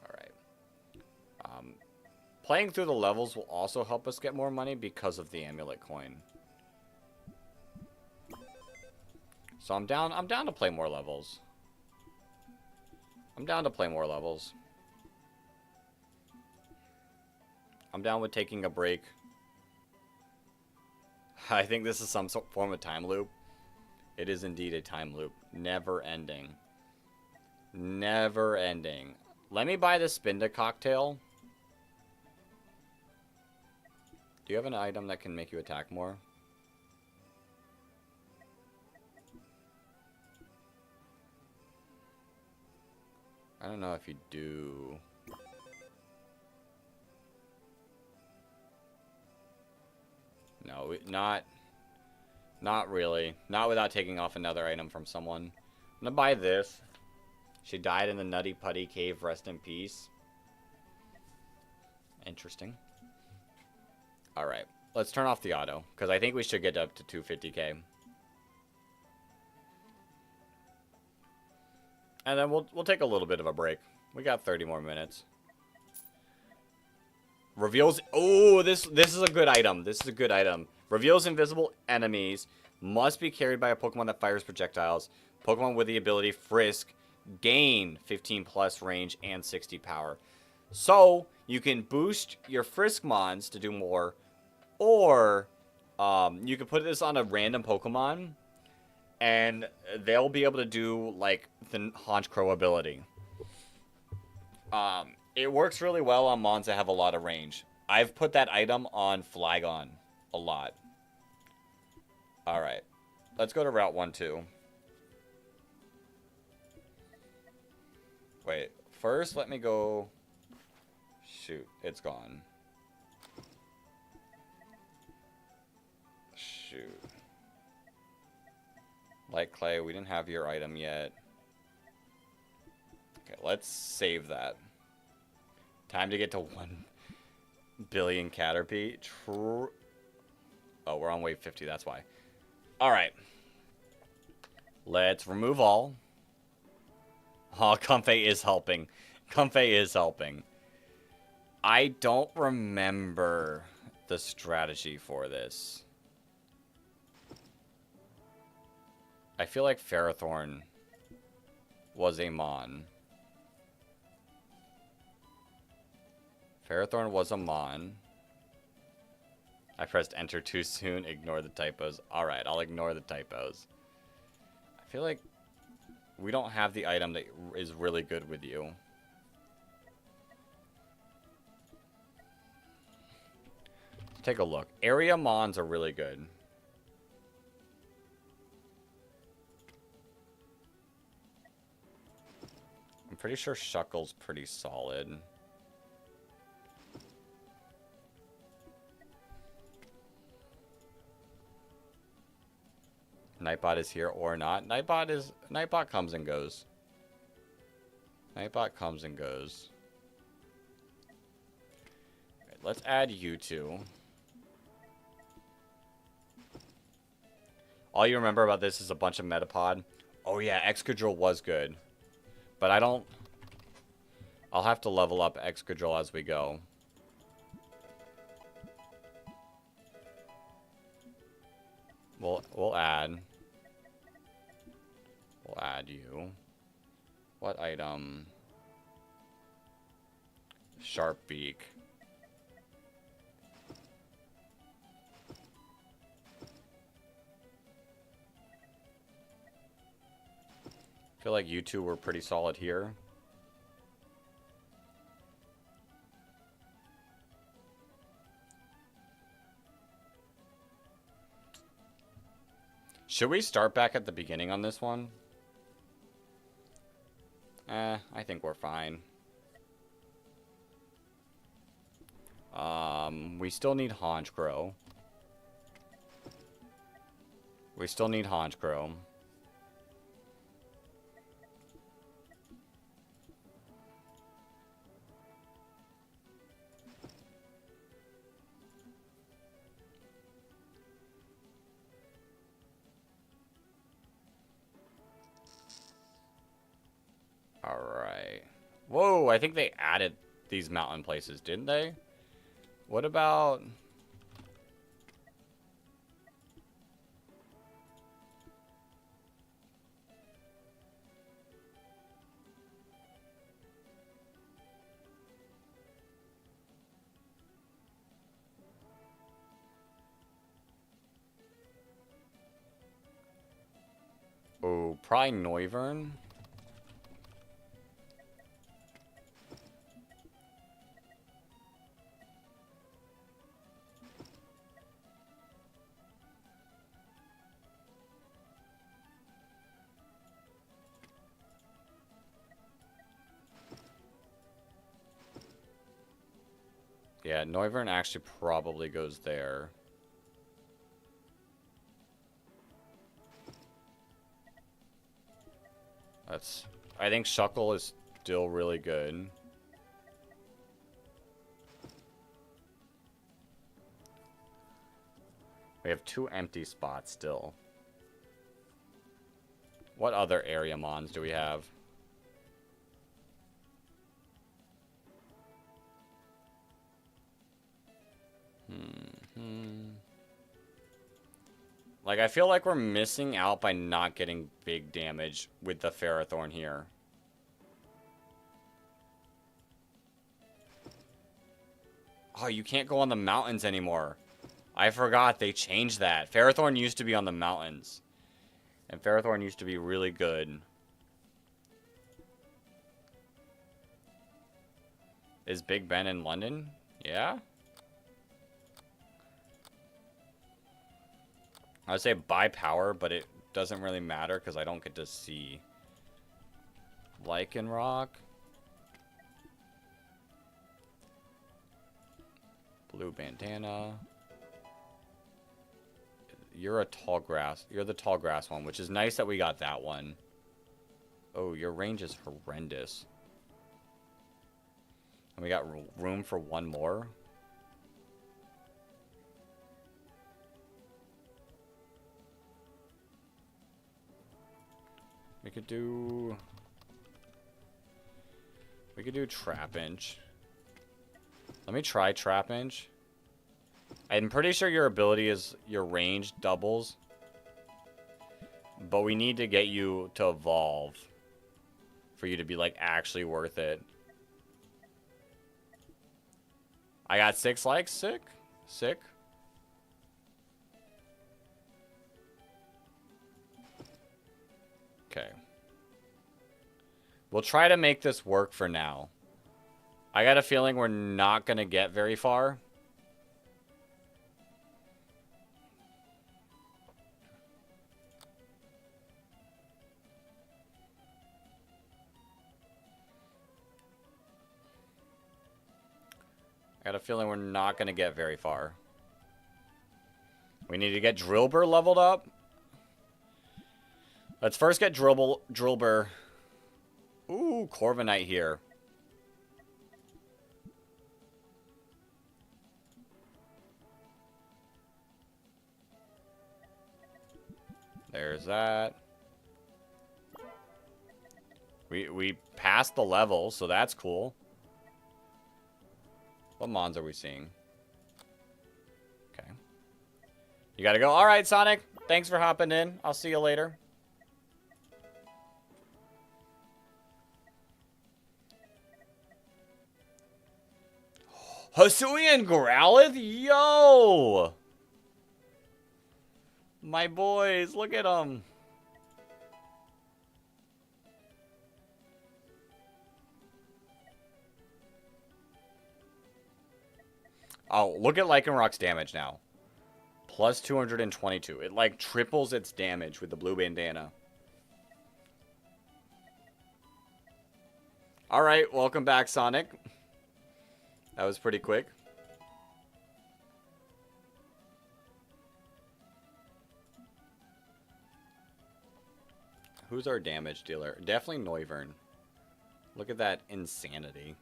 Alright. Playing through the levels will also help us get more money because of the amulet coin. So I'm down to play more levels. I'm down to play more levels. I'm down with taking a break. I think this is some form of time loop. It is indeed a time loop. Never ending. Never ending. Let me buy the Spinda cocktail. Do you have an item that can make you attack more? I don't know if you do. No, not really. Not without taking off another item from someone. I'm gonna buy this. She died in the Nutty Putty Cave. Rest in peace. Interesting. Alright. Let's turn off the auto. Because I think we should get up to 250k. And then we'll take a little bit of a break. We got 30 more minutes. Reveals... Oh, this is a good item. This is a good item. Reveals invisible enemies. Must be carried by a Pokemon that fires projectiles. Pokemon with the ability Frisk gain 15 plus range and 60 power. So, you can boost your Frisk mons to do more. Or, you can put this on a random Pokemon. And they'll be able to do, like, the Honchkrow ability. It works really well on mons that have a lot of range. I've put that item on Flygon a lot. Alright. Let's go to Route 1-2. Wait. First, let me go... Shoot. It's gone. Shoot. Light Clay, we didn't have your item yet. Okay, let's save that. Time to get to 1 billion Caterpie. Oh, we're on wave 50, that's why. Alright. Let's remove all. Oh, Comfey is helping. Comfey is helping. I don't remember the strategy for this. I feel like Ferrothorn was a Mon. Ferrothorn was a Mon. I pressed enter too soon. Ignore the typos. Alright, I'll ignore the typos. I feel like we don't have the item that is really good with you. Let's take a look. Area Mons are really good. I'm pretty sure Shuckle's pretty solid. Nightbot is here or not. Nightbot comes and goes. Nightbot comes and goes. Okay, let's add you two. All you remember about this is a bunch of Metapod. Oh yeah, Excadrill was good. But I don't... I'll have to level up Excadrill as we go. We'll add... We'll add you. What item? Sharp Beak. I feel like you two were pretty solid here. Should we start back at the beginning on this one? I think we're fine. We still need Honchkrow. We still need Honchkrow. Alright. Whoa, I think they added these mountain places, didn't they? What about... Oh, probably Noivern. Yeah, Noivern actually probably goes there. That's... I think Shuckle is still really good. We have 2 empty spots still. What other area mons do we have? Like, I feel like we're missing out by not getting big damage with the Ferrothorn here. Oh, you can't go on the mountains anymore. I forgot they changed that. Ferrothorn used to be on the mountains. And Ferrothorn used to be really good. Is Big Ben in London? Yeah? I would say buy power, but it doesn't really matter because I don't get to see Lycanroc. Blue bandana. You're a tall grass. You're the tall grass one, which is nice that we got that one. Oh, your range is horrendous. And we got room for one more. We could do Trapinch. Let me try Trapinch. I'm pretty sure your ability is your range doubles. But we need to get you to evolve for you to be like actually worth it. I got 6 likes. Sick. Sick. Okay. We'll try to make this work for now. I got a feeling we're not going to get very far. I got a feeling we're not going to get very far. We need to get Drillbur leveled up. Let's first get Drillbur. Ooh, Corviknight here. There's that. We passed the level, so that's cool. What mons are we seeing? Okay. You gotta go. All right, Sonic. Thanks for hopping in. I'll see you later. Hisuian Growlithe? Yo! My boys, look at them. Oh, look at Lycanroc's damage now. Plus 222. It, like, triples its damage with the blue bandana. Alright, welcome back, Sonic. That was pretty quick. Who's our damage dealer? Definitely Noivern. Look at that insanity.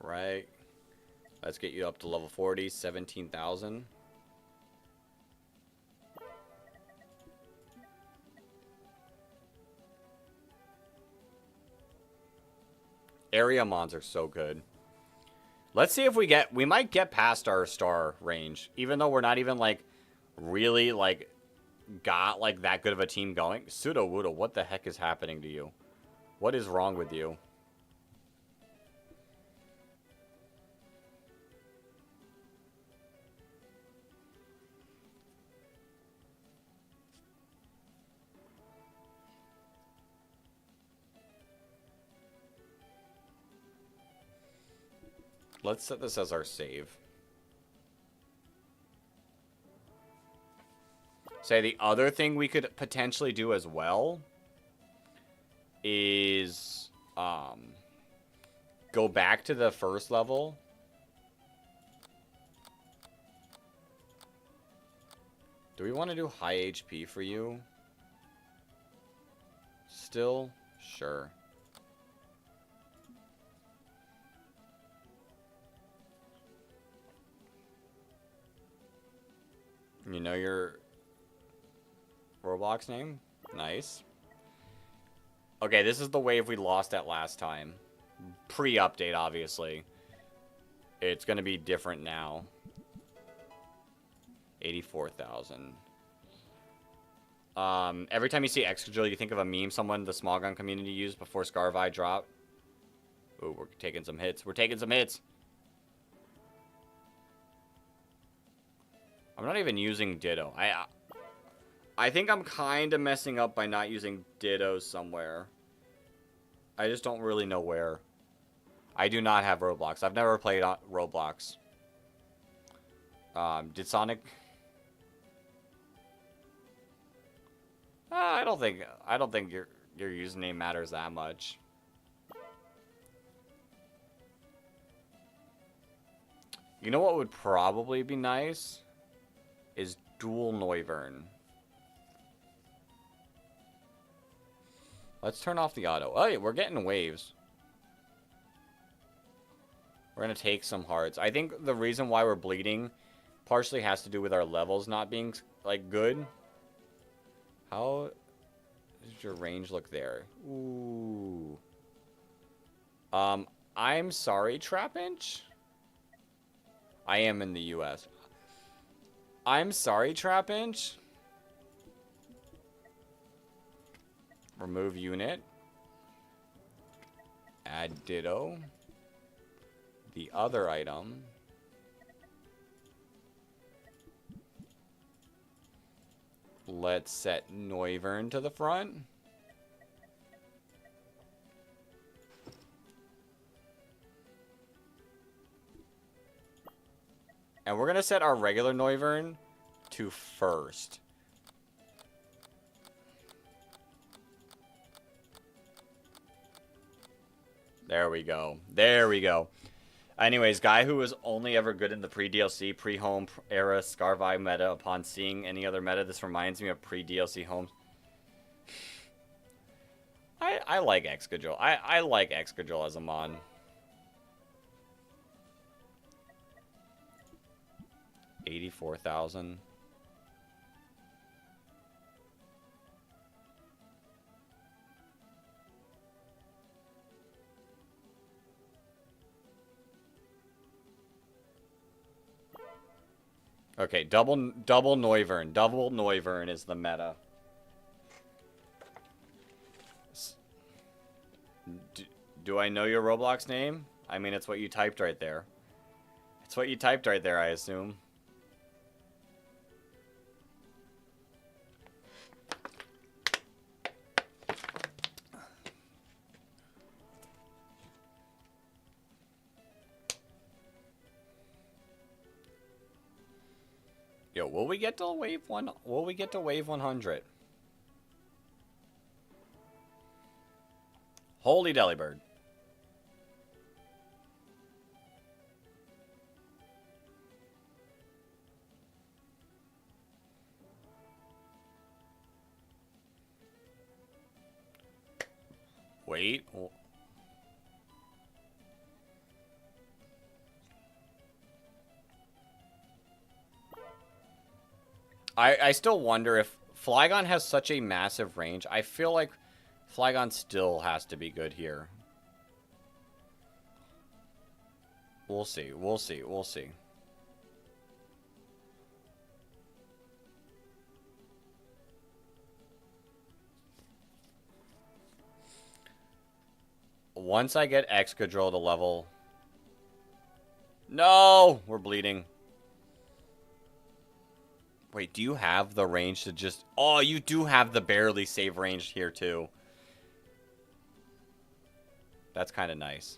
Right. Let's get you up to level 40, 17,000. Area mons are so good. Let's see if we might get past our star range, even though we're not even, like, really, like, got, like, that good of a team going. Sudowoodo, what the heck is happening to you? What is wrong with you? Let's set this as our save. Say the other thing we could potentially do as well is go back to the first level. Do we want to do high HP for you? Still? Sure. You know your Roblox name? Nice. Okay, this is the wave we lost at last time. Pre-update, obviously. It's going to be different now. 84,000. Every time you see Excadrill, you think of a meme someone the Small Gun community used before Scarvi dropped. Ooh, we're taking some hits. We're taking some hits. I'm not even using Ditto. I think I'm kind of messing up by not using Ditto somewhere. I just don't really know where. I do not have Roblox. I've never played on Roblox. Did Sonic... I don't think your username matters that much. You know what would probably be nice? Is dual Noivern. Let's turn off the auto. Oh, yeah, we're getting waves. We're going to take some hearts. I think the reason why we're bleeding partially has to do with our levels not being, like, good. How does your range look there? Ooh. I'm sorry, Trapinch. I am in the US. I'm sorry, Trapinch. Remove unit. Add Ditto. The other item. Let's set Noivern to the front. And we're going to set our regular Noivern to first. There we go. There we go. Anyways, guy who was only ever good in the pre-DLC, pre-home era Scarvi meta, upon seeing any other meta, this reminds me of pre-DLC home. I like Excadrill. I like Excadrill as a mon. $84,000. Okay, double Noivern. Double Noivern is the meta. Do I know your Roblox name? I mean, it's what you typed right there. It's what you typed right there, I assume. Yo, will we get to wave 1? Will we get to wave 100? Holy Delibird. Wait. I still wonder if Flygon has such a massive range. I feel like Flygon still has to be good here. We'll see. We'll see. We'll see. Once I get Excadrill to level... No! We're bleeding. Wait, do you have the range to just... Oh, you do have the barely save range here, too. That's kind of nice.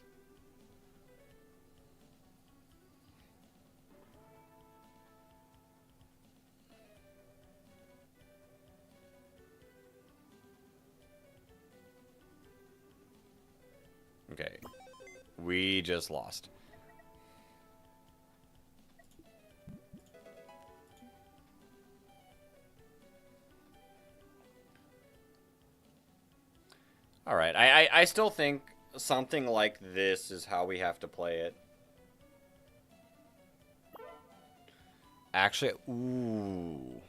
Okay. We just lost. Alright, I still think something like this is how we have to play it. Actually, ooh.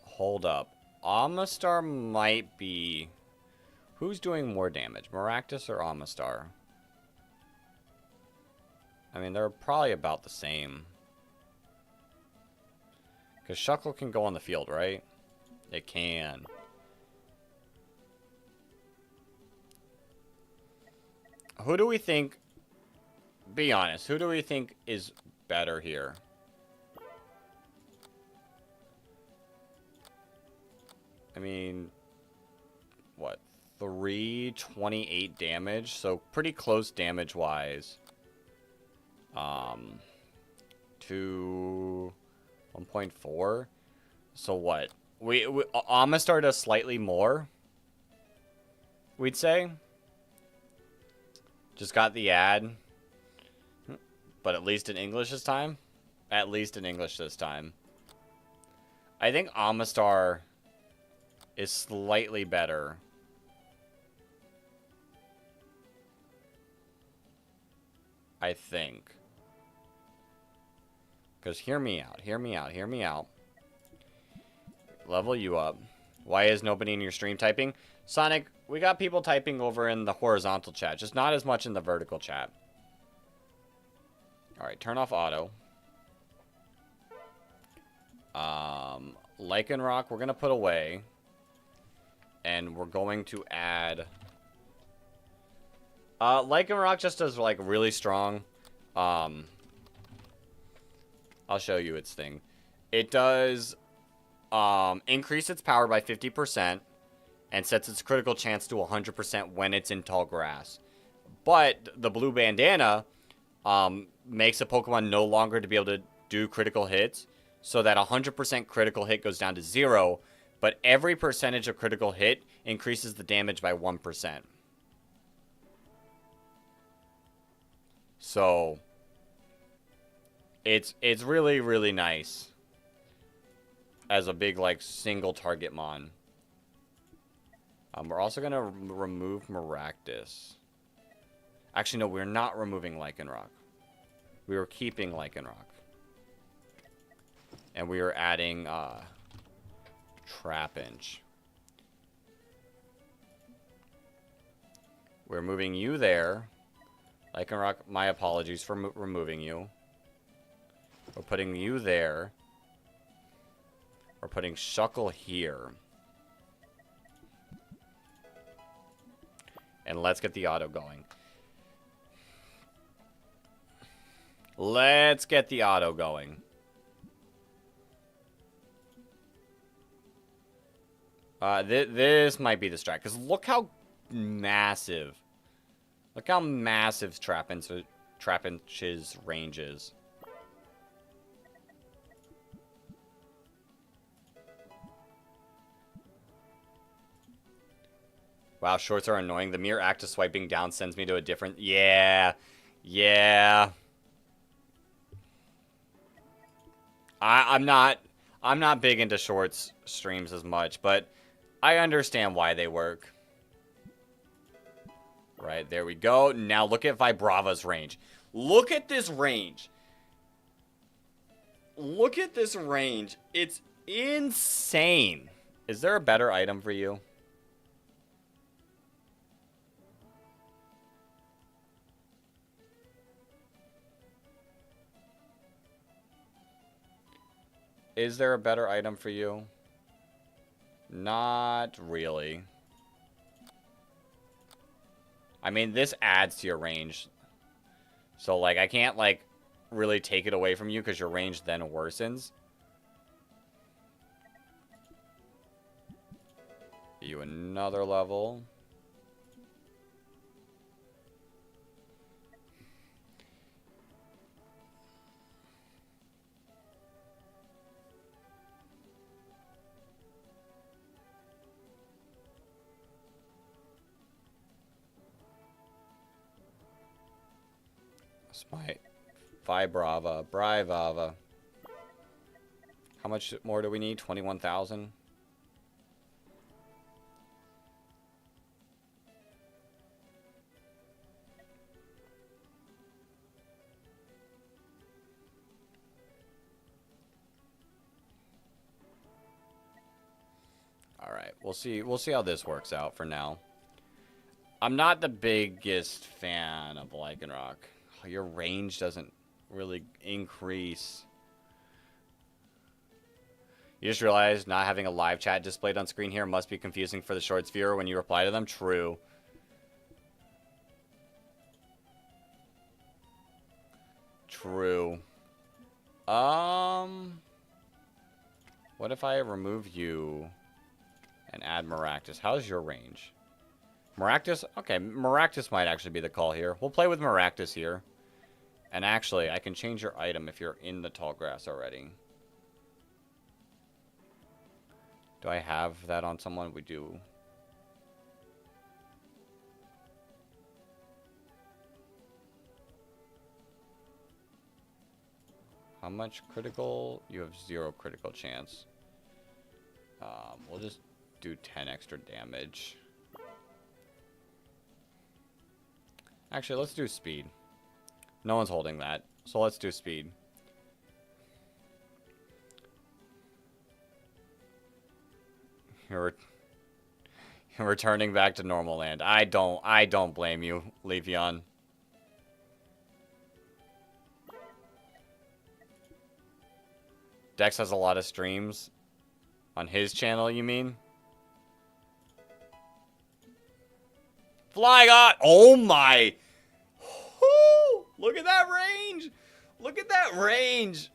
Hold up. Amistar might be... Who's doing more damage, Maractus or Amistar? I mean, they're probably about the same. Because Shuckle can go on the field, right? It can. Who do we think... Be honest, who do we think is better here? I mean... What? 328 damage? So, pretty close damage-wise. To 1.4. So what? We Amistar does slightly more. We'd say. Just got the ad. But at least in English this time. At least in English this time. I think Amistar is slightly better. I think. Because hear me out, hear me out, hear me out. Level you up. Why is nobody in your stream typing? Sonic, we got people typing over in the horizontal chat, just not as much in the vertical chat. Alright, turn off auto. Lycanroc, we're going to put away. And we're going to add... Lycanroc just does, like, really strong. I'll show you its thing. It does increase its power by 50% and sets its critical chance to 100% when it's in tall grass. But the blue bandana makes a Pokemon no longer to be able to do critical hits, so that 100% critical hit goes down to 0, but every percentage of critical hit increases the damage by 1%. So... It's really, really nice as a big, like, single target mon. We're also going to remove Maractus. Actually, no, we're not removing Lycanroc. We are keeping Lycanroc. And we are adding Trapinch. We're moving you there. Lycanroc, my apologies for removing you. We're putting you there. We're putting Shuckle here. And let's get the auto going. Let's get the auto going. This might be the strat. Because look how massive. Look how massive Trapinch's range is. Wow, shorts are annoying. The mere act of swiping down sends me to a different... Yeah. Yeah. I'm not big into shorts streams as much, but I understand why they work. Right, there we go. Now look at Vibrava's range. Look at this range. Look at this range. It's insane. Is there a better item for you? Is there a better item for you? Not really. I mean, this adds to your range. So, like, I can't, like, really take it away from you because your range then worsens. You another level. Smite. Vibrava. Brivava. How much more do we need? 21,000? Alright, we'll see how this works out for now. I'm not the biggest fan of Lycanroc. Your range doesn't really increase. You just realized not having a live chat displayed on screen here must be confusing for the Shorts viewer when you reply to them. True. True. What if I remove you and add Maractus? How's your range? Maractus? Okay, Maractus might actually be the call here. We'll play with Maractus here. And actually, I can change your item if you're in the tall grass already. Do I have that on someone? We do. How much critical? You have 0 critical chance. We'll just do 10 extra damage. Actually, let's do speed. No one's holding that, so let's do speed. You're returning back to normal land. I don't blame you, Leafeon. Dex has a lot of streams. On his channel, you mean? Flygon! Oh my! Woo! Look at that range! Look at that range!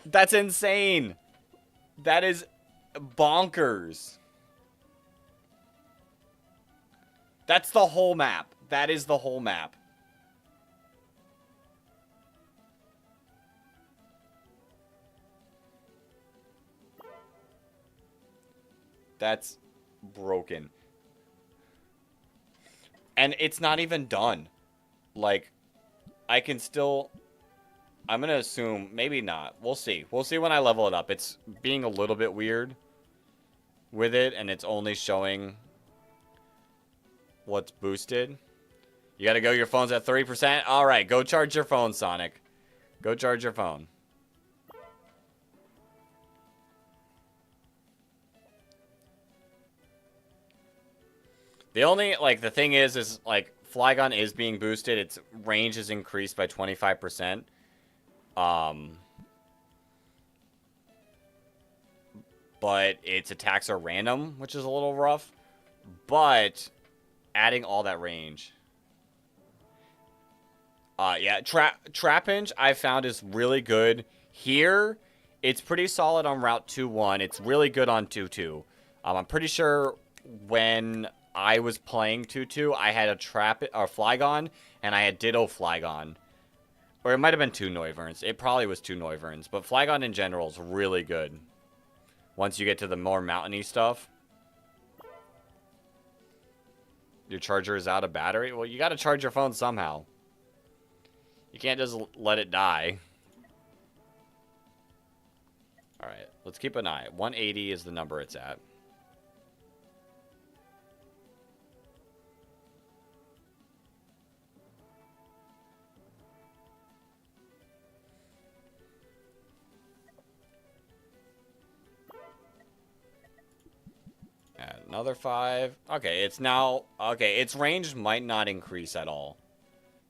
That's insane! That is bonkers. That's the whole map. That is the whole map. That's broken. And it's not even done. Like, I can still... I'm going to assume... Maybe not. We'll see. We'll see when I level it up. It's being a little bit weird with it, and it's only showing what's boosted. You got to go. Your phone's at 30%. All right, go charge your phone, Sonic. Go charge your phone. The only, like, the thing is, like, Flygon is being boosted. Its range is increased by 25%. But its attacks are random, which is a little rough. But adding all that range. Yeah, Trapinch I found is really good. Here, it's pretty solid on Route 2-1. It's really good on 2-2. I'm pretty sure when I was playing 2-2, I had a Flygon, and I had Ditto Flygon. Or it might have been 2 Noivern. It probably was 2 Noivern. But Flygon in general is really good. Once you get to the more mountainy stuff. Your charger is out of battery? Well, you gotta charge your phone somehow. You can't just let it die. Alright, let's keep an eye. 180 is the number it's at. Add another 5. Okay, it's now... Okay, its range might not increase at all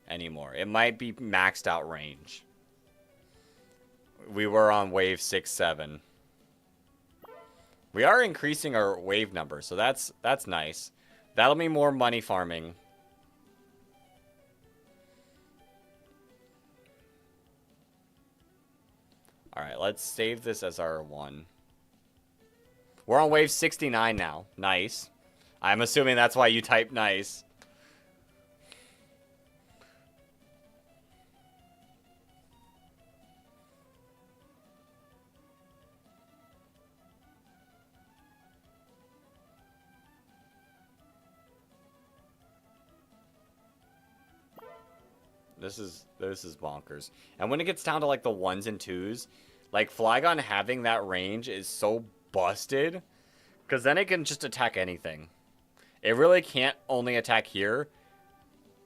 anymore. It might be maxed out range. We were on wave 6, 7. We are increasing our wave number, so that's nice. That'll be more money farming. Alright, let's save this as our 1. We're on wave 69 now. Nice. I'm assuming that's why you typed nice. This is bonkers. And when it gets down to like the 1s and 2s, like Flygon having that range is so busted, because then it can just attack anything. It really can't only attack here,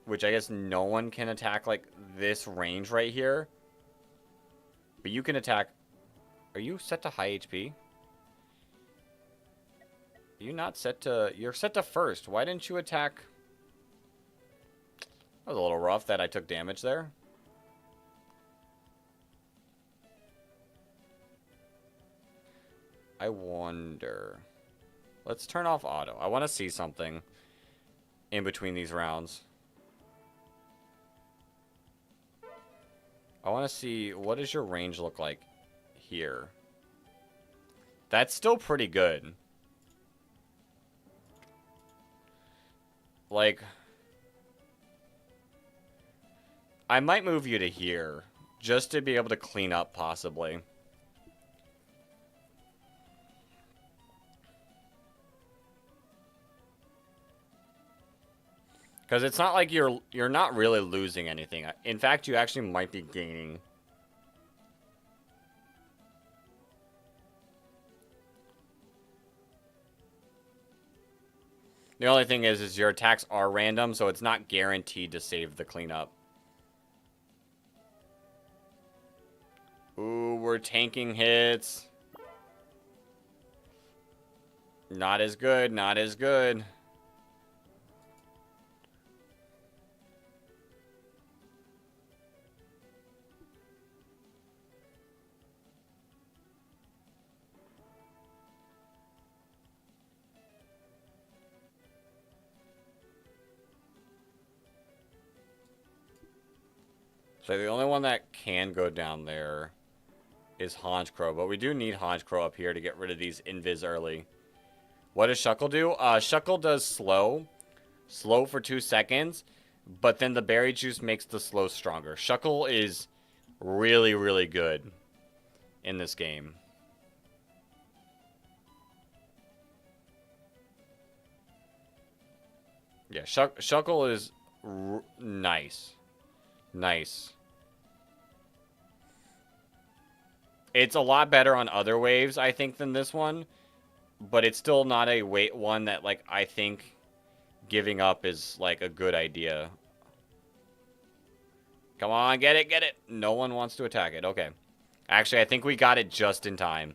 which I guess no one can attack like this range right here. But you can attack. Are you set to high HP? Are you not set to... You're set to first. Why didn't you attack... That was a little rough that I took damage there. I wonder... Let's turn off auto. I want to see something in between these rounds. I want to see... What does your range look like here? That's still pretty good. Like... I might move you to here, just to be able to clean up, possibly. Because it's not like you're not really losing anything. In fact, you actually might be gaining. The only thing is your attacks are random, so it's not guaranteed to save the cleanup. Ooh, we're tanking hits. Not as good, not as good. So the only one that can go down there is Honchkrow, but we do need Honchkrow up here to get rid of these invis early. What does Shuckle do? Shuckle does slow for 2 seconds, but then the berry juice makes the slow stronger. Shuckle is really, really good in this game. Yeah, Shuckle is nice. Nice. It's a lot better on other waves, I think, than this one. But it's still not a weight one that, like, I think giving up is, like, a good idea. Come on, get it, get it. No one wants to attack it. Okay. Actually, I think we got it just in time.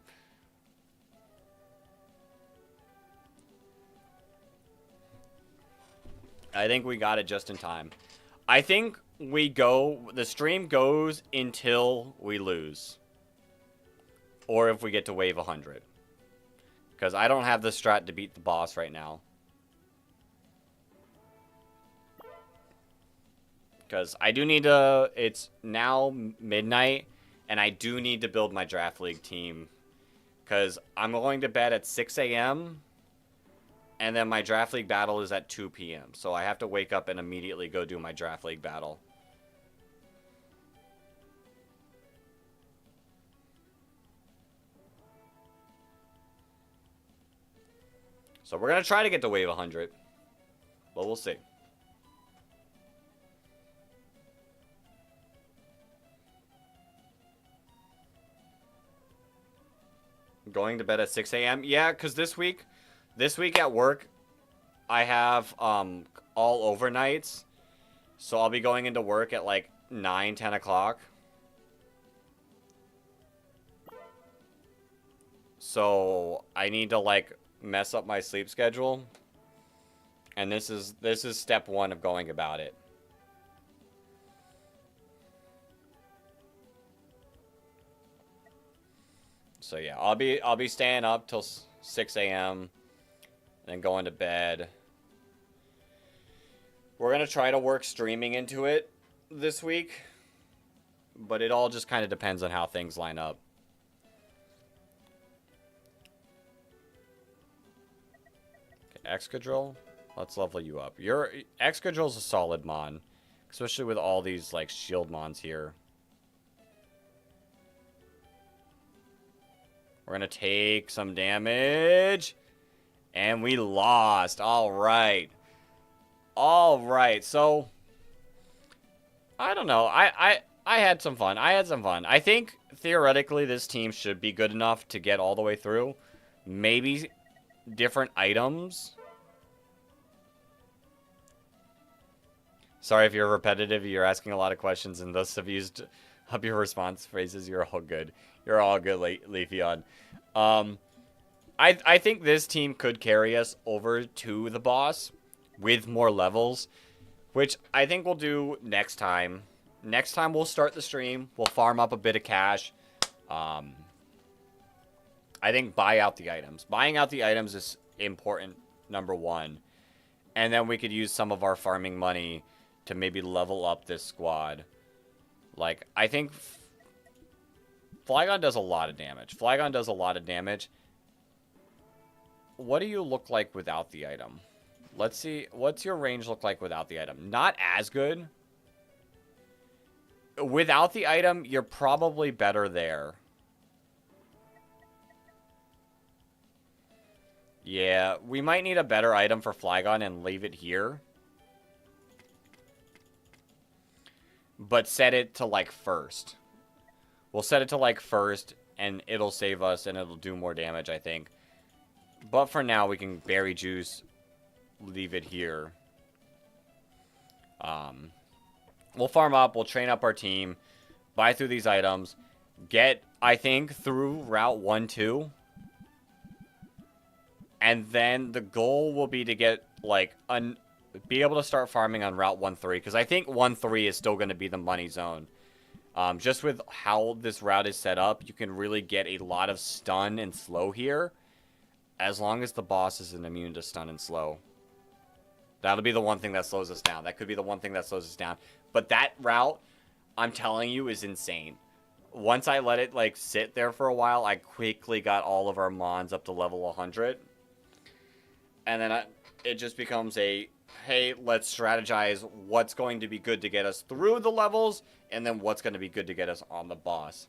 I think we got it just in time. I think the stream goes until we lose. Or if we get to wave 100. Because I don't have the strat to beat the boss right now. Because I do need to... It's now midnight. And I do need to build my draft league team. Because I'm going to bed at 6 a.m. And then my draft league battle is at 2 p.m. So I have to wake up and immediately go do my draft league battle. So we're going to try to get to wave 100. But we'll see. Going to bed at 6 a.m.? Yeah, because this week at work, I have all overnights. So I'll be going into work at like 9, 10 o'clock. So I need to like mess up my sleep schedule. And this is step 1 of going about it. So yeah, I'll be staying up till 6 a.m. and then going to bed. We're gonna try to work streaming into it this week, but it all just kind of depends on how things line up. Okay, Excadrill, let's level you up. Your Excadrill's a solid mon, especially with all these like shield mons here. We're going to take some damage. And we lost. All right. All right. So, I don't know. I had some fun. I had some fun. I think theoretically this team should be good enough to get all the way through. Maybe different items. Sorry if you're repetitive. You're asking a lot of questions, and thus have used up your response phrases. You're all good. You're all good, Leafeon. I think this team could carry us over to the boss with more levels, which I think we'll do next time. Next time we'll start the stream. We'll farm up a bit of cash. I think buy out the items. Buying out the items is important, number one. And then we could use some of our farming money to maybe level up this squad. Like, I think Flygon does a lot of damage. Flygon does a lot of damage. What do you look like without the item? Let's see. What's your range look like without the item? Not as good. Without the item, you're probably better there. Yeah, we might need a better item for Flygon and leave it here. But set it to, like, first. We'll set it to, like, first, and it'll save us, and it'll do more damage, I think. But for now, we can Berry Juice, leave it here. We'll farm up, we'll train up our team, buy through these items, get, I think, through Route 1-2. And then the goal will be to get, like, be able to start farming on Route 1-3. Because I think 1-3 is still going to be the money zone. Just with how this route is set up, you can really get a lot of stun and slow here. As long as the boss isn't immune to stun and slow. That'll be the one thing that slows us down. That could be the one thing that slows us down. But that route, I'm telling you, is insane. Once I let it, like, sit there for a while, I quickly got all of our Mons up to level 100. And then it just becomes a, hey, let's strategize what's going to be good to get us through the levels, and then what's going to be good to get us on the boss.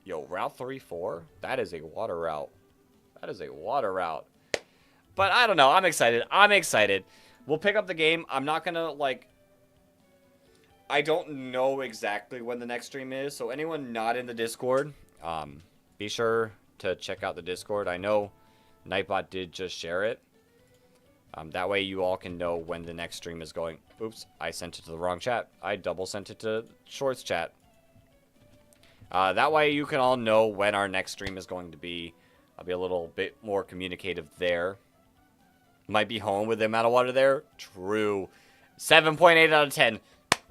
Yo, Route 3-4? That is a water route. That is a water route. But I don't know. I'm excited. I'm excited. We'll pick up the game. I'm not going to, like... I don't know exactly when the next stream is, so anyone not in the Discord, be sure to check out the Discord. I know Nightbot did just share it. That way you all can know when the next stream is going. Oops, I sent it to the wrong chat. I double sent it to Shorts chat. That way you can all know when our next stream is going to be. I'll be a little bit more communicative there. Might be home with the amount of water there. True. 7.8 out of 10.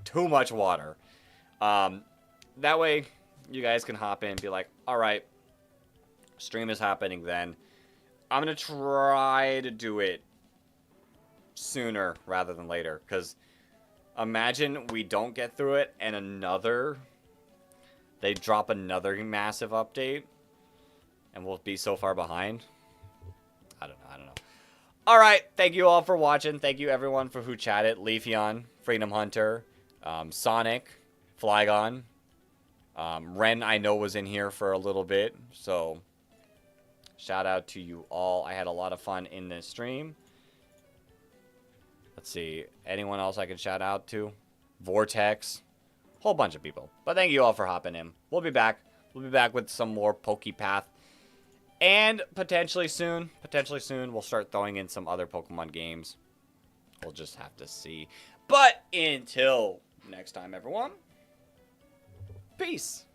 Too much water. That way you guys can hop in and be like, alright, stream is happening then. I'm going to try to do it sooner rather than later, because imagine we don't get through it and they drop another massive update and we'll be so far behind. I don't know. All right, thank you all for watching. Thank you everyone for who chatted. Leafeon, Freedom Hunter, Sonic, Flygon, Ren I know was in here for a little bit, so shout out to you all. I had a lot of fun in this stream. Let's see. Anyone else I can shout out to? Vortex. Whole bunch of people. But thank you all for hopping in. We'll be back. We'll be back with some more PokePath. And potentially soon, we'll start throwing in some other Pokemon games. We'll just have to see. But until next time, everyone. Peace.